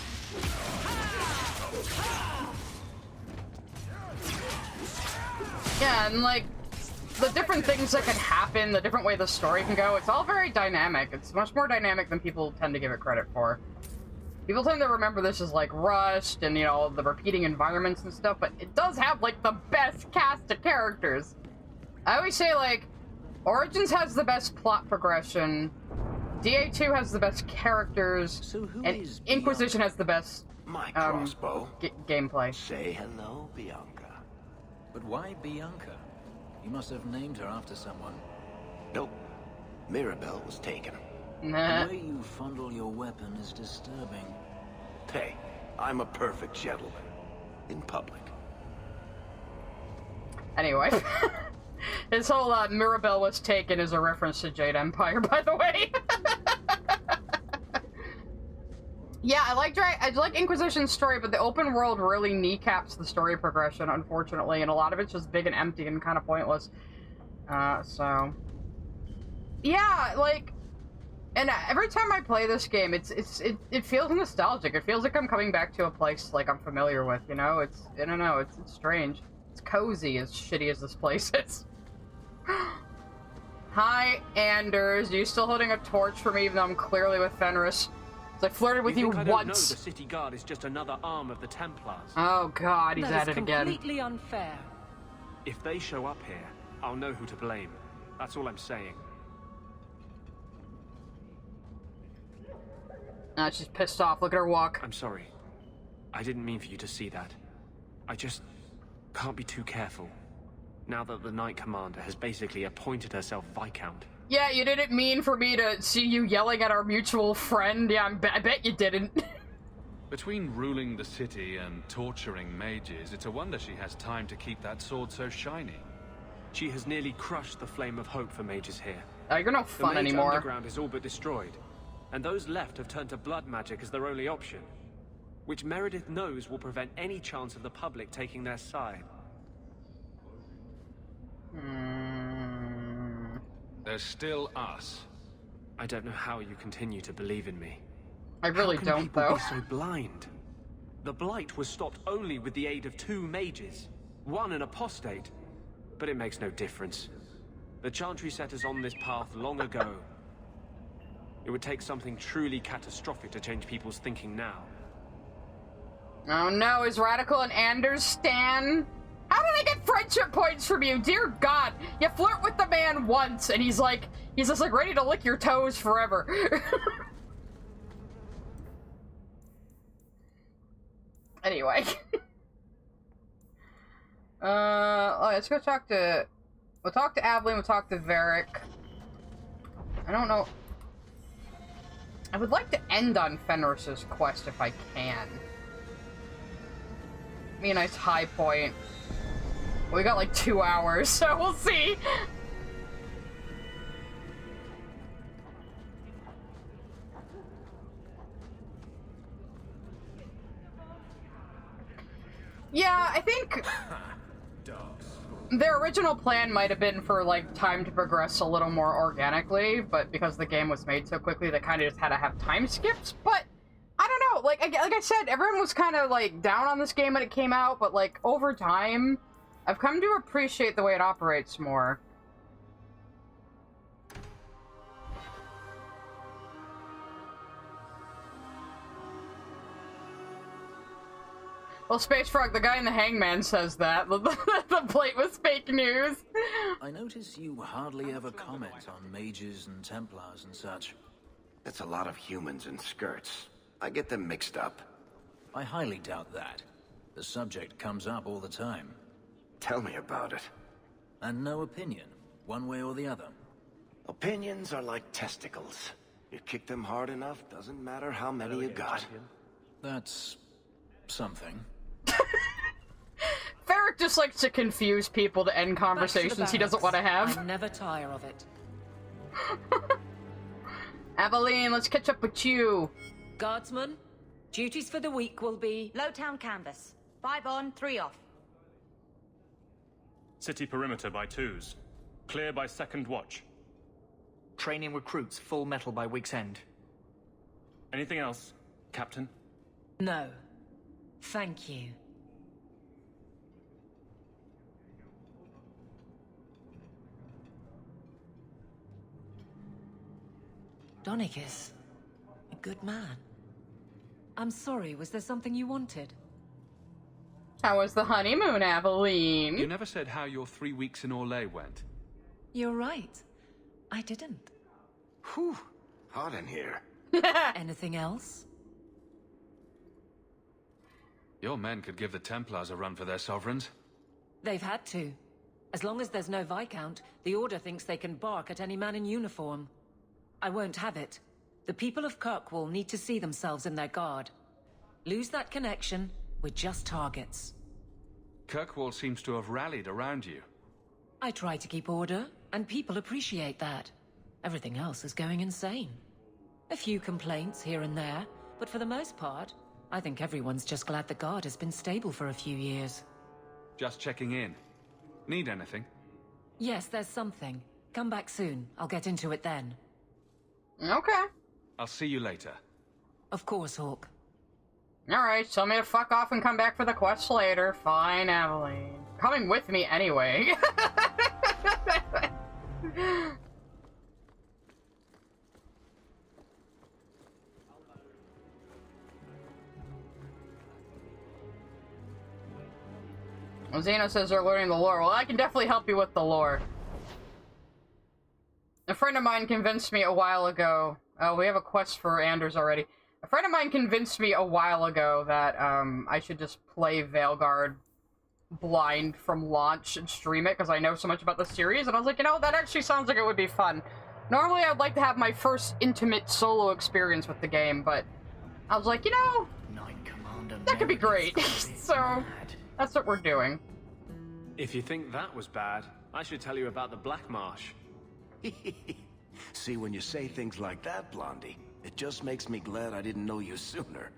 Yeah, and like, the different things that can happen, the different way the story can go, it's all very dynamic. It's much more dynamic than people tend to give it credit for. People tend to remember this as, like, rushed and, you know, the repeating environments and stuff, but it does have, like, the best cast of characters. I always say, like, Origins has the best plot progression, DA2 has the best characters, and Inquisition has the best My crossbow. Gameplay. Say hello, Bianca. But why Bianca? You must have named her after someone. Nope. Mirabelle was taken. Nah. The way you fondle your weapon is disturbing. Hey, I'm a perfect gentleman. In public. Anyway. His whole Mirabelle was taken is a reference to Jade Empire, by the way. Yeah, I like Inquisition's story, but the open world really kneecaps the story progression, unfortunately, and a lot of it's just big and empty and kind of pointless. So... Yeah, like... And every time I play this game, it feels nostalgic. It feels like I'm coming back to a place, like, I'm familiar with, you know? I don't know, it's strange. It's cozy, as shitty as this place is. Hi, Anders. Are you still holding a torch for me, even though I'm clearly with Fenris? I flirted with you think I don't once. know the city guard is just another arm of the Templars? Oh god, he's at it again. That is completely unfair. If they show up here, I'll know who to blame. That's all I'm saying. She's pissed off. Look at her walk. I'm sorry. I didn't mean for you to see that. I just can't be too careful. Now that the Knight Commander has basically appointed herself Viscount. Yeah, you didn't mean for me to see you yelling at our mutual friend. Yeah, I bet you didn't. Between ruling the city and torturing mages, it's a wonder she has time to keep that sword so shiny. She has nearly crushed the flame of hope for mages here. You're no fun the mage anymore. Underground is all but destroyed, and those left have turned to blood magic as their only option, which Meredith knows will prevent any chance of the public taking their side. There's still us. I don't know how you continue to believe in me. I really How can don't, people though. be so blind? The Blight was stopped only with the aid of 2 mages, one an apostate, but it makes no difference. The Chantry set us on this path long ago. It would take something truly catastrophic to change people's thinking now. Oh no, is Radical and Anders stan? How did I get friendship points from you? Dear God, you flirt with the man once, and he's just like ready to lick your toes forever. Anyway. Let's go talk to... We'll talk to Aveline, we'll talk to Varric. I don't know... I would like to end on Fenris's quest if I can. Be a nice high point. We got like 2 hours, so we'll see. Yeah, I think their original plan might have been for like time to progress a little more organically, but because the game was made so quickly, they kind of just had to have time skips. But I don't know, like I said, everyone was kind of like down on this game when it came out, but like over time, I've come to appreciate the way it operates more. Well, Space Frog, the guy in the Hangman says that. The plate was fake news. I notice you hardly ever comment on mages and Templars and such. That's a lot of humans in skirts. I get them mixed up. I highly doubt that. The subject comes up all the time. Tell me about it. And no opinion, one way or the other. Opinions are like testicles. You kick them hard enough, doesn't matter how many you got. That's... something. Varric just likes to confuse people to end conversations he doesn't want to have. I never tire of it. Aveline, let's catch up with you. Guardsman, duties for the week will be... Lowtown canvas. 5 on, 3 off. City perimeter by 2s. Clear by 2nd watch. Training recruits full metal by week's end. Anything else, Captain? No. Thank you. Donicus, a good man. I'm sorry, was there something you wanted? How was the honeymoon, Aveline? You never said how your 3 weeks in Orlais went. You're right. I didn't. Whew. Hot in here. Anything else? Your men could give the Templars a run for their sovereigns. They've had to. As long as there's no Viscount, the Order thinks they can bark at any man in uniform. I won't have it. The people of Kirkwall need to see themselves in their guard. Lose that connection, we're just targets. Kirkwall seems to have rallied around you. I try to keep order, and people appreciate that. Everything else is going insane. A few complaints here and there, but for the most part, I think everyone's just glad the guard has been stable for a few years. Just checking in. Need anything? Yes, there's something. Come back soon. I'll get into it then. Okay. I'll see you later. Of course, Hawk. Alright, tell me to fuck off and come back for the quest later. Fine, Aveline. Coming with me anyway. Zeno says they're learning the lore. Well, I can definitely help you with the lore. A friend of mine convinced me a while ago... Oh, we have a quest for Anders already. A friend of mine convinced me a while ago that, I should just play Veilguard blind from launch and stream it, because I know so much about the series, and I was like, you know, that actually sounds like it would be fun. Normally, I'd like to have my first intimate solo experience with the game, but I was like, you know, that could be great. So, that's what we're doing. If you think that was bad, I should tell you about the Black Marsh. See, when you say things like that, Blondie, it just makes me glad I didn't know you sooner.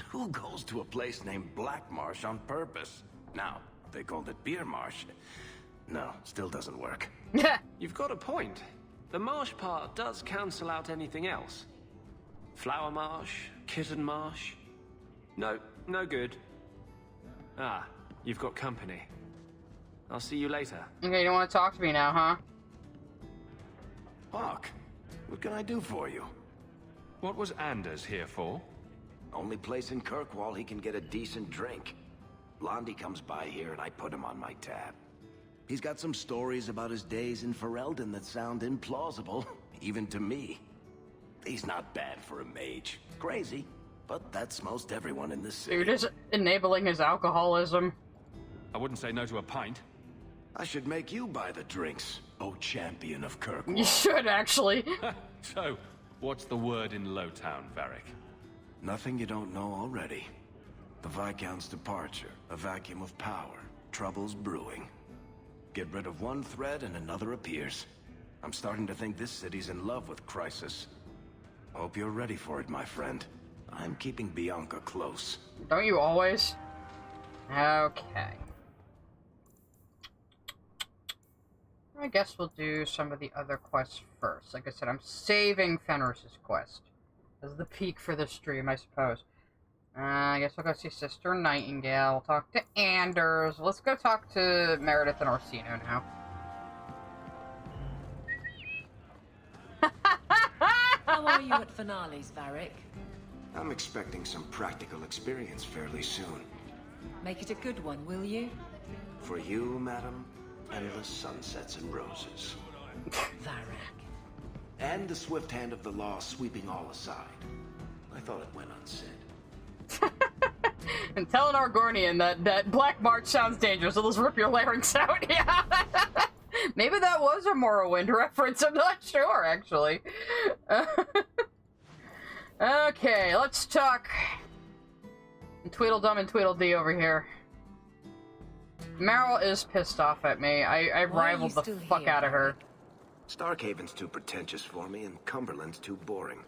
Who goes to a place named Black Marsh on purpose? Now, they called it Beer Marsh. No, still doesn't work. You've got a point. The marsh part does cancel out anything else. Flower Marsh, Kitten Marsh. No, no good. Ah, you've got company. I'll see you later. Okay, you don't want to talk to me now, huh? Hawk, what can I do for you? What was Anders here for? Only place in Kirkwall he can get a decent drink. Blondie comes by here and I put him on my tab. He's got some stories about his days in Ferelden that sound implausible, even to me. He's not bad for a mage. Crazy, but that's most everyone in this city. You're just enabling his alcoholism. I wouldn't say no to a pint. I should make you buy the drinks, oh champion of Kirkwall. You should, actually. So, what's the word in Lowtown, Varric? Nothing you don't know already. The Viscount's departure, a vacuum of power, troubles brewing. Get rid of one thread and another appears. I'm starting to think this city's in love with Crisis. Hope you're ready for it, my friend. I'm keeping Bianca close. Don't you always? Okay. I guess we'll do some of the other quests first. Like I said, I'm saving Fenris's quest as the peak for the stream, I suppose. I guess we'll go see Sister Nightingale. We'll talk to Anders. Let's go talk to Meredith and Orsino now. How are you at finales, Varric? I'm expecting some practical experience fairly soon. Make it a good one, will you? For you, madam, endless sunsets and roses. Varric. And the swift hand of the law sweeping all aside. I thought it went unsaid. And tell an Argonian that Black March sounds dangerous, so let's rip your larynx out. Yeah. Maybe that was a Morrowind reference, I'm not sure, actually. Okay, let's talk Tweedledum and Tweedledee over here. Meryl is pissed off at me. I rivaled the fuck out of her. Starkhaven's too pretentious for me, and Cumberland's too boring.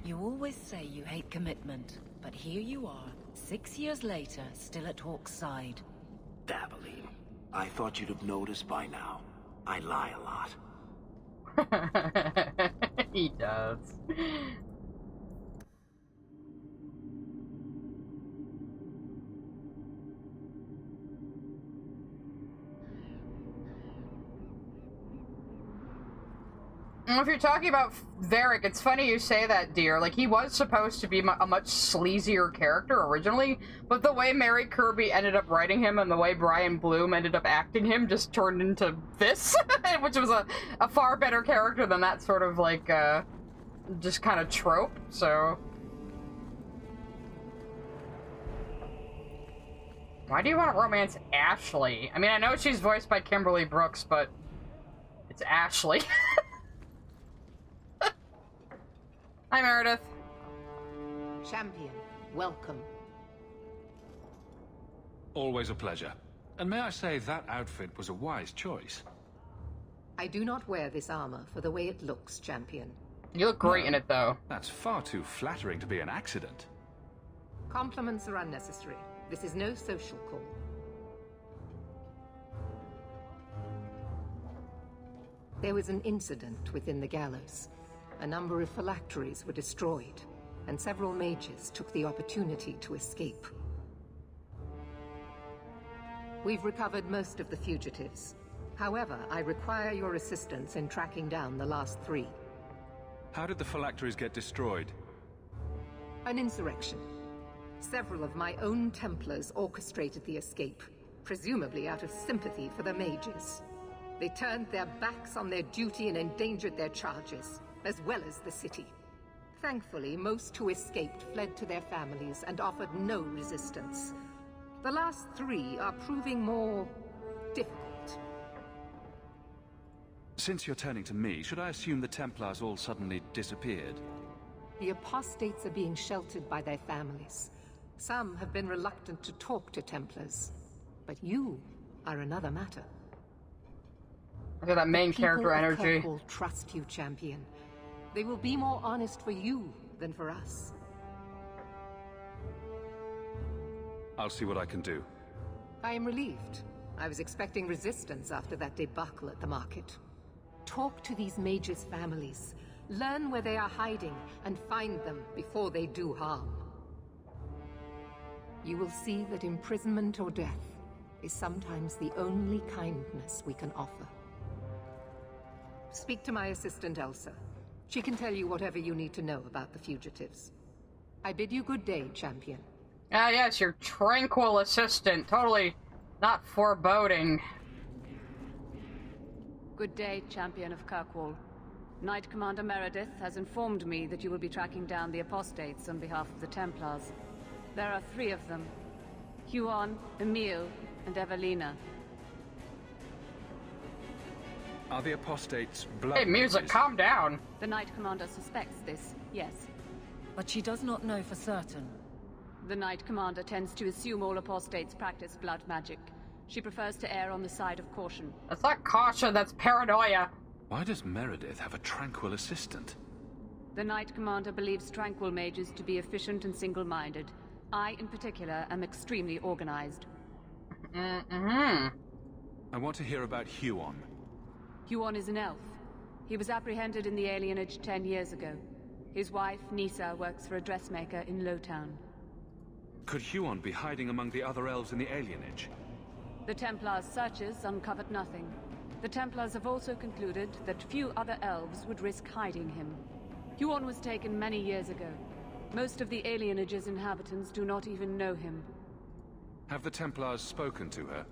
You always say you hate commitment, but here you are, 6 years later, still at Hawk's side. Dabbling. I thought you'd have noticed by now. I lie a lot. He does. If you're talking about Varric, it's funny you say that, dear. Like, he was supposed to be a much sleazier character originally, but the way Mary Kirby ended up writing him and the way Brian Bloom ended up acting him just turned into this, which was a far better character than that sort of, like, just kind of trope, so... Why do you want to romance Ashley? I mean, I know she's voiced by Kimberly Brooks, but it's Ashley. Hi, Meredith. Champion, welcome. Always a pleasure. And may I say that outfit was a wise choice. I do not wear this armor for the way it looks, Champion. You look great in it, though. That's far too flattering to be an accident. Compliments are unnecessary. This is no social call. There was an incident within the gallows. A number of phylacteries were destroyed, and several mages took the opportunity to escape. We've recovered most of the fugitives. However, I require your assistance in tracking down the last 3. How did the phylacteries get destroyed? An insurrection. Several of my own Templars orchestrated the escape, presumably out of sympathy for the mages. They turned their backs on their duty and endangered their charges, as well as the city. Thankfully, most who escaped fled to their families and offered no resistance. The last 3 are proving more difficult. Since you're turning to me, should I assume the Templars all suddenly disappeared? The apostates are being sheltered by their families. Some have been reluctant to talk to Templars, but you are another matter. Look at that main character energy. The people of Kirkwall trust you, Champion. They will be more honest for you than for us. I'll see what I can do. I am relieved. I was expecting resistance after that debacle at the market. Talk to these mages' families. Learn where they are hiding and find them before they do harm. You will see that imprisonment or death is sometimes the only kindness we can offer. Speak to my assistant, Elsa. She can tell you whatever you need to know about the fugitives. I bid you good day, Champion. Ah, yes, your tranquil assistant. Totally not foreboding. Good day, Champion of Kirkwall. Knight Commander Meredith has informed me that you will be tracking down the apostates on behalf of the Templars. There are 3 of them. Huon, Emil, and Evelina. Are the apostates blood Hey, music, mages? calm down. The Knight Commander suspects this, yes. But she does not know for certain. The Knight Commander tends to assume all apostates practice blood magic. She prefers to err on the side of caution. That's not caution, that's paranoia. Why does Meredith have a tranquil assistant? The Knight Commander believes tranquil mages to be efficient and single-minded. I, in particular, am extremely organized. Mm-hmm. I want to hear about Huon. Huon is an elf. He was apprehended in the alienage 10 years ago. His wife, Nisa, works for a dressmaker in Lowtown. Could Huon be hiding among the other elves in the alienage? The Templars' searches uncovered nothing. The Templars have also concluded that few other elves would risk hiding him. Huon was taken many years ago. Most of the alienage's inhabitants do not even know him. Have the Templars spoken to her?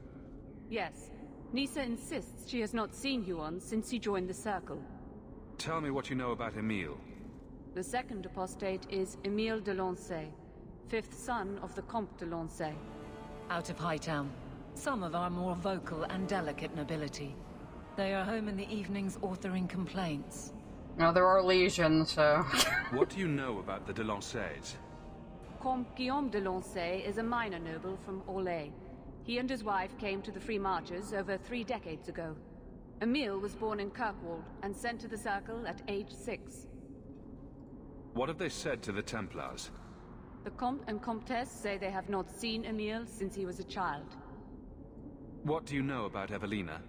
Yes. Nisa insists she has not seen Huon since he joined the Circle. Tell me what you know about Emile. The second apostate is Emile de Lancey, 5th son of the Comte de Lancey. Out of Hightown. Some of our more vocal and delicate nobility. They are home in the evenings authoring complaints. No, there are lesions, so... What do you know about the de Lanceys? Comte Guillaume de Lancey is a minor noble from Orlais. He and his wife came to the Free Marches over 3 decades ago. Emile was born in Kirkwall and sent to the Circle at age 6. What have they said to the Templars? The Comte and Comtesse say they have not seen Emile since he was a child. What do you know about Evelina?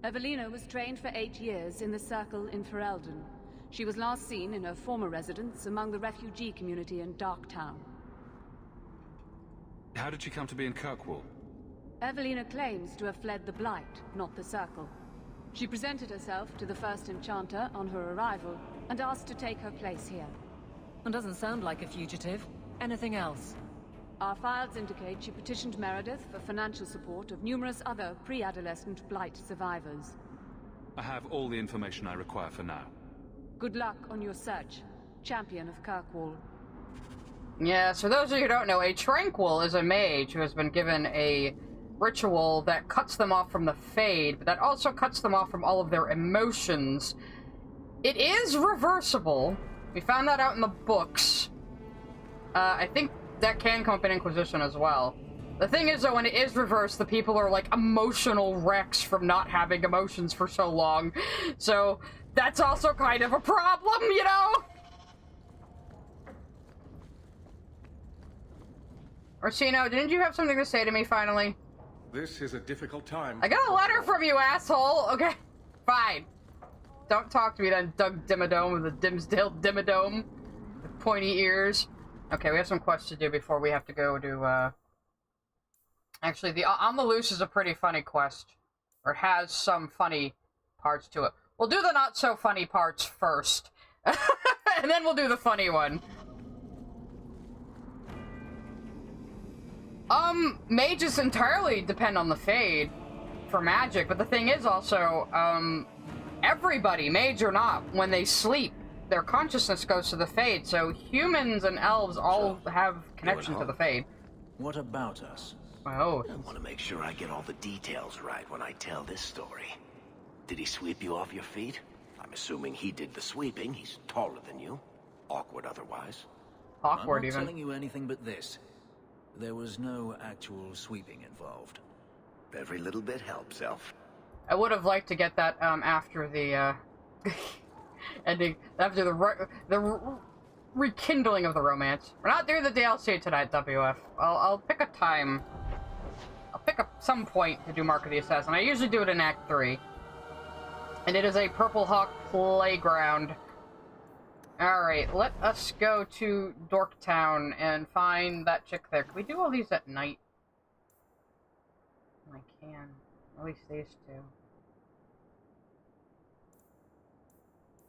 Evelina was trained for 8 years in the Circle in Ferelden. She was last seen in her former residence among the refugee community in Darktown. How did she come to be in Kirkwall? Evelina claims to have fled the Blight, not the Circle. She presented herself to the first enchanter on her arrival, and asked to take her place here. And doesn't sound like a fugitive. Anything else? Our files indicate she petitioned Meredith for financial support of numerous other pre-adolescent Blight survivors. I have all the information I require for now. Good luck on your search, Champion of Kirkwall. Yeah, so those of you who don't know, a Tranquil is a mage who has been given a ritual that cuts them off from the Fade, but that also cuts them off from all of their emotions. It is reversible. We found that out in the books. I think that can come up in Inquisition as well. The thing is, though, when it is reversed, the people are like emotional wrecks from not having emotions for so long. So that's also kind of a problem, you know? Orsino, didn't you have something to say to me finally? This is a difficult time. I got a letter from you, asshole! Okay, fine. Don't talk to me then, Doug Dimmadome with the Dimsdale Dimmadome. With pointy ears. Okay, we have some quests to do before we have to go to, Actually, the On the Loose is a pretty funny quest. Or it has some funny parts to it. We'll do the not-so-funny parts first. And then we'll do the funny one. Mages entirely depend on the Fade for magic, but the thing is also, everybody, mage or not, when they sleep, their consciousness goes to the Fade, so humans and elves all have connection to the Fade. What about us? Oh. I want to make sure I get all the details right when I tell this story. Did he sweep you off your feet? I'm assuming he did the sweeping. He's taller than you. Awkward otherwise. Awkward, I'm not even. telling you anything but this. There was no actual sweeping involved. Every little bit helps, Elf. I would have liked to get that, after the, ending, after the rekindling of the romance. We're not doing the DLC tonight, WF. I'll pick a time. I'll pick up some point to do Mark of the Assassin. I usually do it in Act 3. And it is a Purple Hawk playground. Alright, let us go to Dorktown and find that chick there. Can we do all these at night? I can. At least these two.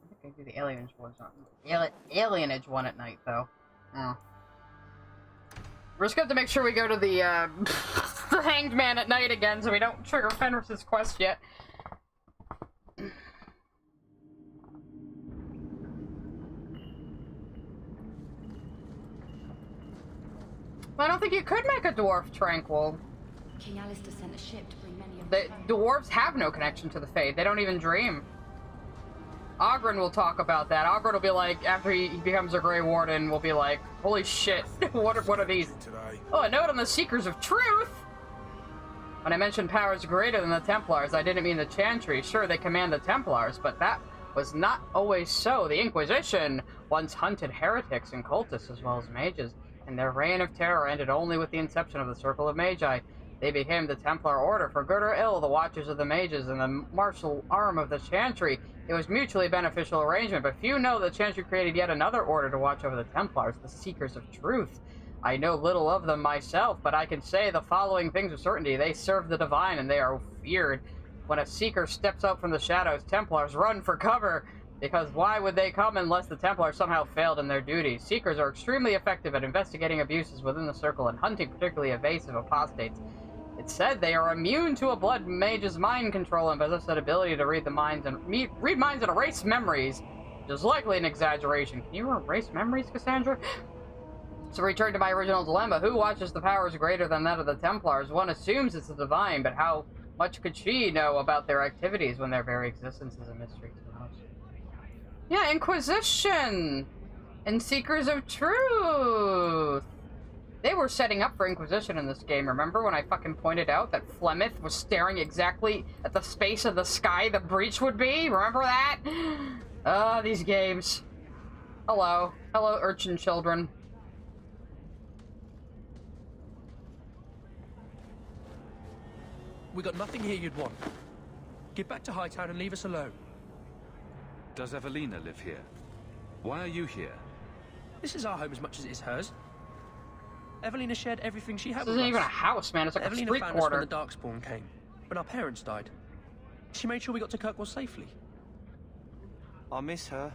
I think I do the alienage alienage one at night, though. Oh. We're just going to make sure we go to the, the Hanged Man at night again, so we don't trigger Fenris's quest yet. I don't think you could make a dwarf tranquil. King Alistair sent a ship to bring many of The dwarves have no connection to the Fade. They don't even dream. Ogren will talk about that. Ogren will be like, after he becomes a Grey Warden, will be like, holy shit, what are these? Oh, a note on the Seekers of Truth! When I mentioned powers greater than the Templars, I didn't mean the Chantry. Sure, they command the Templars, but that was not always so. The Inquisition once hunted heretics and cultists as well as mages, and their reign of terror ended only with the inception of the Circle of Magi. They became the Templar Order, for good or ill, the Watchers of the Mages and the martial arm of the Chantry. It was mutually beneficial arrangement, but few know the Chantry created yet another order to watch over the Templars, the Seekers of Truth. I know little of them myself, but I can say the following things with certainty. They serve the divine, and they are feared. When a Seeker steps out from the shadows, Templars run for cover, because why would they come unless the Templars somehow failed in their duties? Seekers are extremely effective at investigating abuses within the Circle and hunting particularly evasive apostates. It's said they are immune to a blood mage's mind control and possess that ability to read minds and erase memories, which is likely an exaggeration. Can you erase memories, Cassandra? So return to my original dilemma. Who watches the powers greater than that of the Templars? One assumes it's the divine, but how much could she know about their activities when their very existence is a mystery to us? Yeah, Inquisition! And Seekers of Truth! They were setting up for Inquisition in this game. Remember when I fucking pointed out that Flemeth was staring exactly at the space of the sky the breach would be? Remember that? Ah, these games. Hello. Hello, urchin children. We got nothing here you'd want. Get back to Hightown and leave us alone. Does Evelina live here? Why are you here? This is our home as much as it is hers. Evelina shared everything she had This with us. isn't even a house, man. It's like Evelina a street found quarter. us when the Darkspawn came, when our parents died. She made sure we got to Kirkwall safely. I miss her.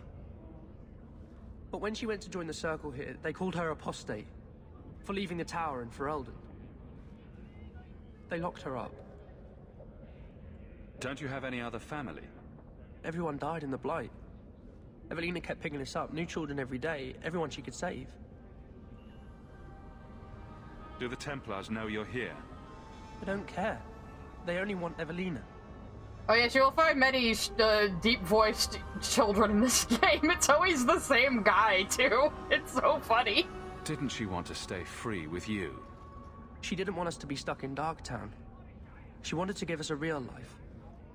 But when she went to join the Circle here, they called her apostate for leaving the tower in Ferelden. They locked her up. Don't you have any other family? Everyone died in the Blight. Evelina kept picking us up, new children every day, everyone she could save. Do the Templars know you're here? They don't care. They only want Evelina. Oh yes, you'll find many deep-voiced children in this game. It's always the same guy, too. It's so funny. Didn't she want to stay free with you? She didn't want us to be stuck in Darktown. She wanted to give us a real life.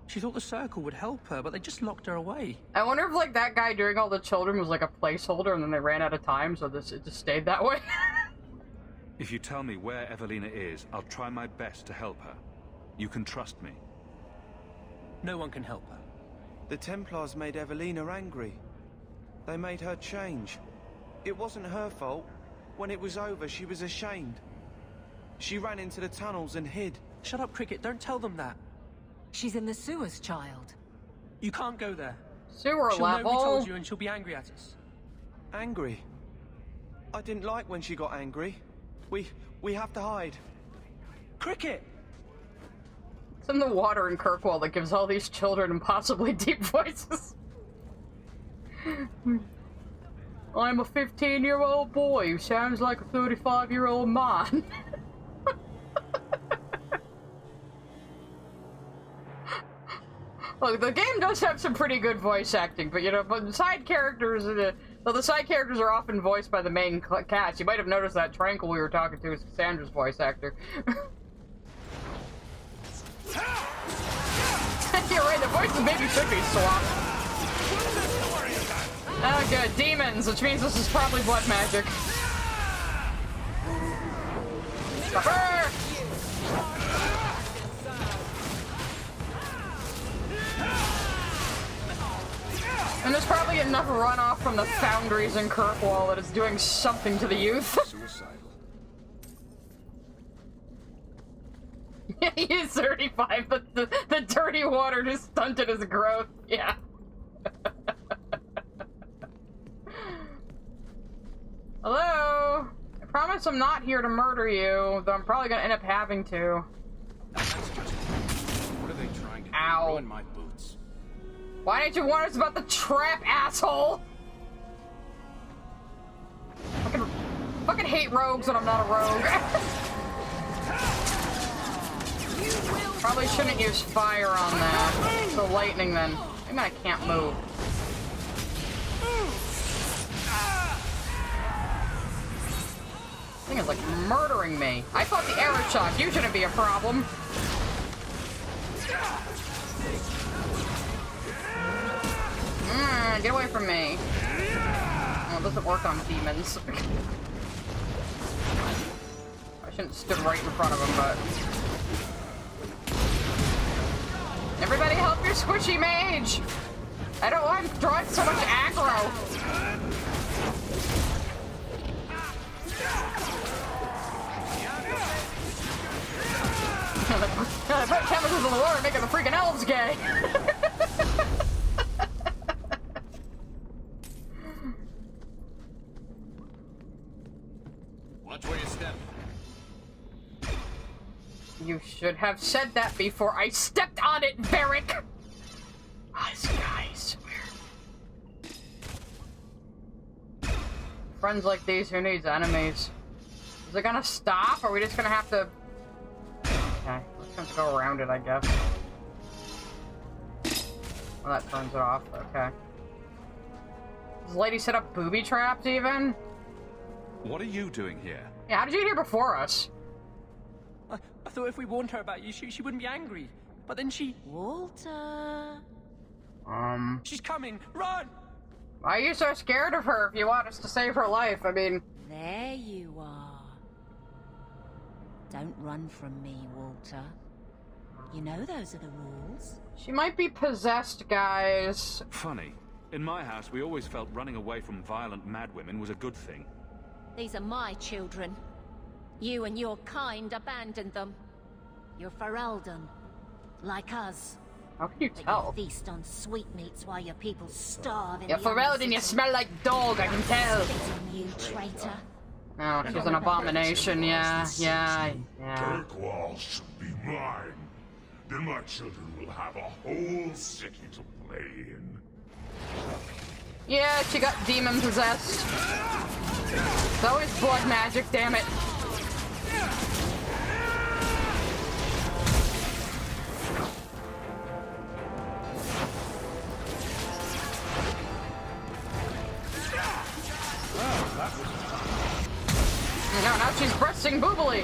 She thought the Circle would help her, but they just locked her away. I wonder if, like, that guy during all the children was, like, a placeholder and then they ran out of time, so it just stayed that way. If you tell me where Evelina is, I'll try my best to help her. You can trust me. No one can help her. The Templars made Evelina angry. They made her change. It wasn't her fault. When it was over, she was ashamed. She ran into the tunnels and hid. Shut up, Cricket. Don't tell them that. She's in the sewers, child. You can't go there. Sewer she'll level. know we told you and she'll be angry at us. Angry? I didn't like when she got angry. We have to hide. Cricket! It's in the water in Kirkwall that gives all these children impossibly deep voices. I'm a 15-year-old boy who sounds like a 35-year-old man. Look, the game does have some pretty good voice acting, but you know, but side characters, the side characters are often voiced by the main cast. You might have noticed that Tranquil we were talking to is Cassandra's voice actor. You're right, the voices maybe should be swapped. Oh good, demons, which means this is probably blood magic. Stopper! And there's probably enough runoff from the foundries in Kirkwall that it's doing something to the youth. He is 35, but the dirty water just stunted his growth. Yeah. Hello? I promise I'm not here to murder you, though I'm probably gonna end up having to. What are they trying to do? Ow. Ruin my boots. Why didn't you warn us about the trap, asshole? Fucking hate rogues when I'm not a rogue. Probably shouldn't use fire on that. So lightning then. Maybe I can't move. This thing is like murdering me. I thought the Arishok, you shouldn't be a problem. Get away from me. Oh, it doesn't work on demons. I shouldn't have stood right in front of him, but... Everybody help your squishy mage! I don't want him drawing so much aggro. I put chemicals in the water making the freaking elves gay. Watch where you step. You should have said that before I stepped on it, Varric! This guy, I swear. Friends like these, who needs enemies? Is it gonna stop, or are we just gonna have to... Okay, let's have to go around it, I guess. Well, that turns it off, okay. Does the lady set up booby traps, even? What are you doing here? Yeah, how did you get here before us? I thought if we warned her about you, she wouldn't be angry. But then she... Walter... She's coming! Run! Why are you so scared of her if you want us to save her life? I mean... There you are. Don't run from me, Walter. You know those are the rules. She might be possessed, guys. Funny. In my house, we always felt running away from violent madwomen was a good thing. These are my children. You and your kind abandoned them. You're Ferelden. Like us. How can you tell? You feast on sweetmeats while your people starve in You're the Ferelden and you smell like dog, I can tell. Spit on you, traitor. Oh, she's an abomination, yeah. Kirkwall should be mine. Then my children will have a whole city to play in. Yeah, she got demon possessed. It's always blood magic, damn it. No, now she's breasting boobily.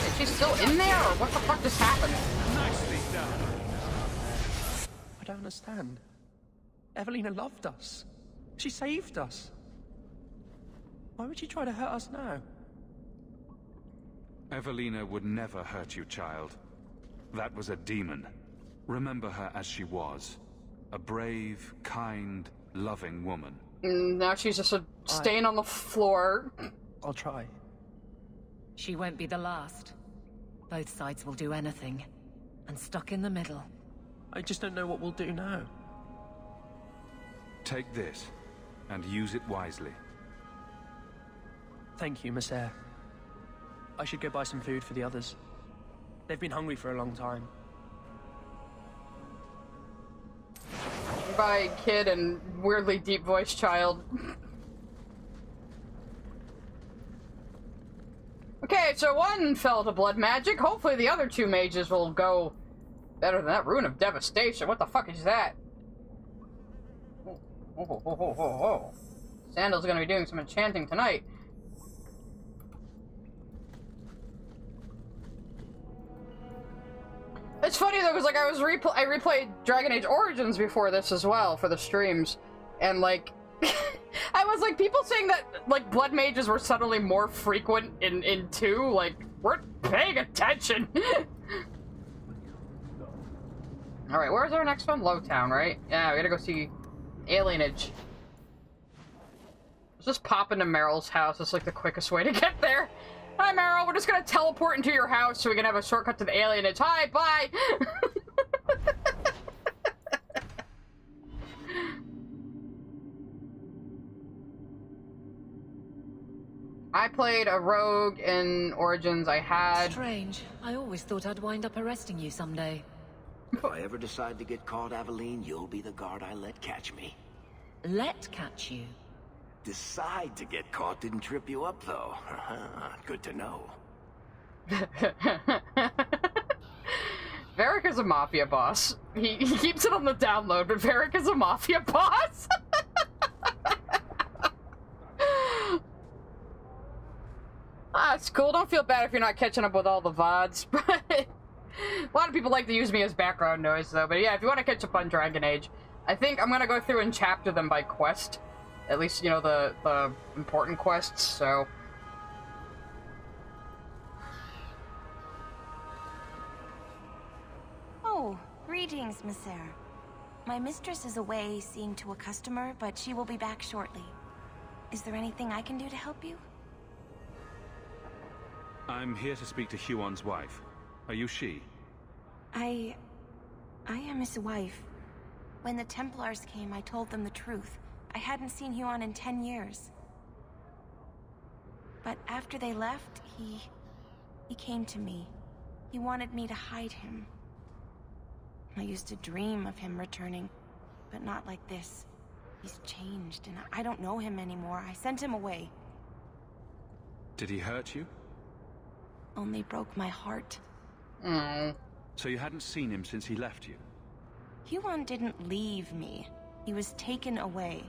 Is she still in there, or what the fuck just happened? Nicely done. I don't understand. Evelina loved us. She saved us. Why would she try to hurt us now? Evelina would never hurt you, child. That was a demon. Remember her as she was. A brave, kind, loving woman. Now she's just a stain on the floor. I'll try. She won't be the last. Both sides will do anything. And stuck in the middle. I just don't know what we'll do now. Take this, and use it wisely. Thank you, Miss Eyre. I should go buy some food for the others. They've been hungry for a long time. By kid and weirdly deep voiced child. Okay, so one fell to blood magic. Hopefully the other two mages will go better than that. Rune of Devastation. What the fuck is that? Oh. Sandal's gonna be doing some enchanting tonight. It's funny though, because like I replayed Dragon Age Origins before this as well for the streams, and like I was like, people saying that like blood mages were suddenly more frequent in 2, like weren't paying attention. All right, where's our next one? Lowtown, right? Yeah, we gotta go see Alienage. Let's just pop into Meryl's house. It's like the quickest way to get there. Hi, Meryl. We're just gonna teleport into your house so we can have a shortcut to the alienage. Hi, bye! I played a rogue in Origins. I had... Strange. I always thought I'd wind up arresting you someday. If I ever decide to get caught, Aveline, you'll be the guard I let catch me. Let catch you? Decide to get caught didn't trip you up, though. Good to know. Varric is a mafia boss. He keeps it on the download, but Varric is a mafia boss. It's cool. Don't feel bad if you're not catching up with all the VODs, but a lot of people like to use me as background noise, though. But yeah, if you want to catch up on Dragon Age, I think I'm gonna go through and chapter them by quest. At least, you know, the important quests, so... Oh, greetings, Miss Eyre. My mistress is away seeing to a customer, but she will be back shortly. Is there anything I can do to help you? I'm here to speak to Huon's wife. Are you she? I am his wife. When the Templars came, I told them the truth. I hadn't seen Huon in 10 years. But after they left, he came to me. He wanted me to hide him. I used to dream of him returning, but not like this. He's changed, and I don't know him anymore. I sent him away. Did he hurt you? Only broke my heart. So you hadn't seen him since he left you? Huon didn't leave me. He was taken away.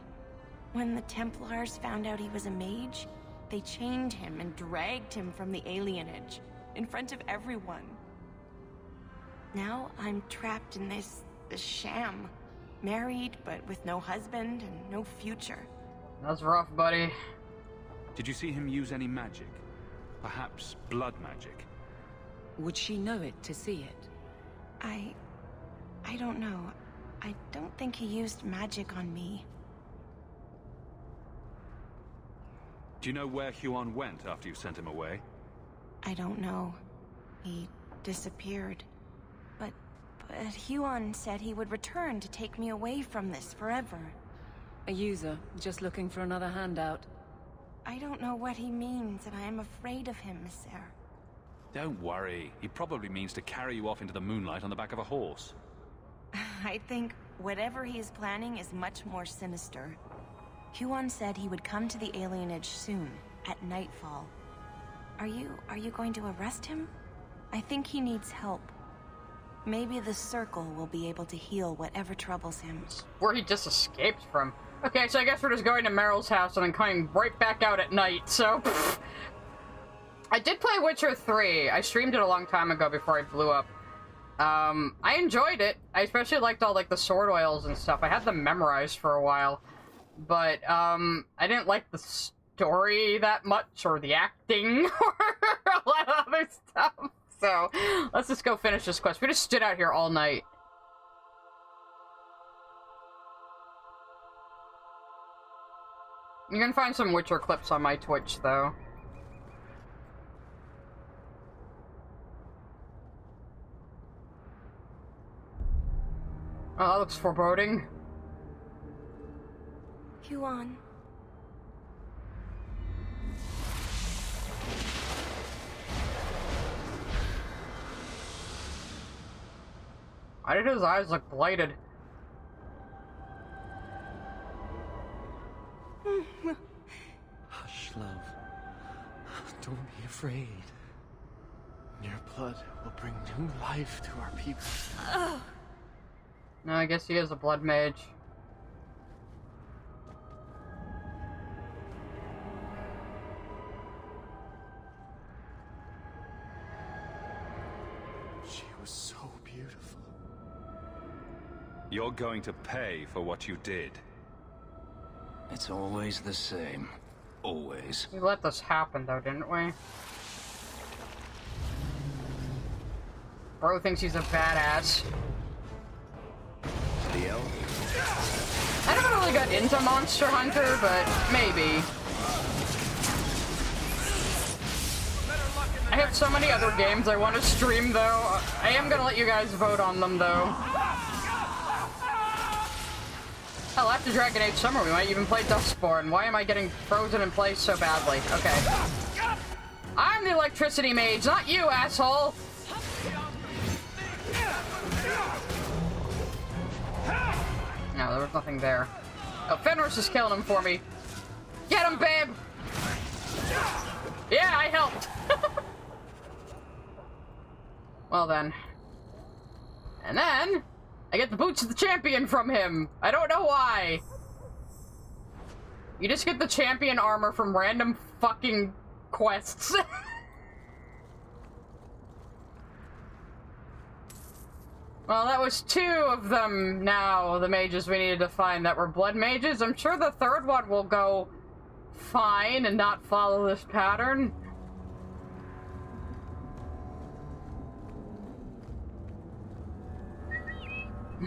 When the Templars found out he was a mage, they chained him and dragged him from the alienage, in front of everyone. Now I'm trapped in this sham. Married, but with no husband and no future. That's rough, buddy. Did you see him use any magic? Perhaps blood magic? Would she know it to see it? I don't know. I don't think he used magic on me. Do you know where Huon went after you sent him away? I don't know. He disappeared. But Huon said he would return to take me away from this forever. A user, just looking for another handout. I don't know what he means, and I am afraid of him, Miss Sarah. Don't worry. He probably means to carry you off into the moonlight on the back of a horse. I think whatever he is planning is much more sinister. Huon said he would come to the alienage soon, at nightfall. Are you going to arrest him? I think he needs help. Maybe the Circle will be able to heal whatever troubles him. Where he just escaped from. Okay, so I guess we're just going to Meryl's house and then coming right back out at night, so... I did play Witcher 3. I streamed it a long time ago before I blew up. I enjoyed it. I especially liked all, like, the sword oils and stuff. I had them memorized for a while. But, I didn't like the story that much, or the acting, or a lot of other stuff. So, let's just go finish this quest. We just stood out here all night. You can find some Witcher clips on my Twitch, though. Oh, that looks foreboding. Huon. Why did his eyes look blighted? Hush, love. Don't be afraid. Your blood will bring new life to our people. No, I guess he is a blood mage. She was so beautiful. You're going to pay for what you did. It's always the same. Always. We let this happen, though, didn't we? Bro thinks he's a badass. I never really got into Monster Hunter, but maybe. I have so many other games I want to stream, though. I am gonna let you guys vote on them, though. Hell, after Dragon Age Summer, we might even play Dustborn. Why am I getting frozen in place so badly? Okay. I'm the electricity mage, not you, asshole! No, there was nothing there. Oh, Fenris is killing him for me. Get him, babe! Yeah, I helped! Well then. And then, I get the Boots of the Champion from him. I don't know why. You just get the champion armor from random fucking quests. Well, that was 2 of them now, the mages we needed to find that were blood mages. I'm sure the third one will go fine and not follow this pattern.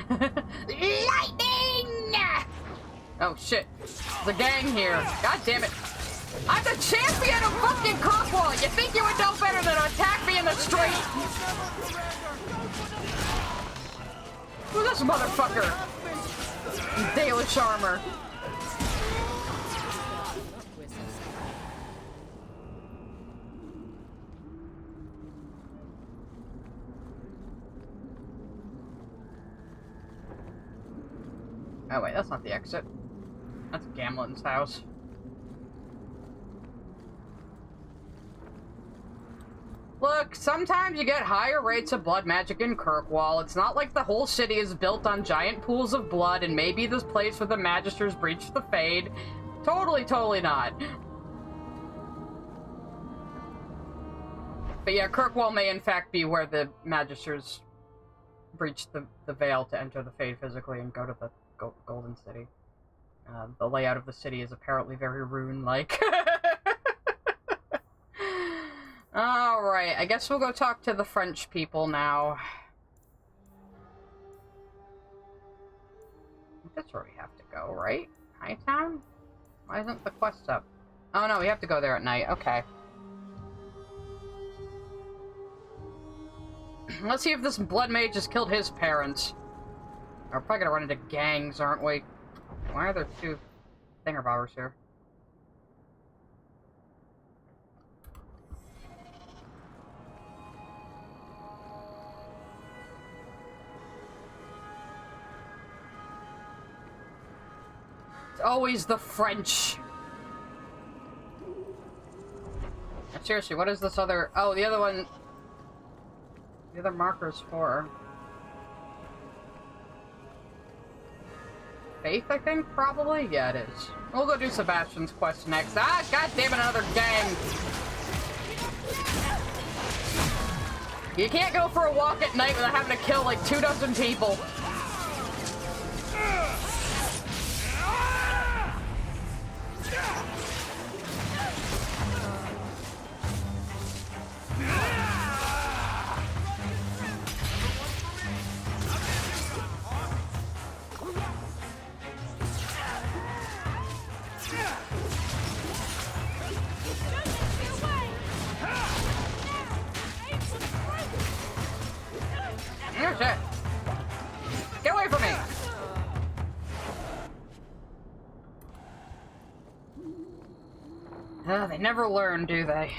Lightning! Oh shit, the gang here. God damn it. I'm the champion of fucking Kirkwall! You think you would know better than to attack me in the street? Who's this motherfucker? In Dalish armor. Oh wait, that's not the exit. That's Gamlen's house. Look, sometimes you get higher rates of blood magic in Kirkwall. It's not like the whole city is built on giant pools of blood and maybe this place where the Magisters breached the Fade. Totally not. But yeah, Kirkwall may in fact be where the Magisters breached the Veil to enter the Fade physically and go to the Golden City. The layout of the city is apparently very rune-like. Alright, I guess we'll go talk to the French people now. That's where we have to go, right? Hightown? Why isn't the quest up? Oh no, we have to go there at night. Okay. Let's see if this blood mage has killed his parents. We're probably gonna run into gangs, aren't we? Why are there two thingerbobbers here? It's always the French. Seriously, what is this other... Oh, the other one... The other marker's for... Faith, I think, probably? Yeah, it is. We'll go do Sebastian's quest next. Ah, god damn it, another gang! You can't go for a walk at night without having to kill like 24 people. Get away from me! They never learn, do they?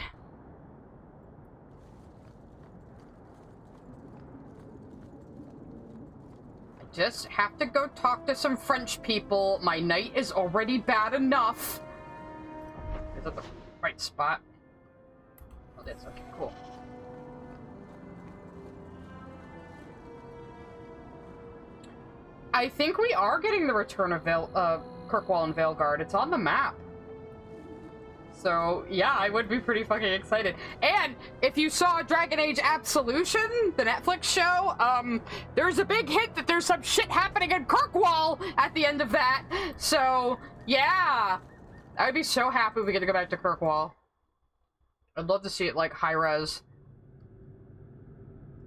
I just have to go talk to some French people. My night is already bad enough. Is that the right spot? Oh, that's okay, cool. I think we are getting the return of Kirkwall and Veilguard. It's on the map. So, yeah, I would be pretty fucking excited. And if you saw Dragon Age Absolution, the Netflix show, there's a big hint that there's some shit happening in Kirkwall at the end of that. So, yeah. I would be so happy if we get to go back to Kirkwall. I'd love to see it, like, high-res.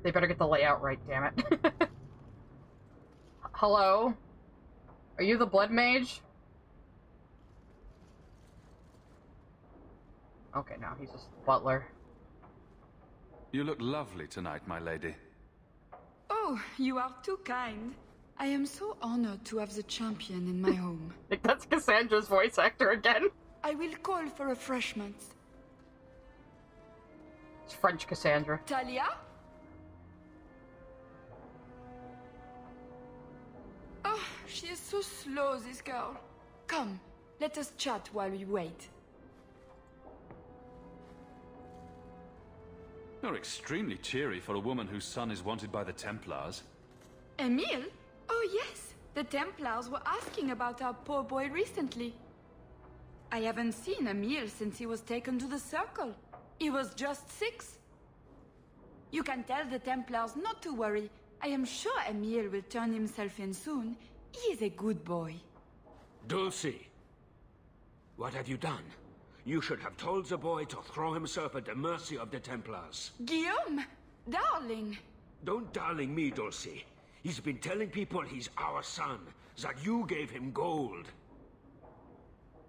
They better get the layout right, damn it. Hello? Are you the blood mage? Okay, no, he's just the butler. You look lovely tonight, my lady. Oh, you are too kind. I am so honored to have the champion in my home. I think that's Cassandra's voice actor again. I will call for refreshments. It's French Cassandra. Talia? Oh, she is so slow, this girl. Come, let us chat while we wait. You're extremely cheery for a woman whose son is wanted by the Templars. Emile? Oh yes, the Templars were asking about our poor boy recently. I haven't seen Emile since he was taken to the Circle. He was just 6. You can tell the Templars not to worry. I am sure Emile will turn himself in soon. He is a good boy. Dulcie, what have you done? You should have told the boy to throw himself at the mercy of the Templars. Guillaume, darling. Don't darling me, Dulcie. He's been telling people he's our son, that you gave him gold.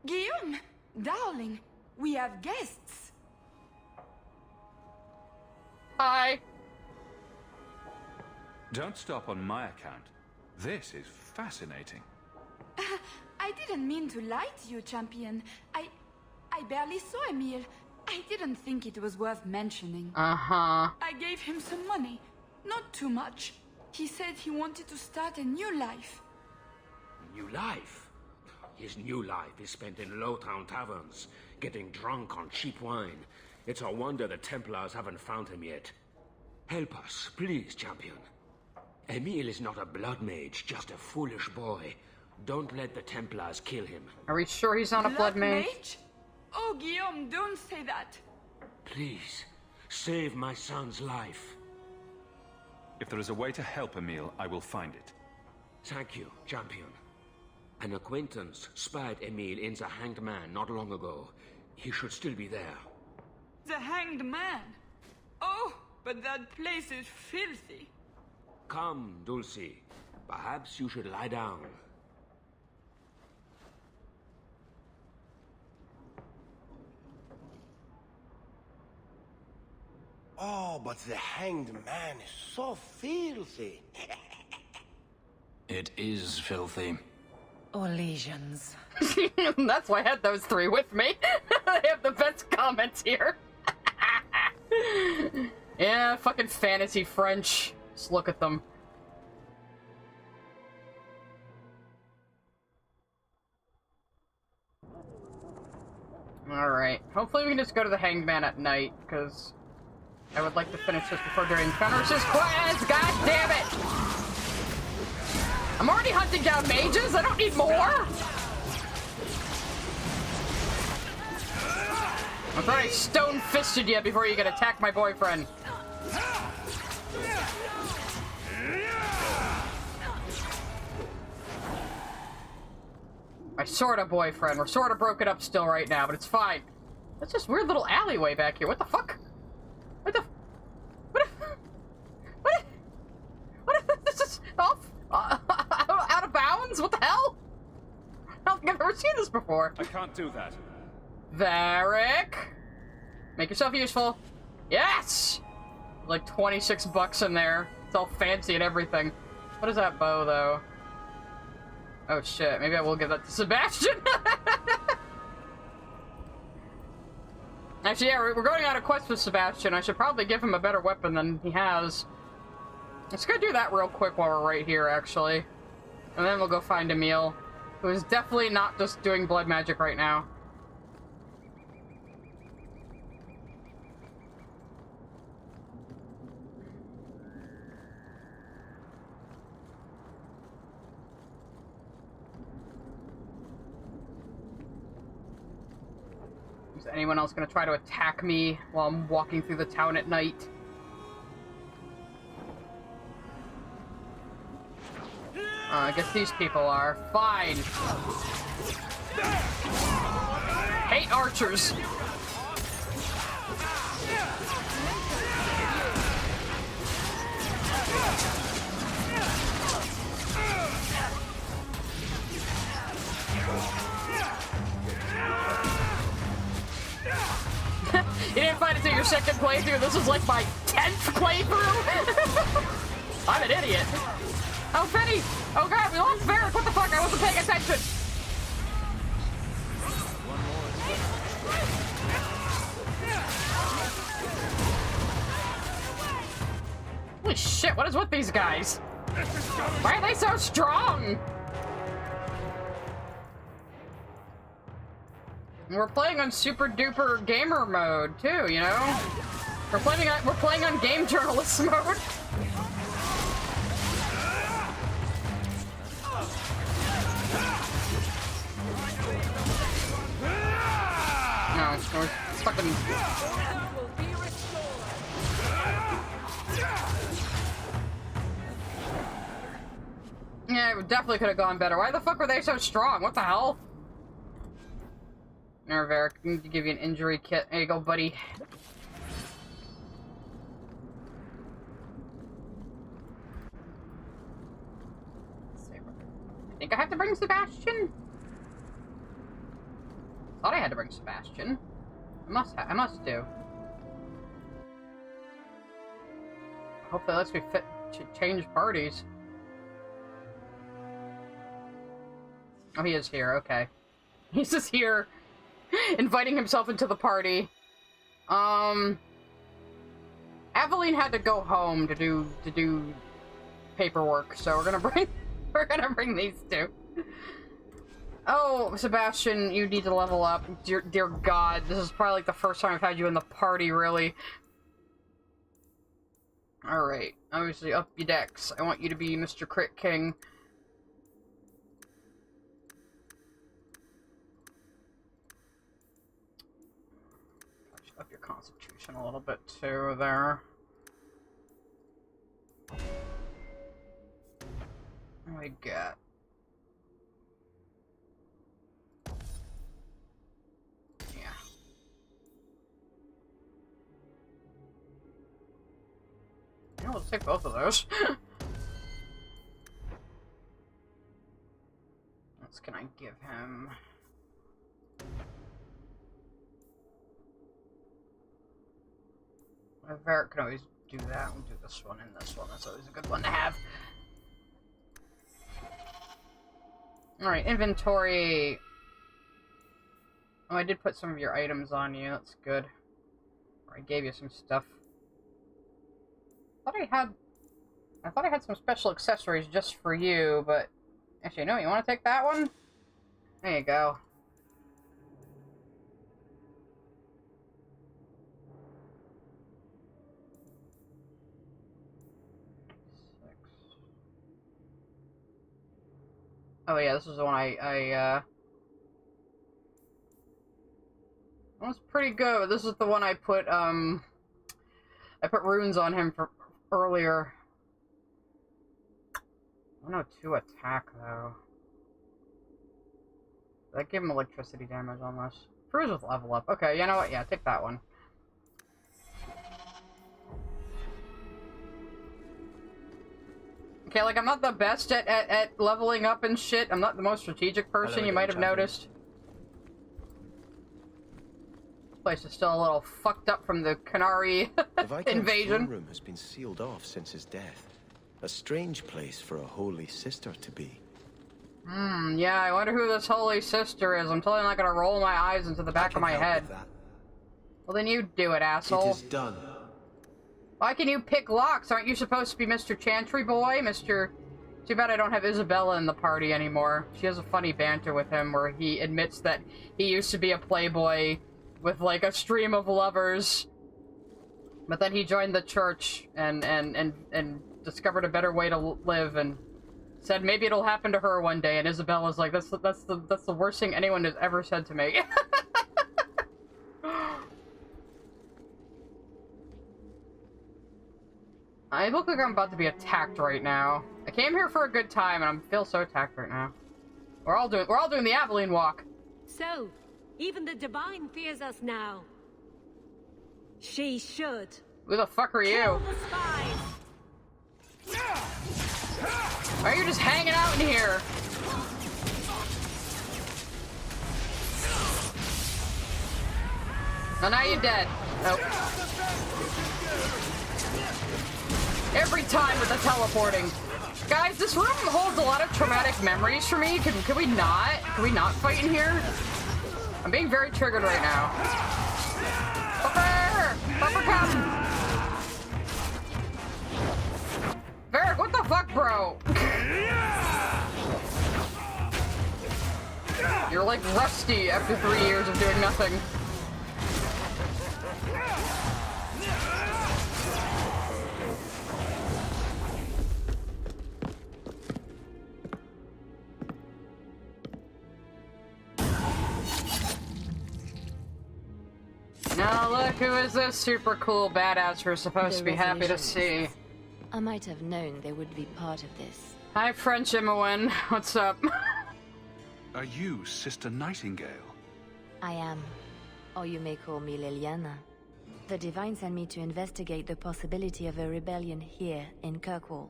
Guillaume, darling, we have guests. Hi. Don't stop on my account. This is fascinating. I didn't mean to lie to you, champion. I barely saw Emile. I didn't think it was worth mentioning. Uh-huh. I gave him some money. Not too much. He said he wanted to start a new life. New life? His new life is spent in low-town taverns, getting drunk on cheap wine. It's a wonder the Templars haven't found him yet. Help us, please, champion. Emile is not a blood mage, just a foolish boy. Don't let the Templars kill him. Are we sure he's not a blood mage? Oh, Guillaume, don't say that. Please, save my son's life. If there is a way to help Emile, I will find it. Thank you, champion. An acquaintance spied Emile in the Hanged Man not long ago. He should still be there. The Hanged Man? Oh, but that place is filthy. Come, Dulcie. Perhaps you should lie down. Oh, but the hanged man is so filthy. It is filthy. Or lesions. That's why I had those three with me. They have the best comments here. Yeah, fucking fantasy French. Just look at them. Alright. Hopefully we can just go to the Hanged Man at night, because I would like to finish this before doing encounters his quest! God damn it! I'm already hunting down mages! I don't need more! I thought I stone-fisted you before you could attack my boyfriend. My sorta boyfriend. We're sorta broken up still right now, but it's fine. That's just weird little alleyway back here. What the fuck? What the... What if... What if this is off... out of bounds? What the hell? I don't think I've ever seen this before. I can't do that. Varric! Make yourself useful. Yes! Like 26 bucks in there. It's all fancy and everything. What is that bow, though? Oh shit, maybe I will give that to Sebastian. Actually, yeah, we're going on a quest with Sebastian. I should probably give him a better weapon than he has. Let's go do that real quick while we're right here, actually. And then we'll go find Emil, who is definitely not just doing blood magic right now. Is anyone else gonna try to attack me while I'm walking through the town at night? I guess these people are. Fine. Hate archers. You didn't find it till your second playthrough. This is like my 10th playthrough. I'm an idiot. Oh, Penny! Oh god, we lost Varric! What the fuck? I wasn't paying attention! Holy shit, what is with these guys? Why are they so strong? We're playing on super duper gamer mode too, you know? We're playing on game journalist mode. No, we're fucking... Yeah, it definitely could have gone better. Why the fuck were they so strong? What the hell? Varric, I need to give you an injury kit. There you go, buddy. I think I have to bring Sebastian? Thought I had to bring Sebastian. I must do. Hope that lets me change parties. Oh, he is here, okay. He's just here, inviting himself into the party. Aveline had to go home to do paperwork, so we're gonna bring these two. Oh, Sebastian, you need to level up. Dear God, this is probably like the first time I've had you in the party, really. Alright, obviously up your decks. I want you to be Mr. Crit King. Up your constitution a little bit too there. What do we got? Yeah. Yeah, let's take both of those. What else can I give him? Varric can always do that. We'll do this one and this one. That's always a good one to have. Alright, inventory. Oh, I did put some of your items on you. That's good. Or I gave you some stuff. I thought I had some special accessories just for you, but actually, no, you want to take that one? There you go. Oh yeah, this is the one that was pretty good. This is the one I put runes on him for earlier. 102 attack though. That gave him electricity damage almost. Cruise with level up. Okay, you know what? Yeah, take that one. Okay, like, I'm not the best at leveling up and shit. I'm not the most strategic person, you might have noticed. This place is still a little fucked up from the Qunari invasion. The room has been sealed off since his death. A strange place for a holy sister to be. Yeah, I wonder who this holy sister is. I'm totally not gonna roll my eyes into the back of my head. Well, then you do it, asshole. It is done. Why can you pick locks? Aren't you supposed to be Mr. Chantry Boy? Too bad I don't have Isabella in the party anymore. She has a funny banter with him where he admits that he used to be a playboy with, like, a stream of lovers. But then he joined the church and discovered a better way to live and said maybe it'll happen to her one day. And Isabella's like, that's the worst thing anyone has ever said to me. I look like I'm about to be attacked right now. I came here for a good time, and I feel so attacked right now. We're all doing the Aveline walk. So, even the Divine fears us now. She should. Who the fuck are you? Kill the spies. Why are you just hanging out in here? Oh, now you're dead. Nope. Every time with the teleporting. Guys, this room holds a lot of traumatic memories for me. Can we not? Can we not fight in here? I'm being very triggered right now. Uppercut! Varric, what the fuck, bro? You're like rusty after 3 years of doing nothing. Now look, who is this super cool badass we're supposed to be happy to see? I might have known they would be part of this. Hi, French Imowen. What's up? Are you Sister Nightingale? I am. Or you may call me Liliana. The Divine sent me to investigate the possibility of a rebellion here in Kirkwall.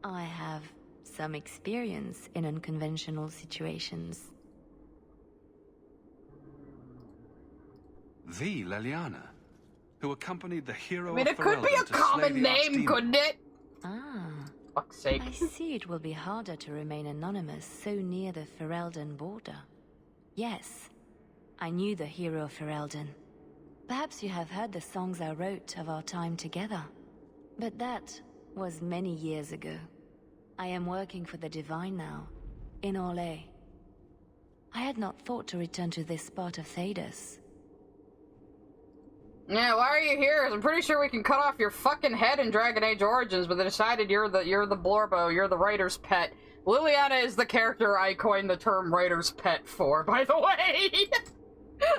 I have some experience in unconventional situations. The Liliana, who accompanied the hero. I mean, it could be a common name, couldn't it? Ah. Fuck's sake. I see it will be harder to remain anonymous so near the Ferelden border. Yes, I knew the hero of Ferelden. Perhaps you have heard the songs I wrote of our time together. But that was many years ago. I am working for the Divine now, in Orlais. I had not thought to return to this part of Thedas. Yeah, why are you here? I'm pretty sure we can cut off your fucking head in Dragon Age Origins, but they decided you're the Blorbo, you're the writer's pet. Liliana is the character I coined the term writer's pet for, by the way.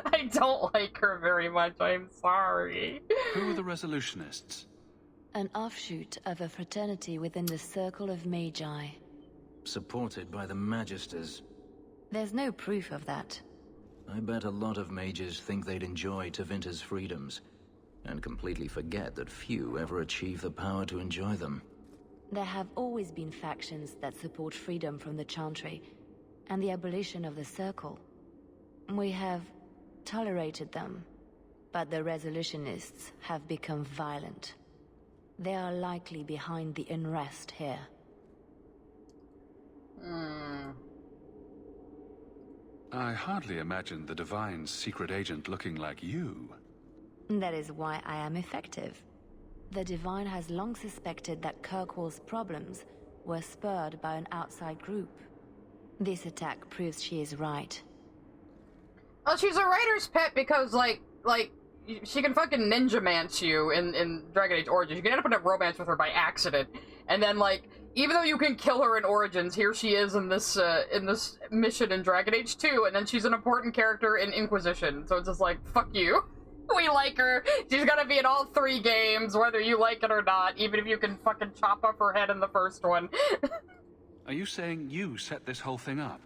I don't like her very much, I'm sorry. Who are the Resolutionists? An offshoot of a fraternity within the Circle of Magi. Supported by the Magisters. There's no proof of that. I bet a lot of mages think they'd enjoy Tevinter's freedoms, and completely forget that few ever achieve the power to enjoy them. There have always been factions that support freedom from the Chantry, and the abolition of the Circle. We have tolerated them, But the resolutionists have become violent. They are likely behind the unrest here. I hardly imagined the Divine's secret agent looking like you. That is why I am effective. The Divine has long suspected that Kirkwall's problems were spurred by an outside group. This attack proves she is right. Well, she's a writer's pet because, like, she can fucking ninja-mance you in Dragon Age Origins. You can end up in a romance with her by accident. And then, like, even though you can kill her in Origins, here she is in this mission in Dragon Age 2, and then she's an important character in Inquisition. So it's just like, fuck you. We like her. She's gonna be in all 3 games, whether you like it or not, even if you can fucking chop off her head in the first one. Are you saying you set this whole thing up?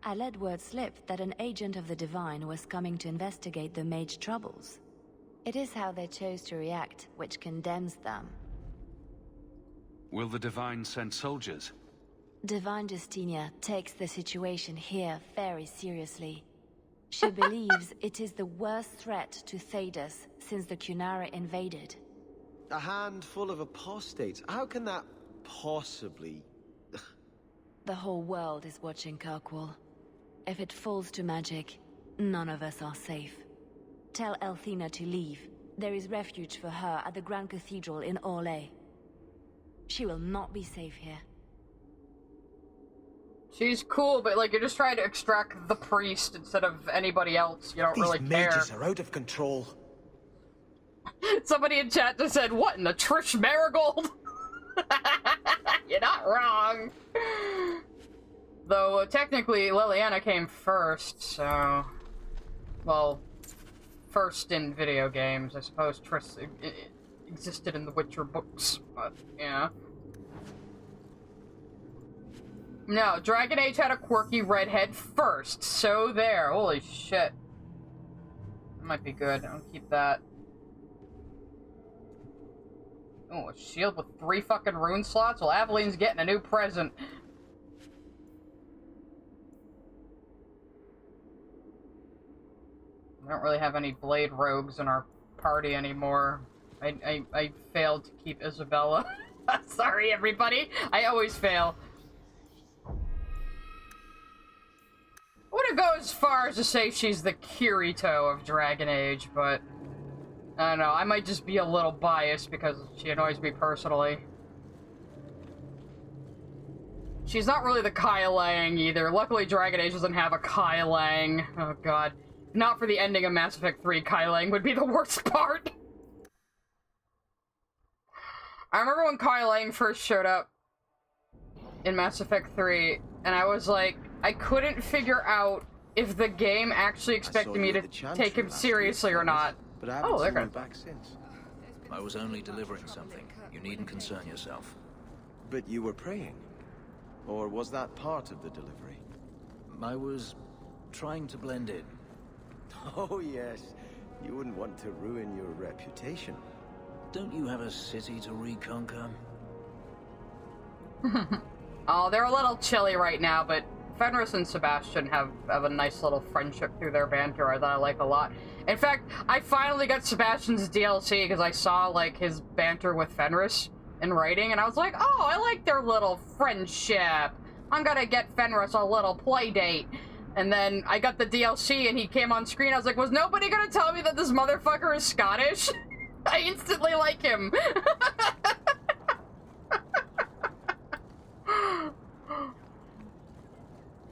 I let word slip that an agent of the Divine was coming to investigate the Mage troubles. It is how they chose to react, which condemns them. Will the Divine send soldiers? Divine Justinia takes the situation here very seriously. She believes it is the worst threat to Thedas since the Qunari invaded. A handful of apostates? How can that possibly... The whole world is watching Kirkwall. If it falls to magic, none of us are safe. Tell Elthina to leave. There is refuge for her at the Grand Cathedral in Orlais. She will not be safe here. She's cool, but, like, you're just trying to extract the priest instead of anybody else. You don't really care. These mages are out of control. Somebody in chat just said, what in the Trish Marigold? You're not wrong. Though, technically, Liliana came first, so... Well, first in video games. I suppose Trish existed in the Witcher books, but, yeah. No, Dragon Age had a quirky redhead first, so there. Holy shit. That might be good. I'll keep that. Oh, a shield with 3 fucking rune slots? Well, Aveline's getting a new present. I don't really have any blade rogues in our party anymore. I failed to keep Isabella. Sorry, everybody. I always fail. I wouldn't go as far as to say she's the Kirito of Dragon Age, but... I don't know, I might just be a little biased because she annoys me personally. She's not really the Kai Lang either. Luckily, Dragon Age doesn't have a Kai Lang. Oh god. If not for the ending of Mass Effect 3, Kai Lang would be the worst part. I remember when Kai Lang first showed up in Mass Effect 3, and I was like, I couldn't figure out if the game actually expected me to take him seriously or not. But I haven't seen him back since. I was only delivering something. You needn't concern yourself. But you were praying? Or was that part of the delivery? I was trying to blend in. Oh yes, you wouldn't want to ruin your reputation. Don't you have a city to reconquer? Oh, they're a little chilly right now, but Fenris and Sebastian have a nice little friendship through their banter that I like a lot. In fact, I finally got Sebastian's DLC because I saw, like, his banter with Fenris in writing, and I was like, oh, I like their little friendship. I'm gonna get Fenris a little play date. And then I got the DLC and he came on screen. I was like, was nobody gonna tell me that this motherfucker is Scottish? I instantly like him.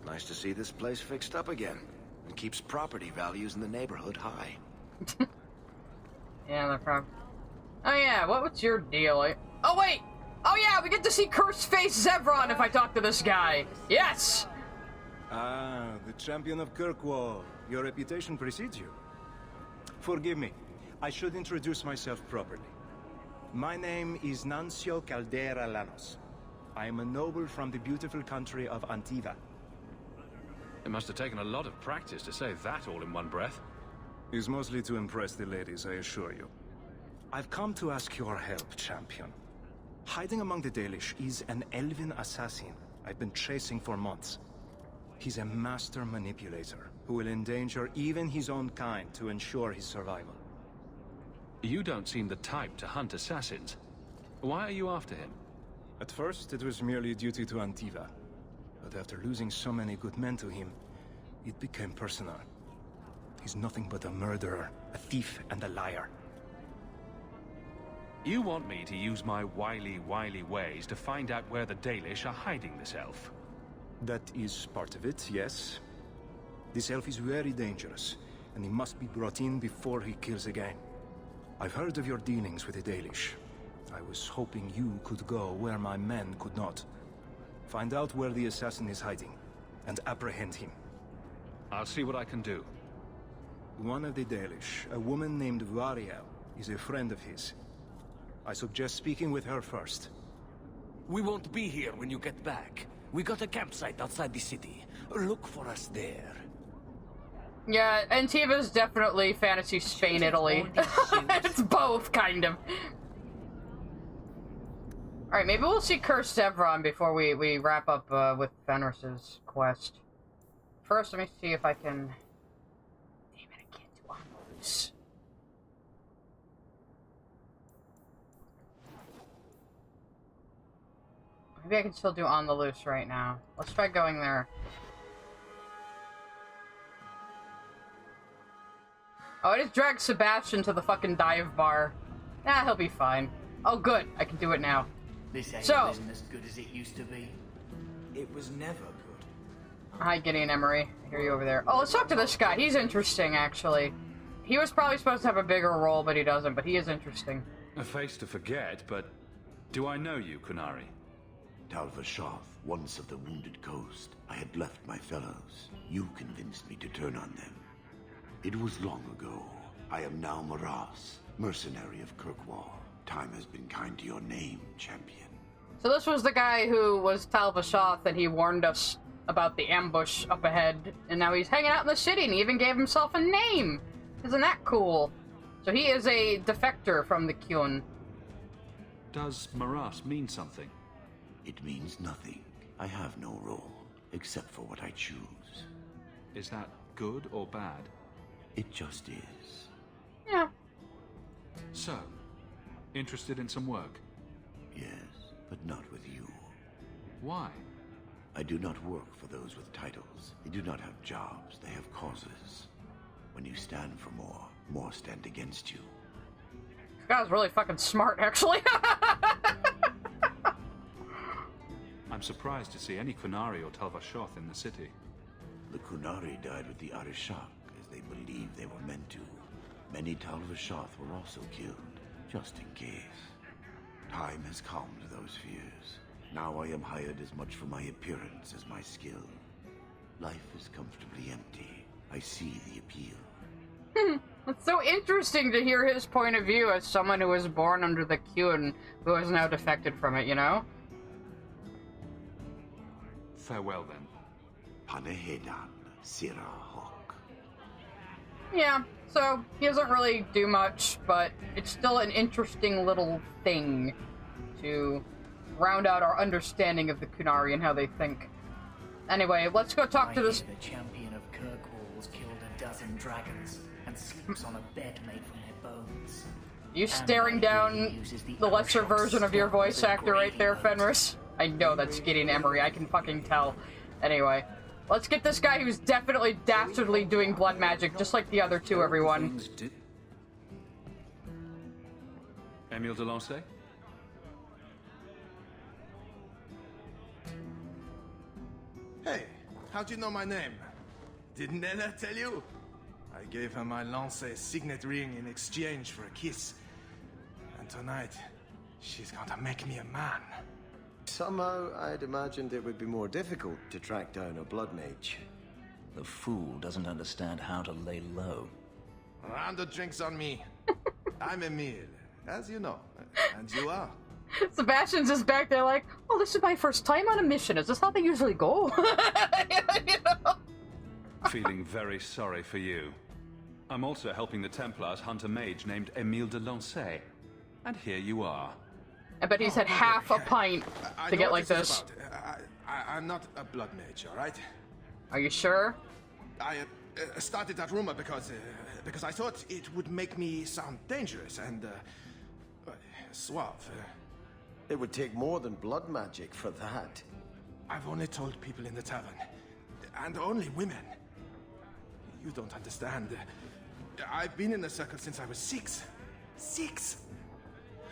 Nice to see this place fixed up again. And keeps property values in the neighborhood high. Yeah, no problem. Oh yeah, what's your deal? Oh wait! Oh yeah, we get to see Cursed Face Zevron if I talk to this guy! Yes! Ah, the champion of Kirkwall. Your reputation precedes you. Forgive me. I should introduce myself properly. My name is Nancio Caldera Lanos. I am a noble from the beautiful country of Antiva. It must have taken a lot of practice to say that all in one breath. It's mostly to impress the ladies, I assure you. I've come to ask your help, champion. Hiding among the Dalish is an elven assassin I've been chasing for months. He's a master manipulator who will endanger even his own kind to ensure his survival. You don't seem the type to hunt assassins. Why are you after him? At first, it was merely duty to Antiva. But after losing so many good men to him, it became personal. He's nothing but a murderer, a thief, and a liar. You want me to use my wily ways to find out where the Dalish are hiding this elf? That is part of it, yes. This elf is very dangerous, and he must be brought in before he kills again. I've heard of your dealings with the Dalish. I was hoping you could go where my men could not. Find out where the assassin is hiding, and apprehend him. I'll see what I can do. One of the Dalish, a woman named Variel, is a friend of his. I suggest speaking with her first. We won't be here when you get back. We got a campsite outside the city. Look for us there. Yeah, Antiva's definitely Fantasy Spain, Italy. It's both, kind of. Alright, maybe we'll see Curse Sevron before we wrap up with Fenris's quest. First, let me see if I can... Damn it, I can't do on loose. Maybe I can still do on the loose right now. Let's try going there. Oh, I just dragged Sebastian to the fucking dive bar. Nah, he'll be fine. Oh, good. I can do it now. This ale So, isn't as good as it used to be. It was never good. hi, Gideon Emery. I hear you over there. Oh, let's talk to this guy. He's interesting, actually. He was probably supposed to have a bigger role, but he doesn't. But he is interesting. A face to forget, but do I know you, Qunari? Talvashoth, once of the Wounded Coast. I had left my fellows. You convinced me to turn on them. It was long ago. I am now Maras, mercenary of Kirkwall. Time has been kind to your name, champion. So this was the guy who was Talvashoth, and he warned us about the ambush up ahead. And now he's hanging out in the city, and he even gave himself a name. Isn't that cool? So he is a defector from the Qun. Does Maras mean something? It means nothing. I have no role, except for what I choose. Is that good or bad? It just is. Yeah. So, interested in some work? Yes, but not with you. Why? I do not work for those with titles. They do not have jobs, they have causes. When you stand for more, more stand against you. This guy's really fucking smart, actually. I'm surprised to see any Qunari or Talvashoth in the city. The Qunari died with the Arishok, as they believed they were meant to. Many Talvashoth were also killed, just in case. Time has calmed those fears. Now I am hired as much for my appearance as my skill. Life is comfortably empty. I see the appeal. It's so interesting to hear his point of view as someone who was born under the Qun, who has now defected from it, you know? Farewell, then. Panehedan, Sira Hawk. Yeah, so he doesn't really do much, but it's still an interesting little thing to round out our understanding of the Qunari and how they think. Anyway, let's go talk to this... The champion of Kirkwall killed a dozen dragons and sleeps on a bed made from their bones. You staring down the lesser version of your voice actor right there, Fenris? I know that's Gideon Emery, I can fucking tell. Anyway, let's get this guy who's definitely dastardly doing blood magic, just like the other two, everyone. Emile de Lancey? Hey, how'd you know my name? Didn't Ella tell you? I gave her my Lancey signet ring in exchange for a kiss. And tonight, she's gonna make me a man. Somehow, I'd imagined it would be more difficult to track down a blood mage. The fool doesn't understand how to lay low. Round of drinks on me. I'm Emile, as you know. And you are. Sebastian's just back there like, oh, this is my first time on a mission. Is this how they usually go? You know? Feeling very sorry for you. I'm also helping the Templars hunt a mage named Emile de Lancey. And here you are. I bet he's had half a pint to get like this. I'm not a blood mage, alright? Are you sure? I started that rumor because I thought it would make me sound dangerous and suave. It would take more than blood magic for that. I've only told people in the tavern, and only women. You don't understand. I've been in the circle since I was 6. 6!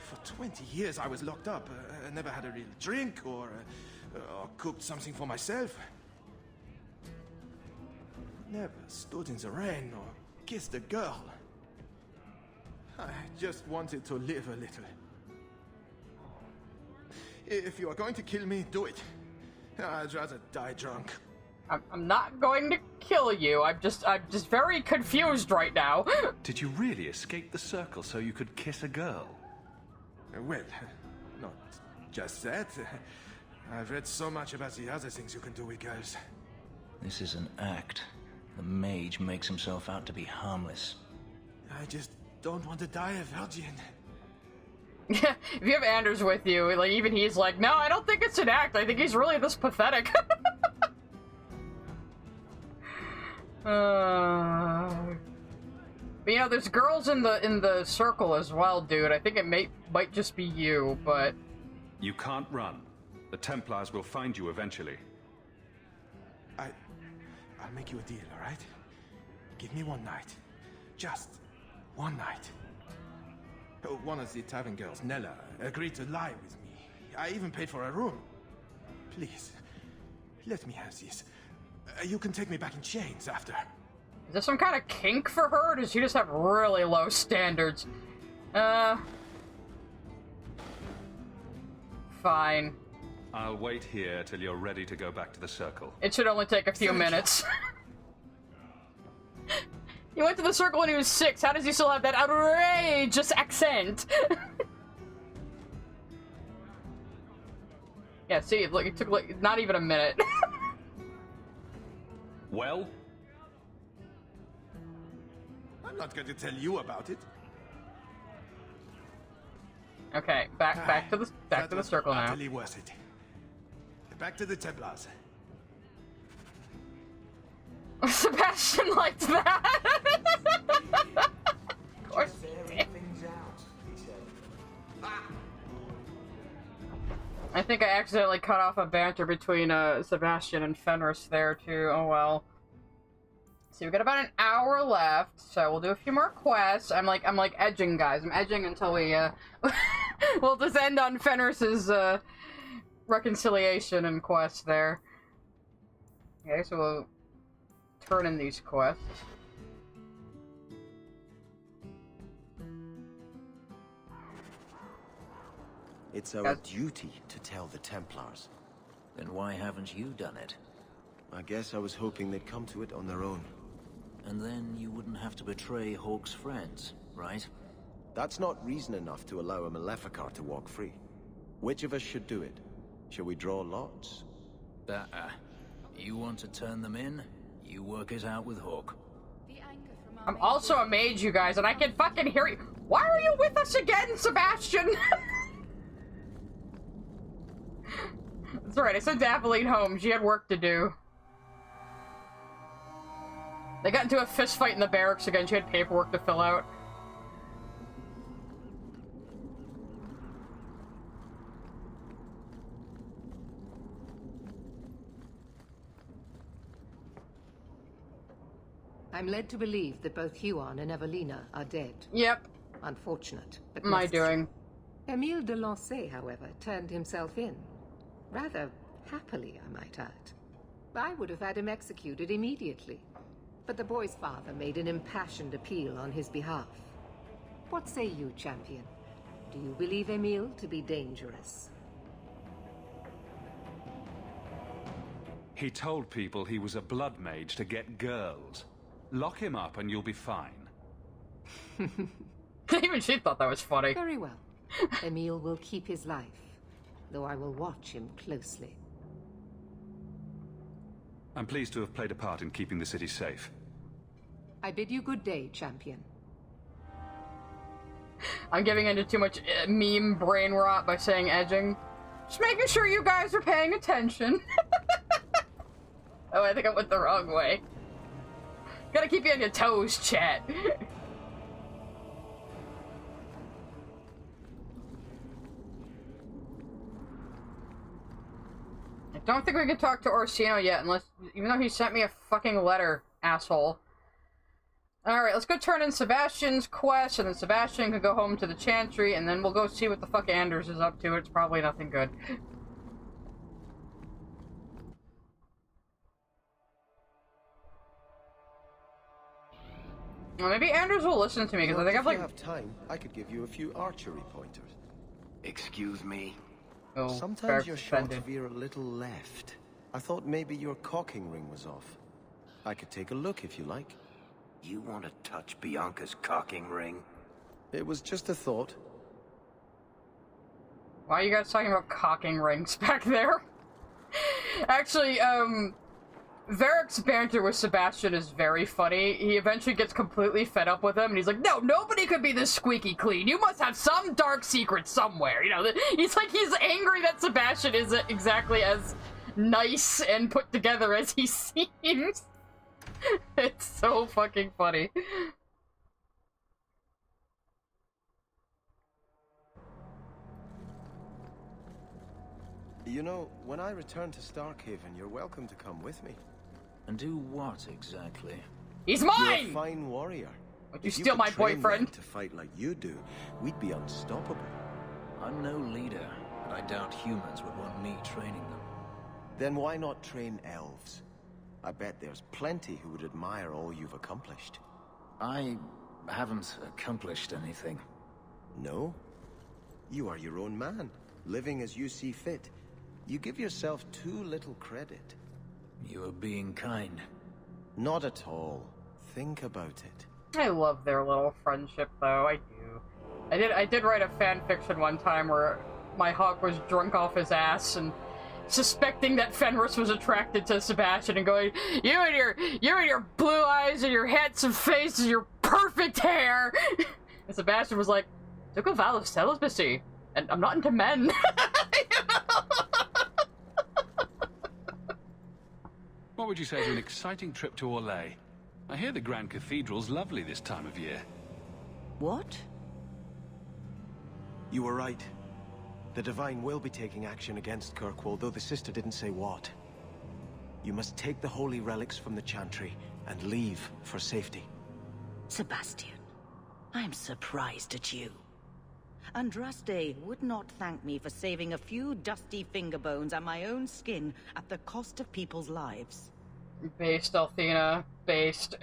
For 20 years I was locked up. I never had a real drink or cooked something for myself. Never stood in the rain or kissed a girl. I just wanted to live a little. If you are going to kill me, do it. I'd rather die drunk. I'm not going to kill you. I'm just very confused right now. Did you really escape the circle so you could kiss a girl? Well, not just that. I've read so much about the other things you can do with girls. This is an act. The mage makes himself out to be harmless. I just don't want to die a virgin. Yeah, if you have Anders with you, like, even he's like, no, I don't think it's an act. I think he's really this pathetic. But, you know, there's girls in the circle as well, dude. I think it might just be you, but... You can't run. The Templars will find you eventually. I'll make you a deal, alright? Give me one night. Just one night. One of the tavern girls, Nella, agreed to lie with me. I even paid for a room. Please, let me have this. You can take me back in chains after. Is there some kind of kink for her, or does she just have really low standards? Fine. I'll wait here till you're ready to go back to the circle. It should only take a few minutes. He went to the circle when he was 6. How does he still have that outrageous accent? Yeah, see, look, it took like not even a minute. Well? I'm not going to tell you about it. Okay, back to the circle now. Utterly worth it. Back to the Templars. Sebastian liked that. Of course he did. I think I accidentally cut off a banter between Sebastian and Fenris there too. Oh well. See, we got about an hour left, so we'll do a few more quests. I'm like edging, guys. I'm edging until we we'll just end on Fenris's reconciliation and quest there. Okay, so we'll turn in these quests. It's our duty to tell the Templars. Then why haven't you done it? I guess I was hoping they'd come to it on their own. And then you wouldn't have to betray Hawk's friends, right? That's not reason enough to allow a Maleficar to walk free. Which of us should do it? Shall we draw lots? You want to turn them in? You work it out with Hawk. I'm also a mage, you guys, and I can fucking hear you. Why are you with us again, Sebastian? That's right, I sent Aveline home. She had work to do. They got into a fist fight in the barracks again. She had paperwork to fill out. I'm led to believe that both Huon and Evelina are dead. Yep. Unfortunate, but My doing. Emile de Lancey, however, turned himself in. Rather happily, I might add. I would have had him executed immediately. But the boy's father made an impassioned appeal on his behalf. What say you, champion? Do you believe Emile to be dangerous? He told people he was a blood mage to get girls. Lock him up and you'll be fine. Even she thought that was funny. Very well. Emile will keep his life, though I will watch him closely. I'm pleased to have played a part in keeping the city safe. I bid you good day, champion. I'm giving into too much meme brain rot by saying edging. Just making sure you guys are paying attention. Oh, I think I went the wrong way. Gotta keep you on your toes, chat. I don't think we can talk to Orsino yet, even though he sent me a fucking letter, asshole. Alright, let's go turn in Sebastian's quest, and then Sebastian can go home to the Chantry, and then we'll go see what the fuck Anders is up to. It's probably nothing good. Well, maybe Anders will listen to me, because I think I've like... If you have time, I could give you a few archery pointers. Excuse me? Oh, sometimes your shots veer a little left. I thought maybe your cocking ring was off. I could take a look if you like. You want to touch Bianca's cocking ring? It was just a thought. Why are you guys talking about cocking rings back there? Actually, Varric's banter with Sebastian is very funny. He eventually gets completely fed up with him, and he's like, no, nobody could be this squeaky clean. You must have some dark secret somewhere. You know, he's angry that Sebastian isn't exactly as nice and put together as he seems. It's so fucking funny. You know, when I return to Starkhaven, you're welcome to come with me. And do what, exactly? He's mine! You're a fine warrior. Would you steal my boyfriend? To fight like you do, we'd be unstoppable. I'm no leader, but I doubt humans would want me training them. Then why not train elves? I bet there's plenty who would admire all you've accomplished. I haven't accomplished anything. No? You are your own man, living as you see fit. You give yourself too little credit. You are being kind. Not at all. Think about it. I love their little friendship, though. I do. I did write a fan fiction one time where my hog was drunk off his ass and suspecting that Fenris was attracted to Sebastian and going, you and your blue eyes and your handsome face and your perfect hair. And Sebastian was like, took a vow of celibacy, and I'm not into men. What would you say to an exciting trip to Orlais? I hear the Grand Cathedral's lovely this time of year. What? You were right. The Divine will be taking action against Kirkwall, though the sister didn't say what. You must take the holy relics from the Chantry and leave for safety. Sebastian, I'm surprised at you. Andraste would not thank me for saving a few dusty finger bones and my own skin at the cost of people's lives. Based, Althena. Based.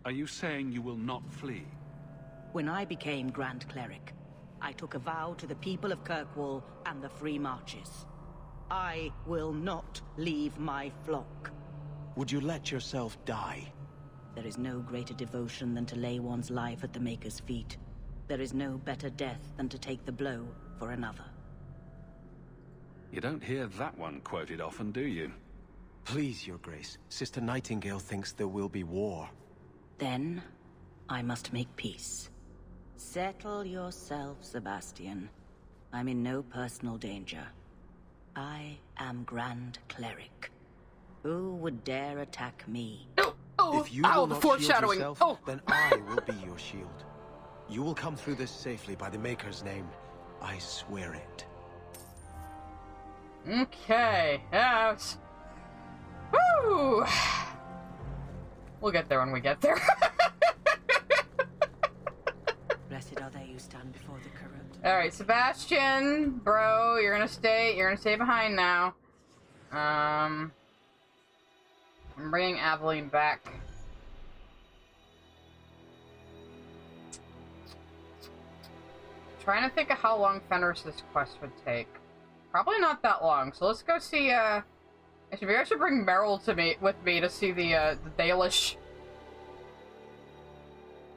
Are you saying you will not flee? When I became Grand Cleric, I took a vow to the people of Kirkwall and the Free Marches. I will not leave my flock. Would you let yourself die? There is no greater devotion than to lay one's life at the Maker's feet. There is no better death than to take the blow for another. You don't hear that one quoted often, do you? Please, Your Grace. Sister Nightingale thinks there will be war. Then, I must make peace. Settle yourself, Sebastian. I'm in no personal danger. I am Grand Cleric. Who would dare attack me? If you will not shield yourself, then I will be your shield. You will come through this safely by the Maker's name. I swear it. Okay. Woo! We'll get there when we get there. Blessed are they who stand before the corrupt. Alright, Sebastian, bro, you're gonna stay behind now. I'm bringing Aveline back. Trying to think of how long Fenris this quest would take. Probably not that long, so let's go see, actually, maybe I should bring Meryl with me to see the Dalish.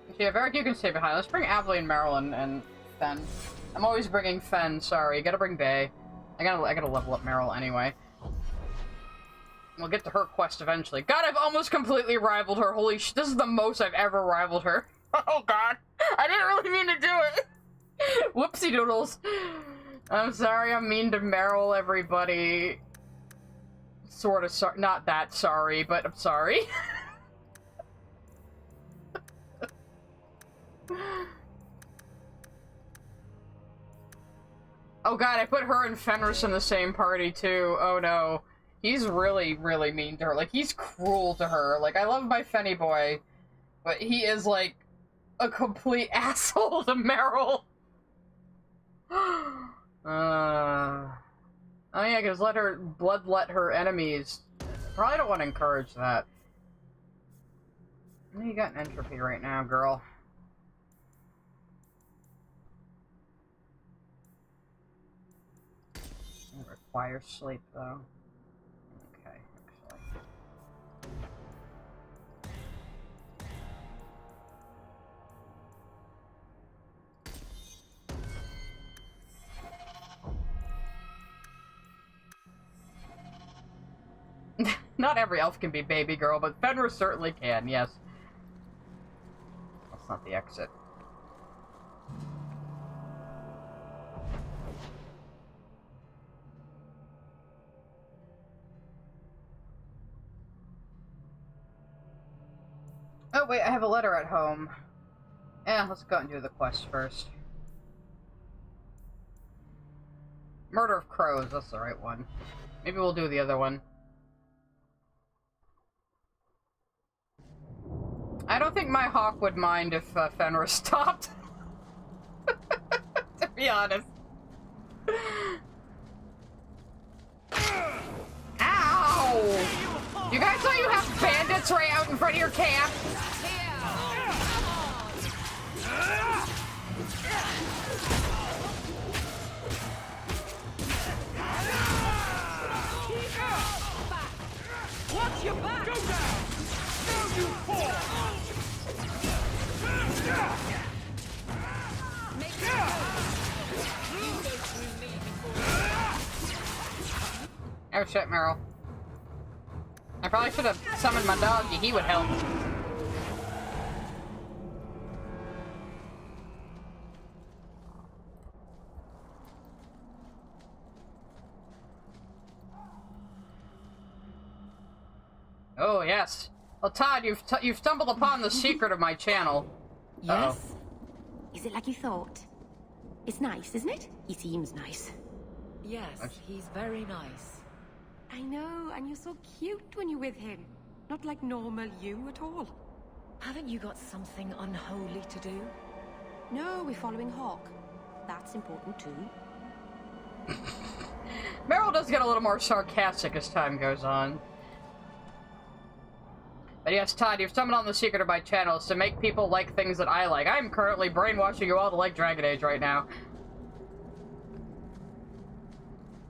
Actually, yeah, Varric, you can stay behind. Let's bring Aveline, Meryl, and Fen. I'm always bringing Fen, sorry. Gotta bring Bay. I gotta level up Meryl anyway. We'll get to her quest eventually. God, I've almost completely rivaled her. Holy sh- this is the most I've ever rivaled her. Oh god. I didn't really mean to do it. Whoopsie doodles. I'm sorry, I'm mean to Meryl, everybody. Sort of sorry. Not that sorry, but I'm sorry. Oh god, I put her and Fenris in the same party too. Oh no. He's really, really mean to her. Like, he's cruel to her. Like, I love my Fenny boy, but he is, like, a complete asshole to Meryl. Oh yeah, because let her enemies. Probably don't want to encourage that. You got an entropy right now, girl. It requires sleep, though. Okay, actually. Not every elf can be baby girl, but Fenris certainly can, yes. That's not the exit. Oh wait, I have a letter at home. Yeah, let's go and do the quest first. Murder of Crows, that's the right one. Maybe we'll do the other one. I don't think my hawk would mind if Fenris stopped. To be honest. Ow! You guys know you have bandits right out in front of your camp? Watch your back! Go down! Down you fall! Oh shit, Meryl. I probably should have summoned my dog. He would help. Oh yes. Well, Todd, you've stumbled upon the secret of my channel. Yes. Is it like you thought? It's nice, isn't it? He seems nice. Yes, he's very nice. I know, and you're so cute when you're with him. Not like normal you at all. Haven't you got something unholy to do? No, we're following Hawk. That's important too. Meryl does get a little more sarcastic as time goes on. But yes, Todd, you've stumbled on the secret of my channel is to make people like things that I like. I'm currently brainwashing you all to like Dragon Age right now.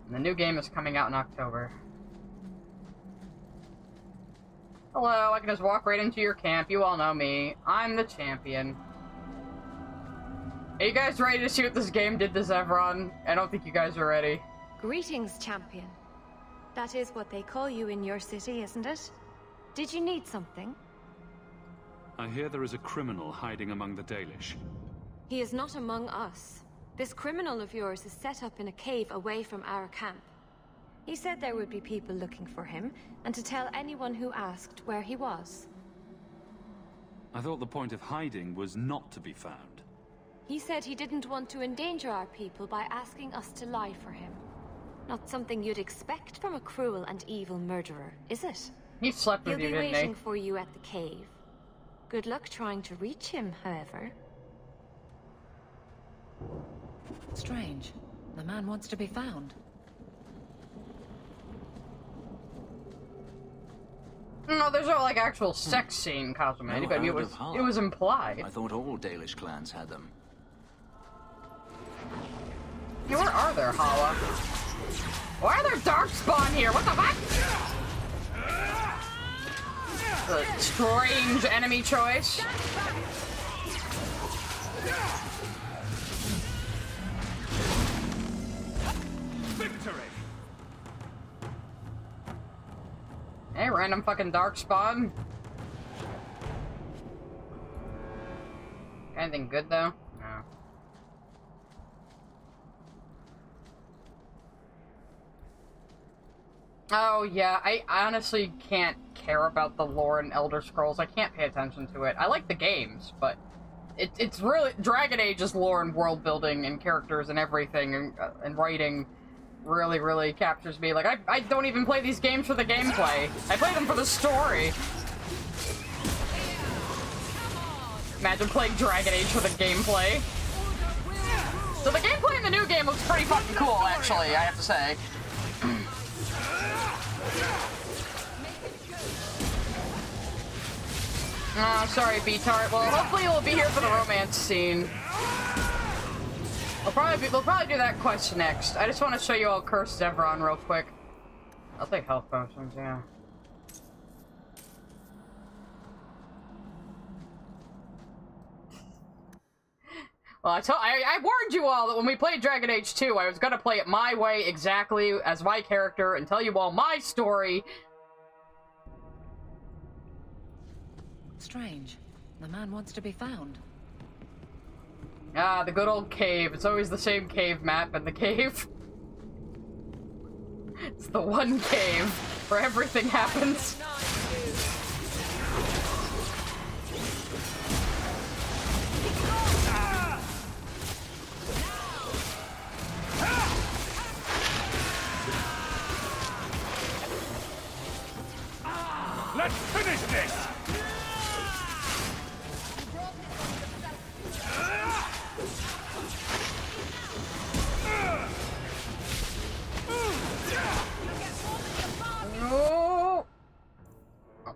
And the new game is coming out in October. Hello, I can just walk right into your camp. You all know me. I'm the champion. Are you guys ready to see what this game did to Zevron? I don't think you guys are ready. Greetings, champion. That is what they call you in your city, isn't it? Did you need something? I hear there is a criminal hiding among the Dalish. He is not among us. This criminal of yours is set up in a cave away from our camp. He said there would be people looking for him, and to tell anyone who asked where he was. I thought the point of hiding was not to be found. He said he didn't want to endanger our people by asking us to lie for him. Not something you'd expect from a cruel and evil murderer, is it? He slept with you, didn't he? He'll be waiting for you at the cave. Good luck trying to reach him, however. Strange. The man wants to be found. No, there's no, like, actual sex scene cosmetic, but it was implied. I thought all Dalish clans had them. Hey, where are there, Hala? Why are there darkspawn here? What the fuck? A strange enemy choice. Victory! Hey, random fucking darkspawn. Anything good though? No. Oh yeah, I honestly can't care about the lore in Elder Scrolls. I can't pay attention to it. I like the games, but it's really Dragon Age's lore and world building and characters and everything and writing really captures me. Like I don't even play these games for the gameplay. I play them for the story. Imagine playing Dragon Age for the gameplay. So the gameplay in the new game looks pretty fucking cool, actually, I have to say. Oh, sorry, B-Tart. Well, hopefully you'll be here for the romance scene. We'll probably do that quest next. I just want to show you all Cursed Zevran real quick. I'll take health potions, yeah. Well, I warned you all that when we played Dragon Age 2, I was gonna play it my way, exactly as my character, and tell you all my story. Strange. The man wants to be found. Ah, the good old cave. It's always the same cave map, and the cave... It's the one cave where everything happens. Let's finish this! No! Oh,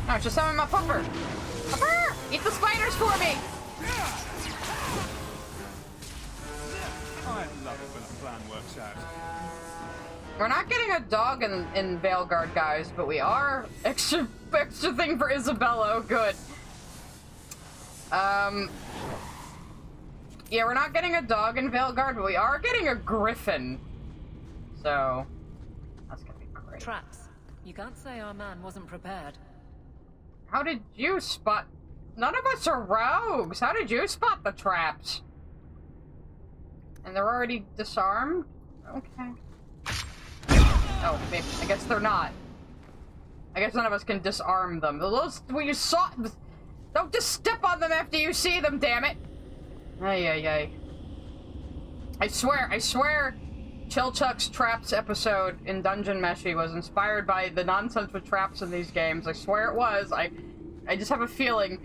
no, just summon my puffer! Puffer! Eat the spiders for me! I love it when a plan works out. We're not getting a dog in Veilguard, guys, but we are extra thing for Isabella. Oh, good. Yeah, we're not getting a dog in Veilguard, but we are getting a griffin. So, that's gonna be great. Traps. You can't say our man wasn't prepared. How did you spot? None of us are rogues. How did you spot the traps? And they're already disarmed? Okay. Oh, maybe. I guess they're not. I guess none of us can disarm them. Those, when you saw... Don't just step on them after you see them, damn it! Ay. I swear, Chilchuck's Traps episode in Dungeon Meshi was inspired by the nonsense with traps in these games. I swear it was. I just have a feeling...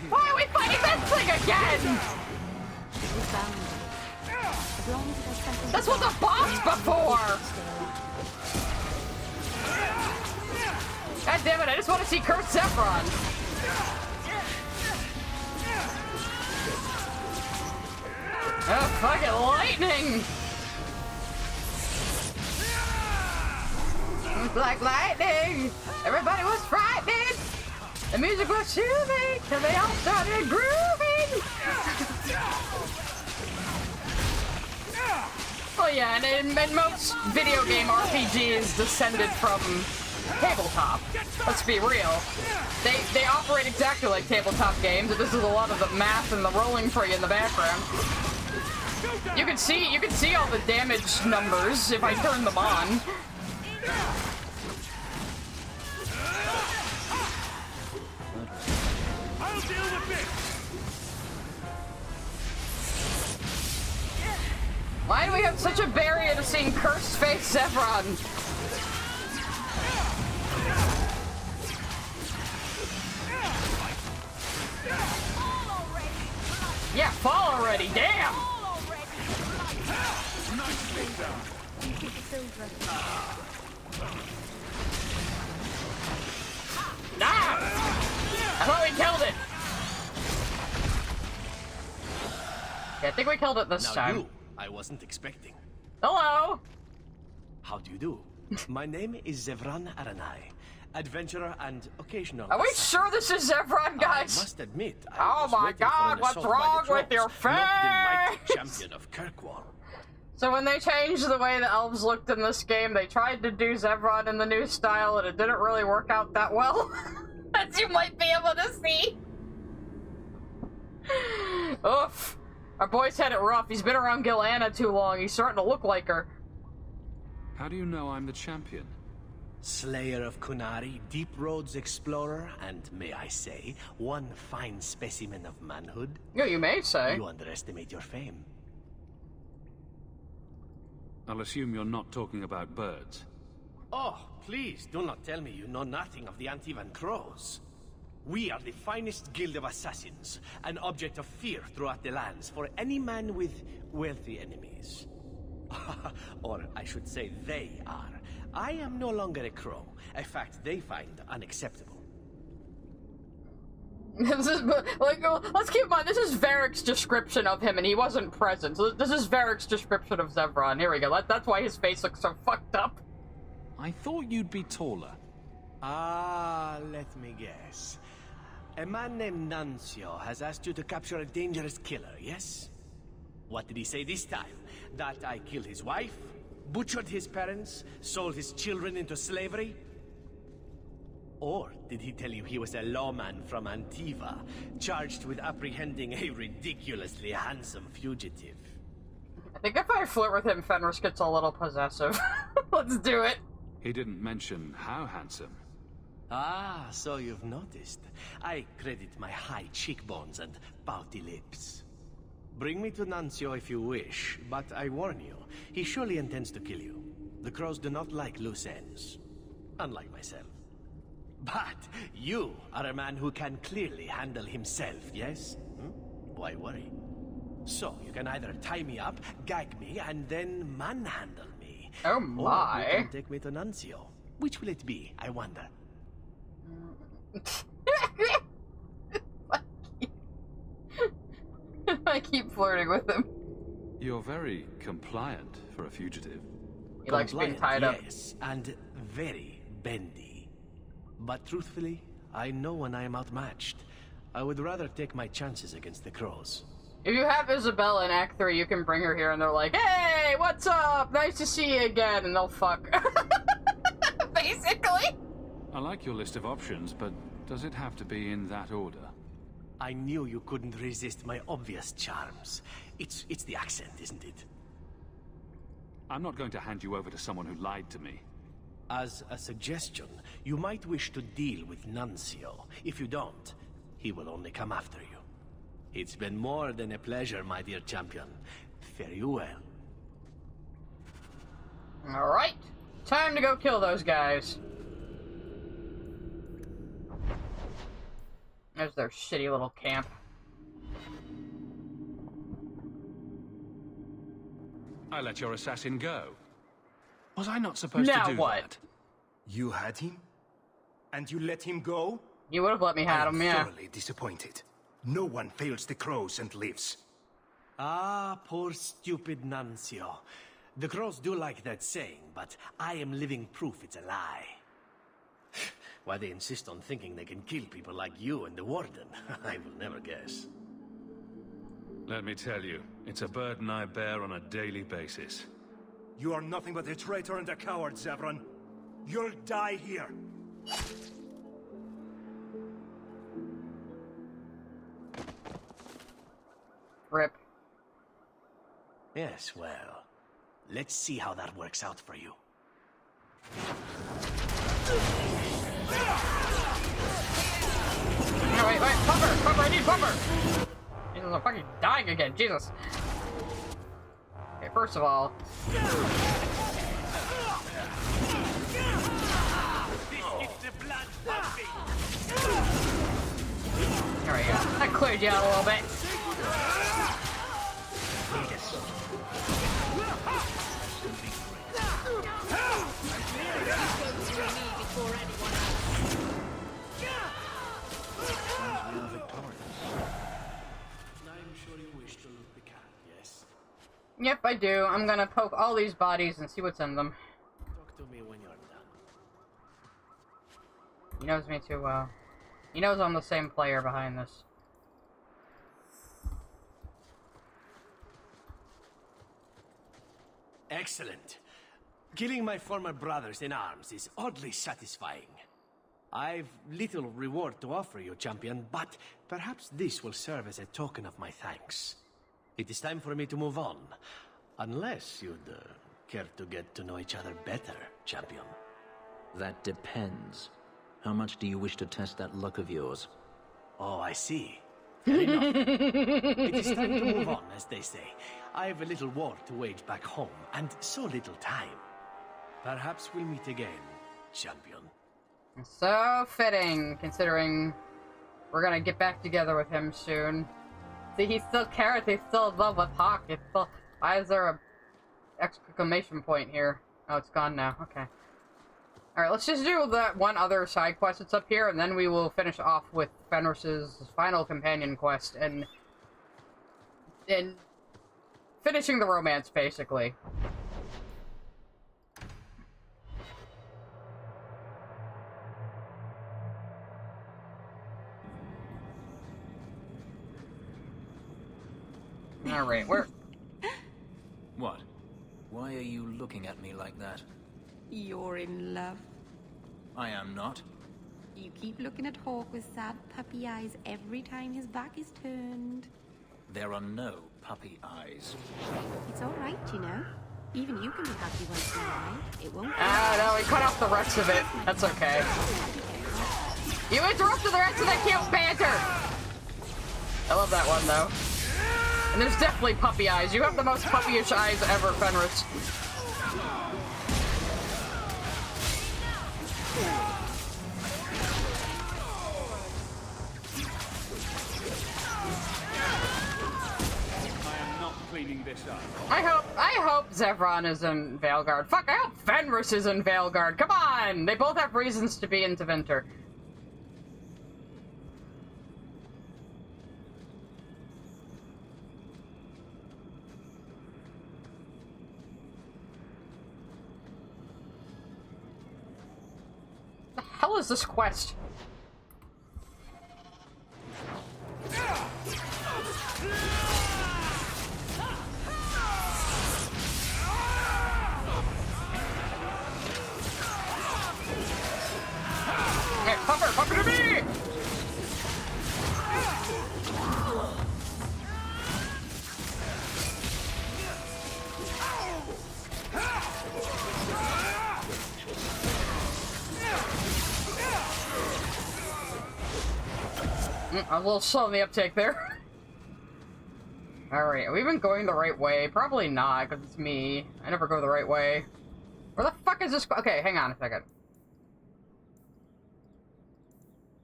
Why are we fighting this thing again? This was a boss before! God damn it, I just want to see Cursed Zevran. Oh, fucking lightning! Like lightning! Everybody was frightened! The music was soothing, and they all started grooving! Oh yeah, and most video game RPGs descended from tabletop. Let's be real. They operate exactly like tabletop games, and this is a lot of the math and the rolling for you in the background. You can see all the damage numbers if I turn them on. I'll deal with this! Why do we have such a barrier to seeing Cursed Face Zevran? Yeah, fall already, damn! Ah! I thought we killed it! Yeah, I think we killed it this time. I wasn't expecting. Hello! How do you do? My name is Zevran Aranai, adventurer and occasional... Are we sure this is Zevran, guys? I must admit, oh my god, what's wrong with your face? Not the mighty champion of Kirkwall. So when they changed the way the elves looked in this game, they tried to do Zevran in the new style, and it didn't really work out that well. As you might be able to see. Oof. Our boy's had it rough. He's been around Gil'Anna too long. He's starting to look like her. How do you know I'm the champion? Slayer of Qunari, Deep Roads explorer, and may I say, one fine specimen of manhood. Yeah, you may say. You underestimate your fame. I'll assume you're not talking about birds. Oh, please, do not tell me you know nothing of the Antivan Crows. We are the finest guild of assassins, an object of fear throughout the lands for any man with wealthy enemies. Or I should say they are. I am no longer a crow, a fact they find unacceptable. This is, like, let's keep in mind, this is Varric's description of him, and he wasn't present. So this is Varric's description of Zevran. Here we go. That's why his face looks so fucked up. I thought you'd be taller. Ah, let me guess. A man named Nuncio has asked you to capture a dangerous killer, yes? What did he say this time? That I killed his wife? Butchered his parents? Sold his children into slavery? Or did he tell you he was a lawman from Antiva, charged with apprehending a ridiculously handsome fugitive? I think if I flirt with him, Fenris gets a little possessive. Let's do it. He didn't mention how handsome. Ah, so you've noticed. I credit my high cheekbones and pouty lips. Bring me to Nuncio if you wish, but I warn you, he surely intends to kill you. The crows do not like loose ends. Unlike myself. But you are a man who can clearly handle himself, yes? Why worry? So, you can either tie me up, gag me, and then manhandle me. Oh my. Or you can take me to Nuncio. Which will it be, I wonder? I keep flirting with him. You're very compliant for a fugitive. He likes being tied up. Yes, and very bendy. But truthfully, I know when I am outmatched. I would rather take my chances against the crows. If you have Isabella in Act 3, you can bring her here and they're like, hey, what's up? Nice to see you again. And they'll fuck. Basically. I like your list of options, but does it have to be in that order? I knew you couldn't resist my obvious charms. It's the accent, isn't it? I'm not going to hand you over to someone who lied to me. As a suggestion, you might wish to deal with Nuncio. If you don't, he will only come after you. It's been more than a pleasure, my dear champion. Fare you well. Alright. Time to go kill those guys. There's their shitty little camp. I let your assassin go. Was I not supposed to do that? You had him? And you let him go? You would have let me have him, yeah. I'm thoroughly disappointed. No one fails the crows and lives. Ah, poor stupid Nuncio. The crows do like that saying, but I am living proof it's a lie. Why they insist on thinking they can kill people like you and the Warden, I will never guess. Let me tell you, it's a burden I bear on a daily basis. You are nothing but a traitor and a coward, Zevran. You'll die here. Rip. Yes, well, let's see how that works out for you. No, wait, bumper! Bumper, I need bumper! Jesus, I'm fucking dying again, Jesus. Okay, first of all... There we go. That cleared you out a little bit. Yep, I do. I'm gonna poke all these bodies and see what's in them. Talk to me when you're done. He knows me too well. He knows I'm the same player behind this. Excellent. Killing my former brothers in arms is oddly satisfying. I've little reward to offer you, champion, but perhaps this will serve as a token of my thanks. It is time for me to move on. Unless you'd care to get to know each other better, champion. That depends. How much do you wish to test that luck of yours? Oh, I see. Fair enough. It is time to move on, as they say. I have a little war to wage back home, and so little time. Perhaps we'll meet again, champion. So fitting, considering we're gonna get back together with him soon. See, he still cares, he's still in love with Hawk. It's still... Why is there a exclamation point here? Oh, it's gone now. Okay. Alright, let's just do that one other side quest that's up here, and then we will finish off with Fenris's final companion quest, and finishing the romance, basically. Alright, where... What? Why are you looking at me like that? You're in love. I am not. You keep looking at Hawk with sad puppy eyes every time his back is turned. There are no puppy eyes. It's all right, you know. Even you can be happy once in a while. It won't... Ah, no, we cut off the rest of it. That's okay. You interrupted the rest of that cute banter! I love that one, though. And there's definitely puppy eyes. You have the most puppyish eyes ever, Fenris. Cleaning this up. I hope Zevran is in Veilguard. Fuck, I hope Fenris is in Veilguard. Come on! They both have reasons to be in Tevinter. The hell is this quest? Hey, pupper to me! A little slow in the uptake there. Alright, have we been going the right way? Probably not, because it's me. I never go the right way. Where the fuck is this? Okay, hang on a second.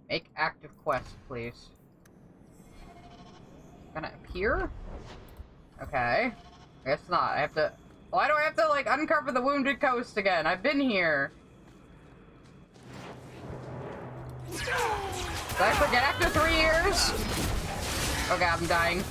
Make active quest, please. Gonna appear? Okay. I guess not. I have to... Why do I have to, like, uncover the Wounded Coast again? I've been here. Did I forget after 3 years? Oh god, I'm dying.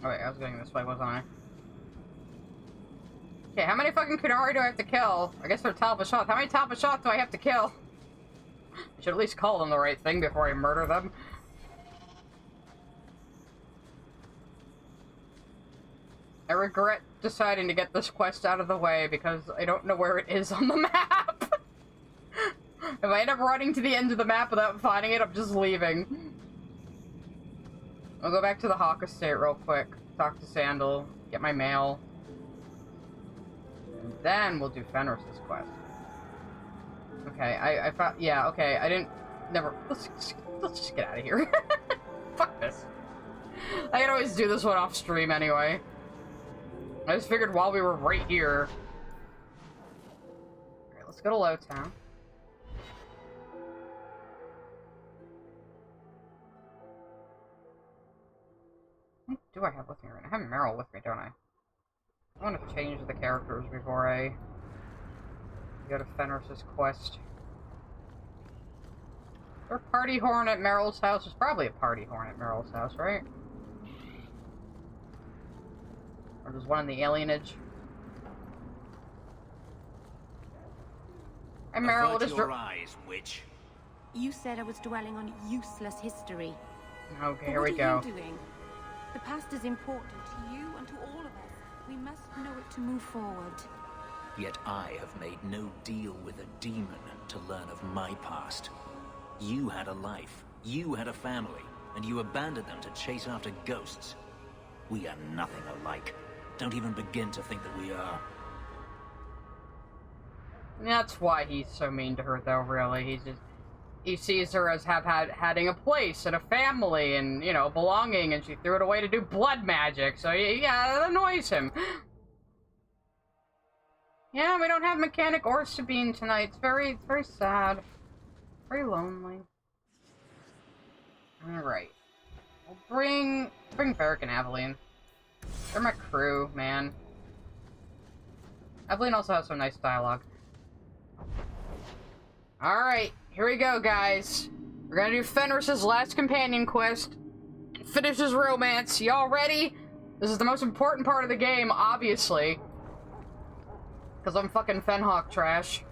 Oh wait, I was going this way, wasn't I? Okay, how many fucking Qunari do I have to kill? I guess they're Talbashoth. How many Talbashoth do I have to kill? I should at least call them the right thing before I murder them. I regret deciding to get this quest out of the way because I don't know where it is on the map. If I end up running to the end of the map without finding it, I'm just leaving. I'll go back to the Hawk Estate real quick, talk to Sandal, get my mail. And then we'll do Fenris's quest. Okay, I found, yeah, okay, I didn't, never, let's just get out of here. Fuck this. I can always do this one off stream anyway. I just figured while we were right here. Alright, let's go to Lowtown. What do I have with me right now? I have Meryl with me, don't I? I want to change the characters before I go to Fenris's quest. Is there a party horn at Meryl's house? There's probably a party horn at Meryl's house, right? Or there's one in the alienage. And Meryl, Avert what is your eyes, witch. You said I was dwelling on useless history. Okay, But here we go. What are you doing? The past is important to you and to all of us. We must know it to move forward. Yet I have made no deal with a demon to learn of my past. You had a life, you had a family, and you abandoned them to chase after ghosts. We are nothing alike. Don't even begin to think that we are. That's why he's so mean to her, though, really. He sees her as having a place and a family and, you know, belonging, and she threw it away to do blood magic, so yeah, it annoys him. Yeah, we don't have Mechanic or Sabine tonight. It's very sad. Very lonely. Alright. We'll bring Varric and Aveline. They're my crew, man. Aveline also has some nice dialogue. Alright, here we go, guys. We're gonna do Fenris's last companion quest. And finish his romance. Y'all ready? This is the most important part of the game, obviously. Because I'm fucking Fenhawk trash.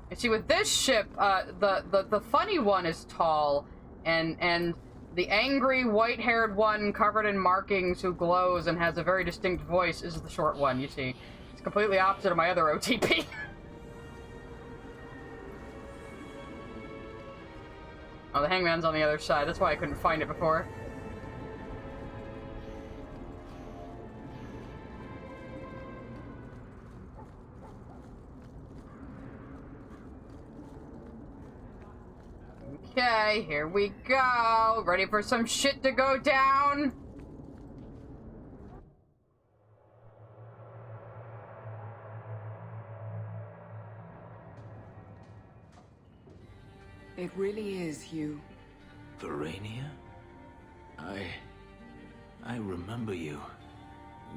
You see, with this ship, the funny one is tall, and the angry, white-haired one covered in markings who glows and has a very distinct voice is the short one, you see. It's completely opposite of my other OTP. Oh, the hangman's on the other side. That's why I couldn't find it before. Okay, here we go. Ready for some shit to go down? It really is you. Verania? I remember you.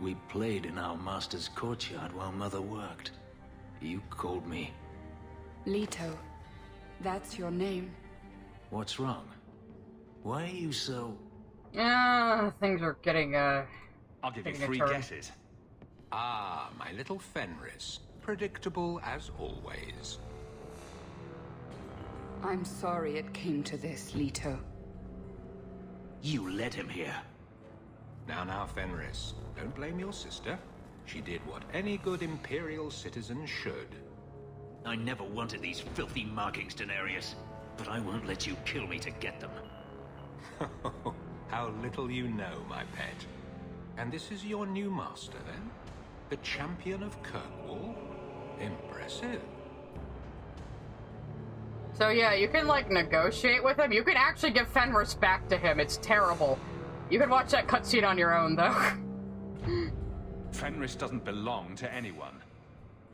We played in our master's courtyard while Mother worked. You called me. Leto. That's your name. What's wrong? Why are you so... Things are getting, I'll give you taking a 3 turn. guesses. Ah, my little Fenris. Predictable as always. I'm sorry it came to this, Leto. You led him here. Now, Fenris. Don't blame your sister. She did what any good Imperial citizen should. I never wanted these filthy markings, Daenerys. But I won't let you kill me to get them. How little you know, my pet. And this is your new master, then? The champion of Kirkwall? Impressive. So yeah, you can, like, negotiate with him. You can actually give Fenris back to him. It's terrible. You can watch that cutscene on your own, though. Fenris doesn't belong to anyone.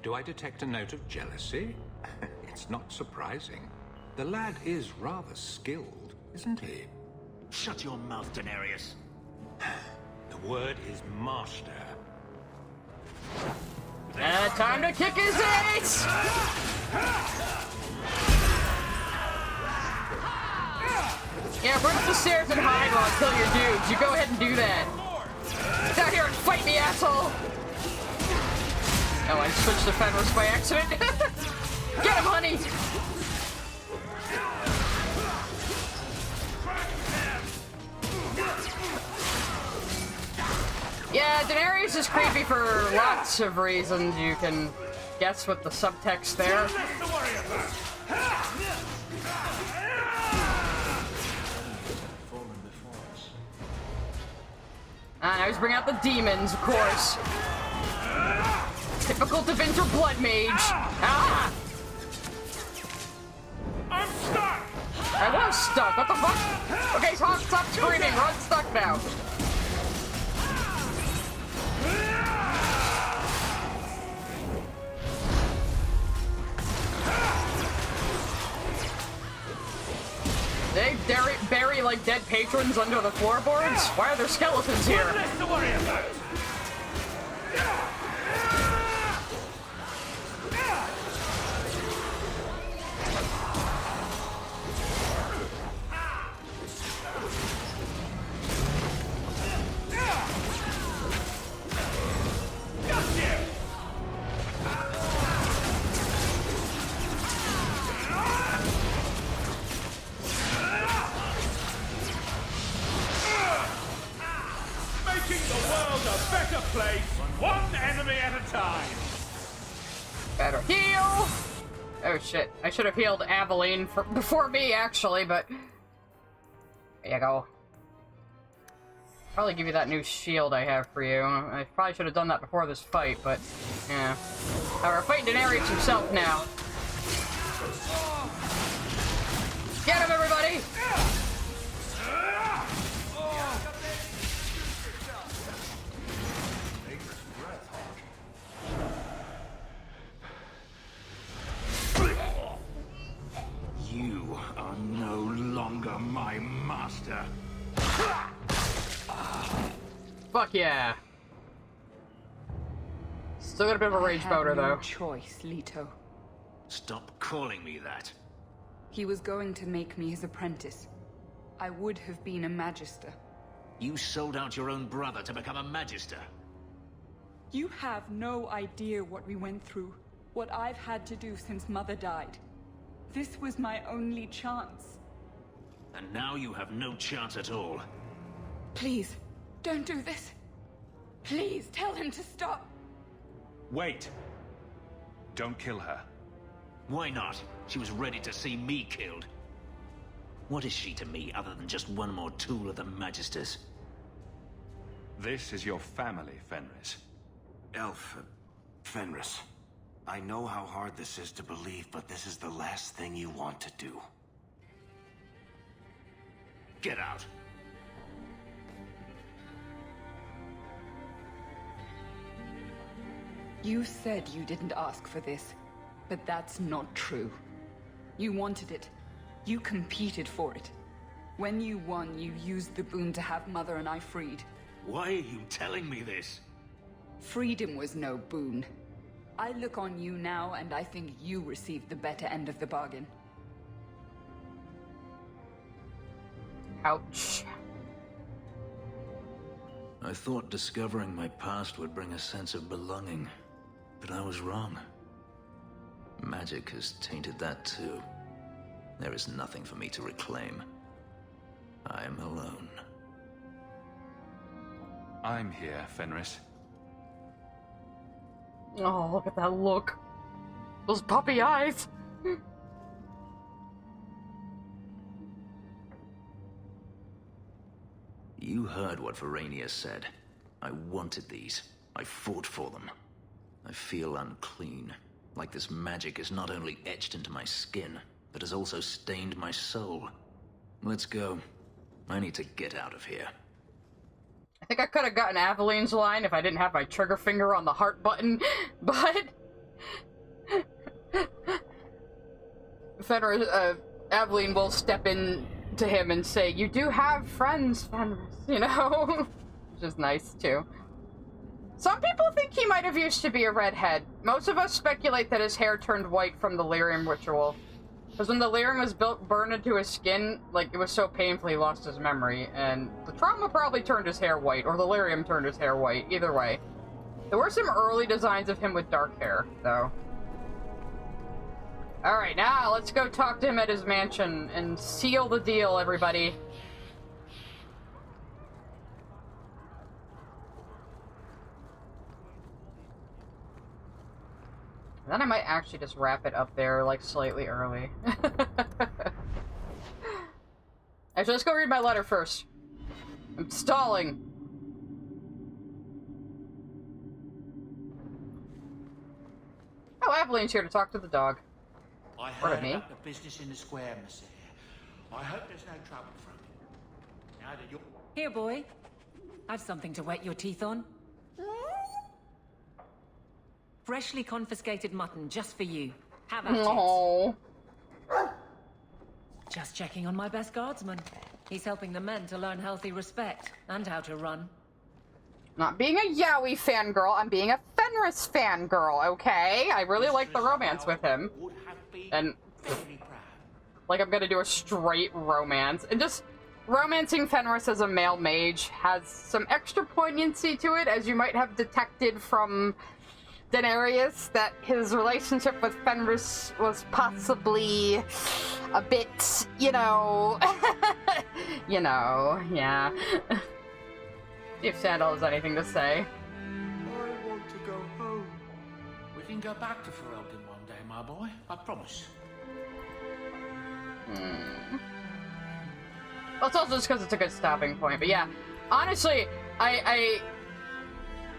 Do I detect a note of jealousy? It's not surprising. The lad is rather skilled, isn't he? Shut your mouth, Daenerys. The word is master. Time to kick his ass! Yeah, run up the stairs and hide while I kill your dudes. You go ahead and do that. Get out here and fight me, asshole! Oh, I switched to Fenris by accident. Get him, honey! Yeah, Daenerys is creepy for lots of reasons. You can guess what the subtext there. I always bring out the demons, of course. Typical Tevinter blood mage. Ah! I'm stuck! I was stuck. What the fuck? Okay, stop screaming. We're unstuck now. They bury like dead patrons under the floorboards? Why are there skeletons here? One less to worry about. Better heal! Oh shit, I should have healed Aveline before me, actually, but... There you go. Probably give you that new shield I have for you. I probably should have done that before this fight, but... Yeah. We're fighting Daenerys himself now. Get him, everybody! You are no longer my master. Fuck yeah. Still got a bit of a rage boner, though. Choice, Leto. Stop calling me that. He was going to make me his apprentice. I would have been a magister. You sold out your own brother to become a magister. You have no idea what we went through, what I've had to do since Mother died. This was my only chance. And now you have no chance at all. Please, don't do this. Please, tell him to stop. Wait. Don't kill her. Why not? She was ready to see me killed. What is she to me other than just one more tool of the Magisters? This is your family, Fenris. Elf, Fenris. I know how hard this is to believe, but this is the last thing you want to do. Get out. You said you didn't ask for this, but that's not true. You wanted it. You competed for it. When you won, you used the boon to have Mother and I freed. Why are you telling me this? Freedom was no boon. I look on you now, and I think you received the better end of the bargain. Ouch. I thought discovering my past would bring a sense of belonging, but I was wrong. Magic has tainted that too. There is nothing for me to reclaim. I am alone. I'm here, Fenris. Oh, look at that look. Those puppy eyes. You heard what Varania said. I wanted these. I fought for them. I feel unclean. Like this magic is not only etched into my skin, but has also stained my soul. Let's go. I need to get out of here. I think I could have gotten Aveline's line if I didn't have my trigger finger on the heart button, but... Fenris, Aveline will step in to him and say, "You do have friends, Fenris," you know? Which is nice, too. Some people think he might have used to be a redhead. Most of us speculate that his hair turned white from the lyrium ritual. Because when the lyrium was burned into his skin, like, it was so painful he lost his memory, and the trauma probably turned his hair white, or the lyrium turned his hair white, either way. There were some early designs of him with dark hair, though. Alright, now let's go talk to him at his mansion and seal the deal, everybody. Then I might actually just wrap it up there, like, slightly early. Actually, let's go read my letter first. I'm stalling. Oh, Aveline's here to talk to the dog. I Or to heard me. about the business in the square, Monsieur. I hope there's no trouble from it. Now that you're... Here, boy. I've something to wet your teeth on. Freshly confiscated mutton just for you. Have at No. it. Just checking on my best guardsman. He's helping the men to learn healthy respect and how to run. Not being a Yowie fangirl, I'm being a Fenris fangirl, okay? I really like the romance with him. And, like, I'm gonna do a straight romance. And just romancing Fenris as a male mage has some extra poignancy to it, as you might have detected from Daenerys, that his relationship with Fenris was possibly a bit, you know... you know, yeah. See if Sandal has anything to say. I want to go home. go back to Ferelden one day, my boy. I promise. Well, it's also just because it's a good stopping point. But yeah, honestly, I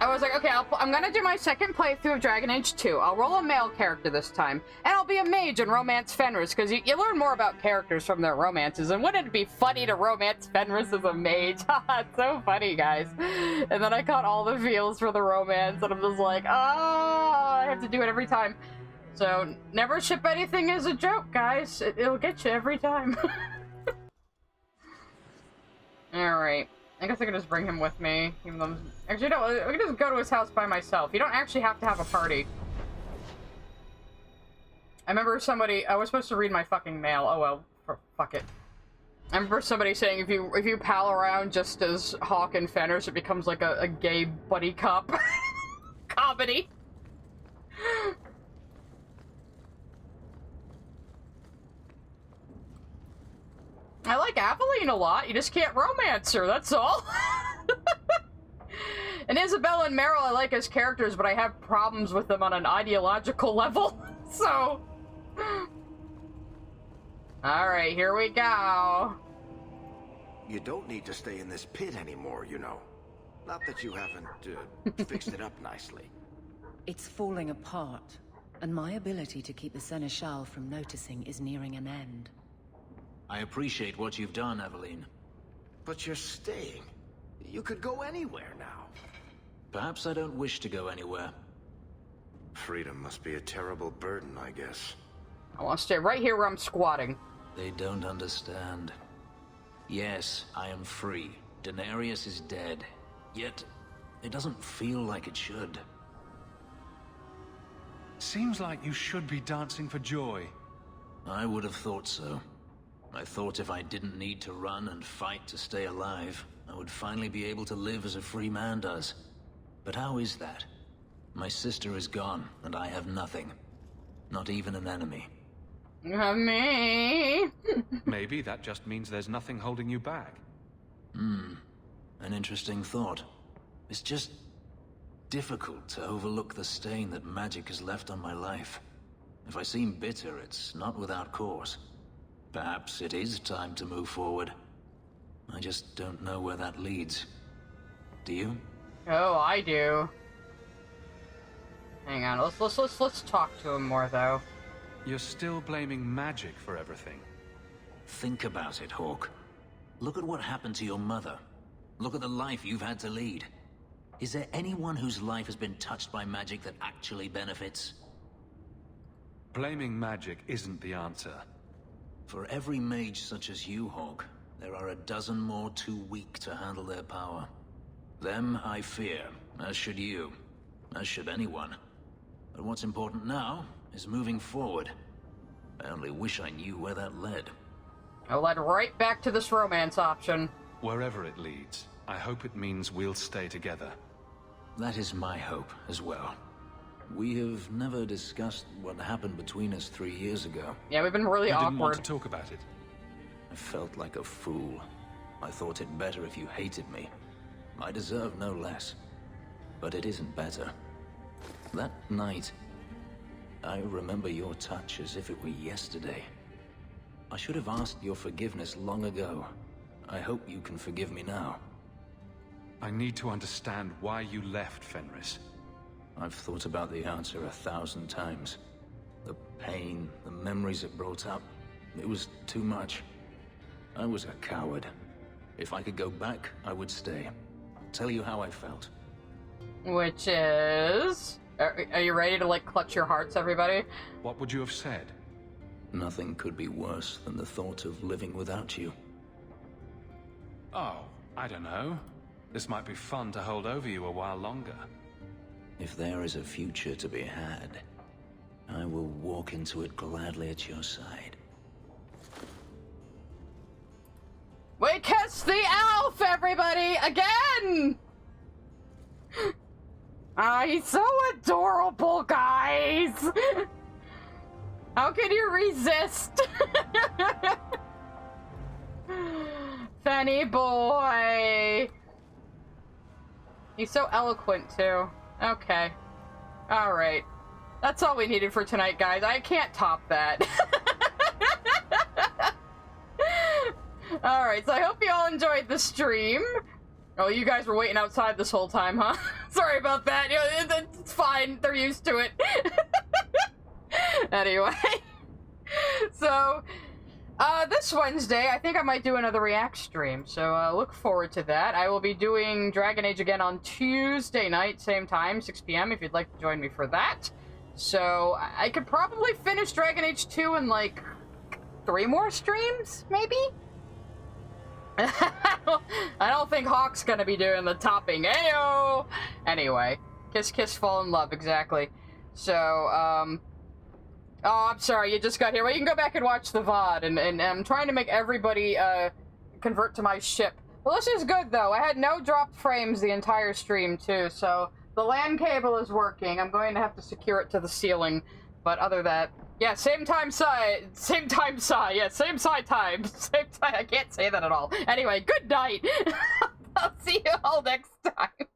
was like, okay, I'm gonna do my second playthrough of Dragon Age 2. I'll roll a male character this time, and I'll be a mage and romance Fenris, because you learn more about characters from their romances, and wouldn't it be funny to romance Fenris as a mage? Haha, it's so funny, guys. And then I caught all the feels for the romance, and I'm just like, I have to do it every time. So, never ship anything as a joke, guys. It'll get you every time. Alright. I guess I could just bring him with me, even though actually, no, I can just go to his house by myself. You don't actually have to have a party. I remember I was supposed to read my fucking mail. Oh well, fuck it. I remember somebody saying if you pal around just as Hawk and Fenris, it becomes like a gay buddy cop comedy. I like Aveline a lot, you just can't romance her, that's all. And Isabella and Meryl I like as characters, but I have problems with them on an ideological level, so... Alright, here we go. You don't need to stay in this pit anymore, you know. Not that you haven't fixed it up nicely. It's falling apart, and my ability to keep the Seneschal from noticing is nearing an end. I appreciate what you've done, Aveline. But you're staying. You could go anywhere now. Perhaps I don't wish to go anywhere. Freedom must be a terrible burden, I guess. I want to stay right here where I'm squatting. They don't understand. Yes, I am free. Daenerys is dead. Yet, it doesn't feel like it should. Seems like you should be dancing for joy. I would have thought so. I thought if I didn't need to run and fight to stay alive, I would finally be able to live as a free man does. But how is that? My sister is gone, and I have nothing. Not even an enemy. You have me. Maybe that just means there's nothing holding you back. An interesting thought. It's just difficult to overlook the stain that magic has left on my life. If I seem bitter, it's not without cause. Perhaps it is time to move forward. I just don't know where that leads. Do you? Oh, I do. Hang on, let's talk to him more though. You're still blaming magic for everything. Think about it, Hawk. Look at what happened to your mother. Look at the life you've had to lead. Is there anyone whose life has been touched by magic that actually benefits? Blaming magic isn't the answer. For every mage such as you, Hawk, there are a dozen more too weak to handle their power. Them I fear, as should you, as should anyone. But what's important now is moving forward. I only wish I knew where that led. It led right back to this romance option. Wherever it leads, I hope it means we'll stay together. That is my hope as well. We have never discussed what happened between us 3 years ago. Yeah, we've been really awkward. I didn't want to talk about it. I felt like a fool. I thought it better if you hated me. I deserve no less. But it isn't better. That night, I remember your touch as if it were yesterday. I should have asked your forgiveness long ago. I hope you can forgive me now. I need to understand why you left Fenris. I've thought about the answer 1,000 times. The pain, the memories it brought up, it was too much. I was a coward. If I could go back, I would stay. Tell you how I felt. Which is... Are you ready to, like, clutch your hearts, everybody? What would you have said? Nothing could be worse than the thought of living without you. Oh, I don't know. This might be fun to hold over you a while longer. If there is a future to be had, I will walk into it gladly at your side. We kissed the elf, everybody! Again! He's so adorable, guys! How can you resist? Fanny boy! He's so eloquent, too. Okay. Alright. That's all we needed for tonight, guys. I can't top that. Alright, so I hope you all enjoyed the stream. Oh, you guys were waiting outside this whole time, huh? Sorry about that. It's fine. They're used to it. Anyway. So, this Wednesday, I think I might do another React stream. So, look forward to that. I will be doing Dragon Age again on Tuesday night, same time, 6 p.m. if you'd like to join me for that. So, I could probably finish Dragon Age 2 in, like, 3 more streams, maybe? I don't think Hawk's gonna be doing the topping. Ayo! Anyway, kiss, kiss, fall in love, exactly. So, oh, I'm sorry, you just got here. Well, you can go back and watch the VOD, and I'm trying to make everybody, convert to my ship. Well, this is good, though. I had no dropped frames the entire stream, too, so the LAN cable is working. I'm going to have to secure it to the ceiling, but other than that, yeah, same time, yeah, same side time, same time, I can't say that at all. Anyway, good night! I'll see you all next time.